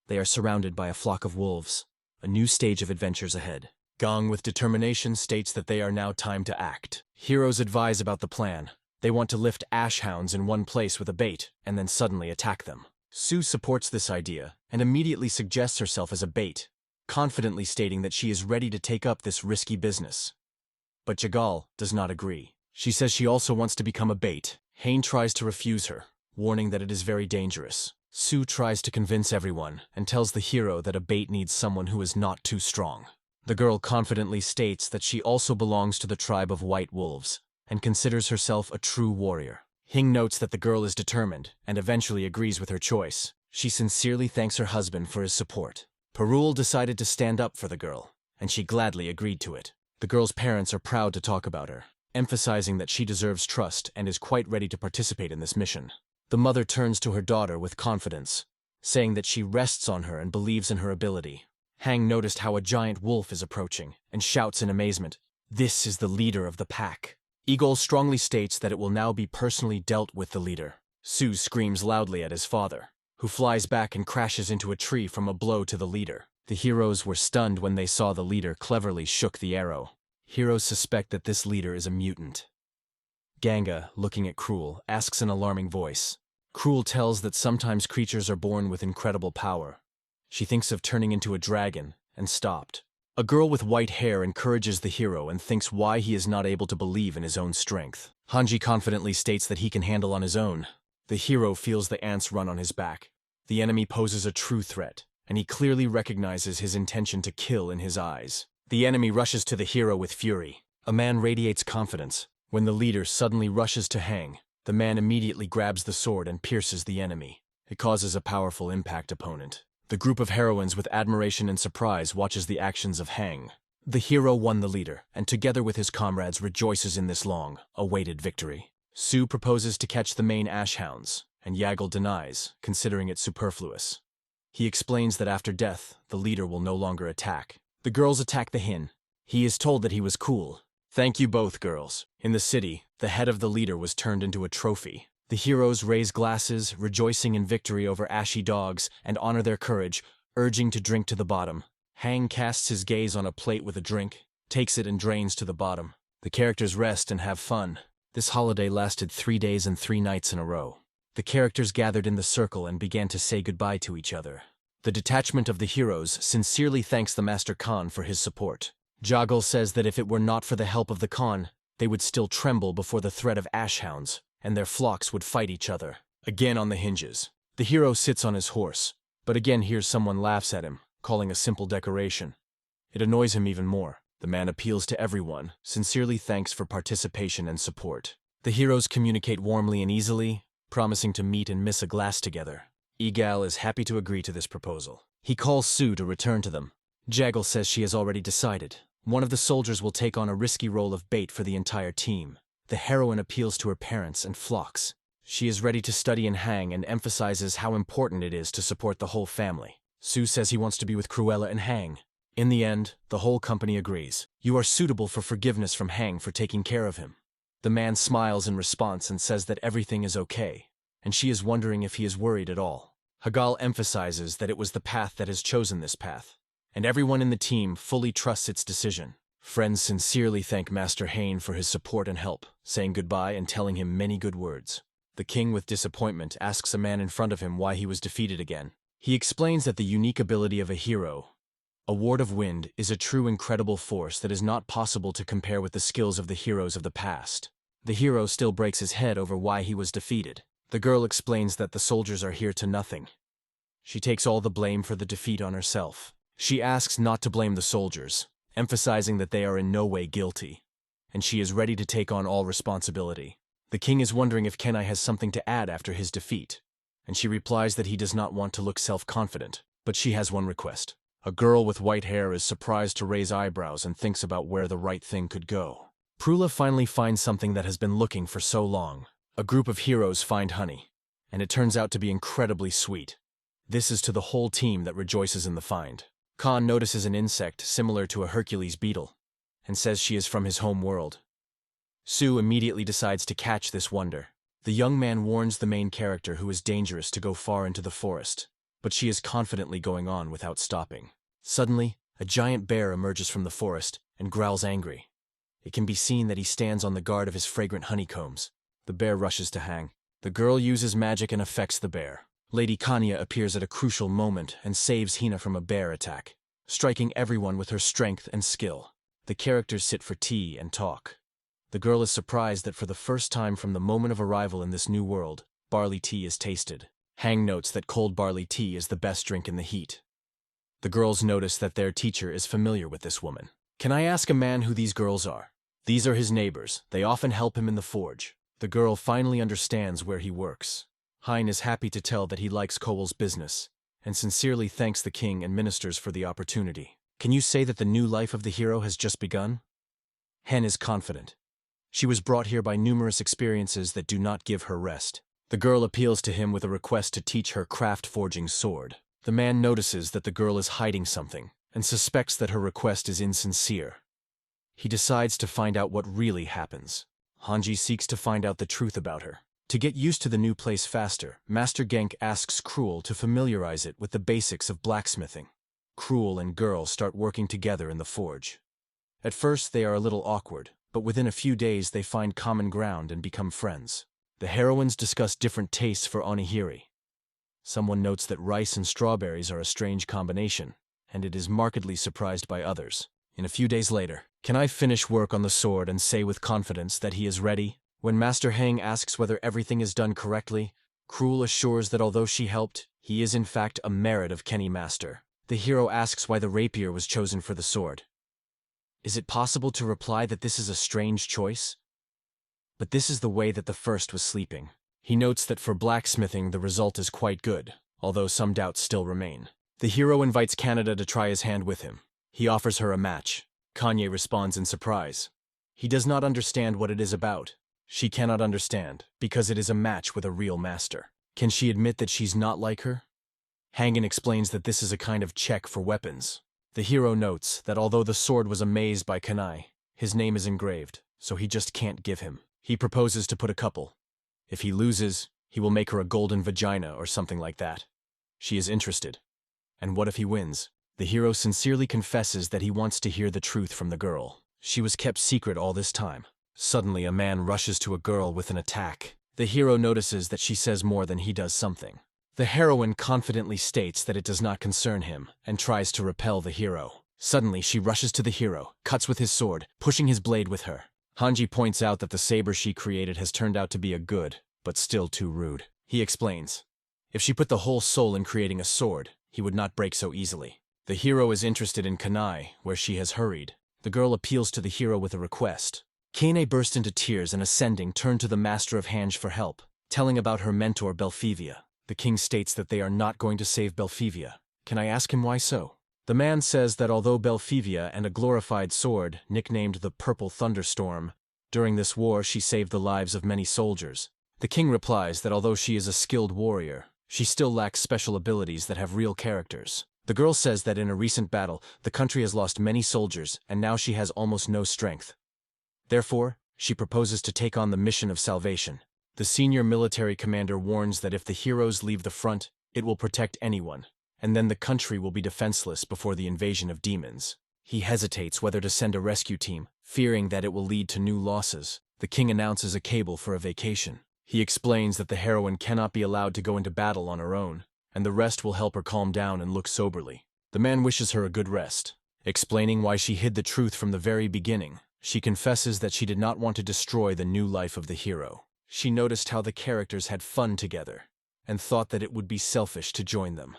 They are surrounded by a flock of wolves. A new stage of adventures ahead. Gong with determination states that they are now time to act. Heroes advise about the plan. They want to lift Ashhounds in one place with a bait, and then suddenly attack them. Sue supports this idea, and immediately suggests herself as a bait, confidently stating that she is ready to take up this risky business. But Jagal does not agree. She says she also wants to become a bait. Hain tries to refuse her, warning that it is very dangerous. Sue tries to convince everyone, and tells the hero that a bait needs someone who is not too strong. The girl confidently states that she also belongs to the tribe of white wolves, and considers herself a true warrior. Hing notes that the girl is determined, and eventually agrees with her choice. She sincerely thanks her husband for his support. Perul decided to stand up for the girl, and she gladly agreed to it. The girl's parents are proud to talk about her, emphasizing that she deserves trust and is quite ready to participate in this mission. The mother turns to her daughter with confidence, saying that she rests on her and believes in her ability. Hang noticed how a giant wolf is approaching, and shouts in amazement, "This is the leader of the pack." Eagle strongly states that it will now be personally dealt with the leader. Sue screams loudly at his father, who flies back and crashes into a tree from a blow to the leader. The heroes were stunned when they saw the leader cleverly shook the arrow. Heroes suspect that this leader is a mutant. Ganga, looking at Cruel, asks in an alarming voice. Cruel tells that sometimes creatures are born with incredible power. She thinks of turning into a dragon, and stopped. A girl with white hair encourages the hero and thinks why he is not able to believe in his own strength. Hanji confidently states that he can handle on his own. The hero feels the ants run on his back. The enemy poses a true threat, and he clearly recognizes his intention to kill in his eyes. The enemy rushes to the hero with fury. A man radiates confidence. When the leader suddenly rushes to Hang, the man immediately grabs the sword and pierces the enemy. It causes a powerful impact opponent. The group of heroines with admiration and surprise watches the actions of Hang. The hero won the leader, and together with his comrades rejoices in this long-awaited victory. Sue proposes to catch the main Ashhounds, and Yagal denies, considering it superfluous. He explains that after death, the leader will no longer attack. The girls attack the Hin. He is told that he was cool. "Thank you both, girls." In the city, the head of the leader was turned into a trophy. The heroes raise glasses, rejoicing in victory over ashy dogs, and honor their courage, urging to drink to the bottom. Hang casts his gaze on a plate with a drink, takes it and drains to the bottom. The characters rest and have fun. This holiday lasted 3 days and 3 nights in a row. The characters gathered in the circle and began to say goodbye to each other. The detachment of the heroes sincerely thanks the Master Khan for his support. Jagal says that if it were not for the help of the Khan, they would still tremble before the threat of Ashhounds, and their flocks would fight each other. Again on the hinges. The hero sits on his horse, but again hears someone laughs at him, calling a simple decoration. It annoys him even more. The man appeals to everyone, sincerely thanks for participation and support. The heroes communicate warmly and easily, promising to meet and miss a glass together. Egal is happy to agree to this proposal. He calls Sue to return to them. Jagal says she has already decided. One of the soldiers will take on a risky role of bait for the entire team. The heroine appeals to her parents and flocks. She is ready to study and hang and emphasizes how important it is to support the whole family. Sue says he wants to be with Cruella and Hang. In the end, the whole company agrees. You are suitable for forgiveness from Hang for taking care of him. The man smiles in response and says that everything is okay, and she is wondering if he is worried at all. Hagal emphasizes that it was the path that has chosen this path, and everyone in the team fully trusts its decision. Friends sincerely thank Master Hain for his support and help, saying goodbye and telling him many good words. The king with disappointment asks a man in front of him why he was defeated again. He explains that the unique ability of a hero, a ward of wind, is a true incredible force that is not possible to compare with the skills of the heroes of the past. The hero still breaks his head over why he was defeated. The girl explains that the soldiers are here to nothing. She takes all the blame for the defeat on herself. She asks not to blame the soldiers, emphasizing that they are in no way guilty, and she is ready to take on all responsibility. The king is wondering if Kenai has something to add after his defeat, and she replies that he does not want to look self-confident, but she has one request. A girl with white hair is surprised to raise eyebrows and thinks about where the right thing could go. Prula finally finds something that has been looking for so long. A group of heroes find honey, and it turns out to be incredibly sweet. This is to the whole team that rejoices in the find. Khan notices an insect similar to a Hercules beetle and says she is from his home world. Sue immediately decides to catch this wonder. The young man warns the main character who is dangerous to go far into the forest, but she is confidently going on without stopping. Suddenly, a giant bear emerges from the forest and growls angry. It can be seen that he stands on the guard of his fragrant honeycombs. The bear rushes to hang. The girl uses magic and affects the bear. Lady Kanya appears at a crucial moment and saves Hina from a bear attack, striking everyone with her strength and skill. The characters sit for tea and talk. The girl is surprised that for the first time from the moment of arrival in this new world, barley tea is tasted. Hang notes that cold barley tea is the best drink in the heat. The girls notice that their teacher is familiar with this woman. Can I ask a man who these girls are? These are his neighbors. They often help him in the forge. The girl finally understands where he works. Hein is happy to tell that he likes Cowell's business, and sincerely thanks the king and ministers for the opportunity. Can you say that the new life of the hero has just begun? Hen is confident. She was brought here by numerous experiences that do not give her rest. The girl appeals to him with a request to teach her craft forging sword. The man notices that the girl is hiding something, and suspects that her request is insincere. He decides to find out what really happens. Hanji seeks to find out the truth about her. To get used to the new place faster, Master Genk asks Cruel to familiarize it with the basics of blacksmithing. Cruel and girl start working together in the forge. At first they are a little awkward, but within a few days they find common ground and become friends. The heroines discuss different tastes for onigiri. Someone notes that rice and strawberries are a strange combination, and it is markedly surprised by others. In a few days later, can I finish work on the sword and say with confidence that he is ready? When Master Hang asks whether everything is done correctly, Cruel assures that although she helped, he is in fact a merit of Kenny Master. The hero asks why the rapier was chosen for the sword. Is it possible to reply that this is a strange choice? But this is the way that the first was sleeping. He notes that for blacksmithing the result is quite good, although some doubts still remain. The hero invites Canada to try his hand with him. He offers her a match. Kanye responds in surprise. He does not understand what it is about. She cannot understand, because it is a match with a real master. Can she admit that she's not like her? Hangen explains that this is a kind of check for weapons. The hero notes that although the sword was amazed by Kanai, his name is engraved, so he just can't give him. He proposes to put a couple. If he loses, he will make her a golden vagina or something like that. She is interested. And what if he wins? The hero sincerely confesses that he wants to hear the truth from the girl. She was kept secret all this time. Suddenly a man rushes to a girl with an attack. The hero notices that she says more than he does something. The heroine confidently states that it does not concern him, and tries to repel the hero. Suddenly she rushes to the hero, cuts with his sword, pushing his blade with her. Hanji points out that the saber she created has turned out to be a good, but still too rude. He explains, if she put the whole soul in creating a sword, he would not break so easily. The hero is interested in Kanai, where she has hurried. The girl appeals to the hero with a request. Kane burst into tears and ascending turned to the master of Hange for help, telling about her mentor Belphivia. The king states that they are not going to save Belphivia. Can I ask him why so? The man says that although Belphivia and a glorified sword, nicknamed the Purple Thunderstorm, during this war she saved the lives of many soldiers. The king replies that although she is a skilled warrior, she still lacks special abilities that have real characters. The girl says that in a recent battle, the country has lost many soldiers and now she has almost no strength. Therefore, she proposes to take on the mission of salvation. The senior military commander warns that if the heroes leave the front, it will protect anyone, and then the country will be defenseless before the invasion of demons. He hesitates whether to send a rescue team, fearing that it will lead to new losses. The king announces a cable for a vacation. He explains that the heroine cannot be allowed to go into battle on her own, and the rest will help her calm down and look soberly. The man wishes her a good rest. Explaining why she hid the truth from the very beginning, she confesses that she did not want to destroy the new life of the hero. She noticed how the characters had fun together, and thought that it would be selfish to join them.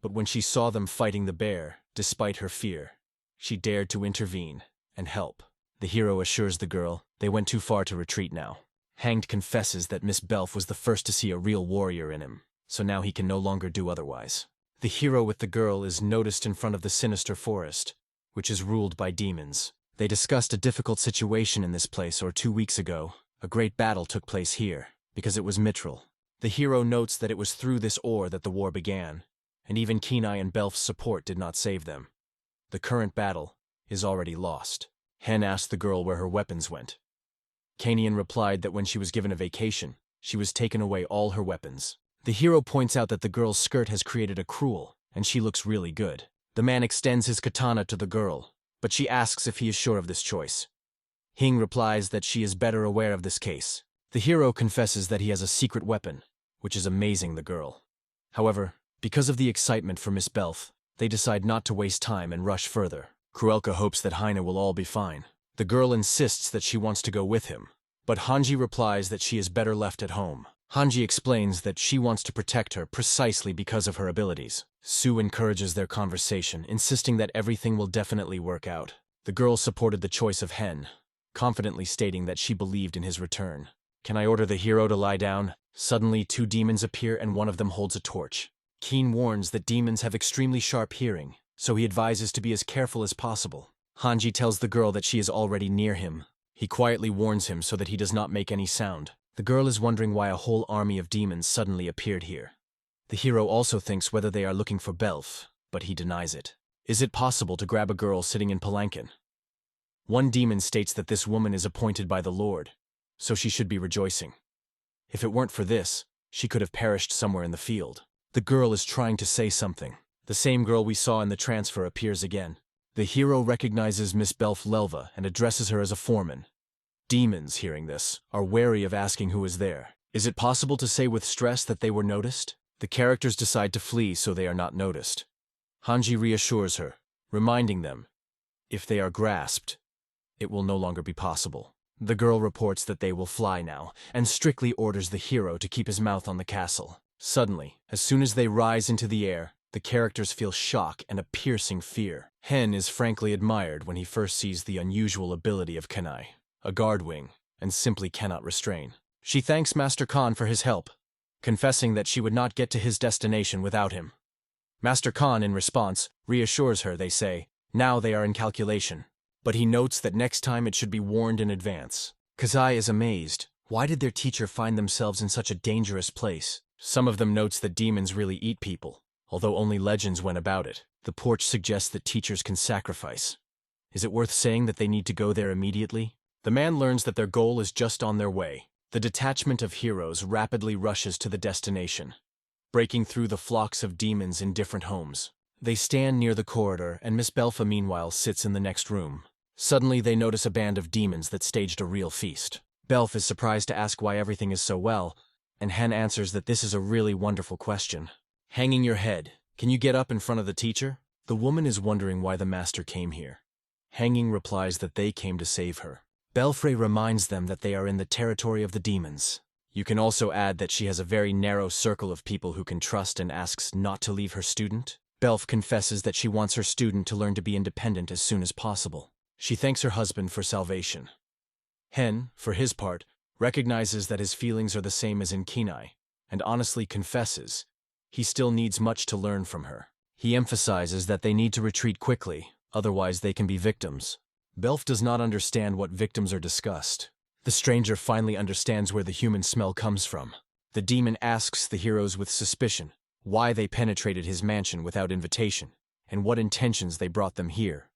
But when she saw them fighting the bear, despite her fear, she dared to intervene and help. The hero assures the girl they went too far to retreat now. Hanged confesses that Miss Belf was the first to see a real warrior in him, so now he can no longer do otherwise. The hero with the girl is noticed in front of the sinister forest, which is ruled by demons. They discussed a difficult situation in this place, or 2 weeks ago. A great battle took place here, because it was Mithril. The hero notes that it was through this ore that the war began, and even Kenai and Belf's support did not save them. The current battle is already lost. Hen asked the girl where her weapons went. Kanian replied that when she was given a vacation, she was taken away all her weapons. The hero points out that the girl's skirt has created a cruel, and she looks really good. The man extends his katana to the girl, but she asks if he is sure of this choice. Hing replies that she is better aware of this case. The hero confesses that he has a secret weapon, which is amazing the girl. However, because of the excitement for Miss Belf, they decide not to waste time and rush further. Kruelka hopes that Heine will all be fine. The girl insists that she wants to go with him, but Hanji replies that she is better left at home. Hanji explains that she wants to protect her precisely because of her abilities. Sue encourages their conversation, insisting that everything will definitely work out. The girl supported the choice of Hen, confidently stating that she believed in his return. Can I order the hero to lie down? Suddenly, two demons appear and one of them holds a torch. Keen warns that demons have extremely sharp hearing, so he advises to be as careful as possible. Hanji tells the girl that she is already near him. He quietly warns him so that he does not make any sound. The girl is wondering why a whole army of demons suddenly appeared here. The hero also thinks whether they are looking for Belf, but he denies it. Is it possible to grab a girl sitting in palanquin? One demon states that this woman is appointed by the Lord, so she should be rejoicing. If it weren't for this, she could have perished somewhere in the field. The girl is trying to say something. The same girl we saw in the transfer appears again. The hero recognizes Miss Belf Lelva and addresses her as a foreman. Demons, hearing this, are wary of asking who is there. Is it possible to say with stress that they were noticed? The characters decide to flee so they are not noticed. Hanji reassures her, reminding them, if they are grasped, it will no longer be possible. The girl reports that they will fly now, and strictly orders the hero to keep his mouth on the castle. Suddenly, as soon as they rise into the air, the characters feel shock and a piercing fear. Hen is frankly admired when he first sees the unusual ability of Kenai, a guard wing, and simply cannot restrain. She thanks Master Khan for his help, confessing that she would not get to his destination without him. Master Khan, in response, reassures her. They say, now they are in calculation. But he notes that next time it should be warned in advance. Kazai is amazed. Why did their teacher find themselves in such a dangerous place? Some of them notes that demons really eat people, although only legends went about it. The porch suggests that teachers can sacrifice. Is it worth saying that they need to go there immediately? The man learns that their goal is just on their way. The detachment of heroes rapidly rushes to the destination, breaking through the flocks of demons in different homes. They stand near the corridor, and Miss Belfa meanwhile sits in the next room. Suddenly they notice a band of demons that staged a real feast. Belf is surprised to ask why everything is so well, and Hen answers that this is a really wonderful question. Hanging your head, can you get up in front of the teacher? The woman is wondering why the master came here. Hanging replies that they came to save her. Belfray reminds them that they are in the territory of the demons. You can also add that she has a very narrow circle of people who can trust and asks not to leave her student. Belf confesses that she wants her student to learn to be independent as soon as possible. She thanks her husband for salvation. Hen, for his part, recognizes that his feelings are the same as in Kenai, and honestly confesses he still needs much to learn from her. He emphasizes that they need to retreat quickly, otherwise they can be victims. Belf does not understand what victims are discussed. The stranger finally understands where the human smell comes from. The demon asks the heroes with suspicion why they penetrated his mansion without invitation, and what intentions they brought them here.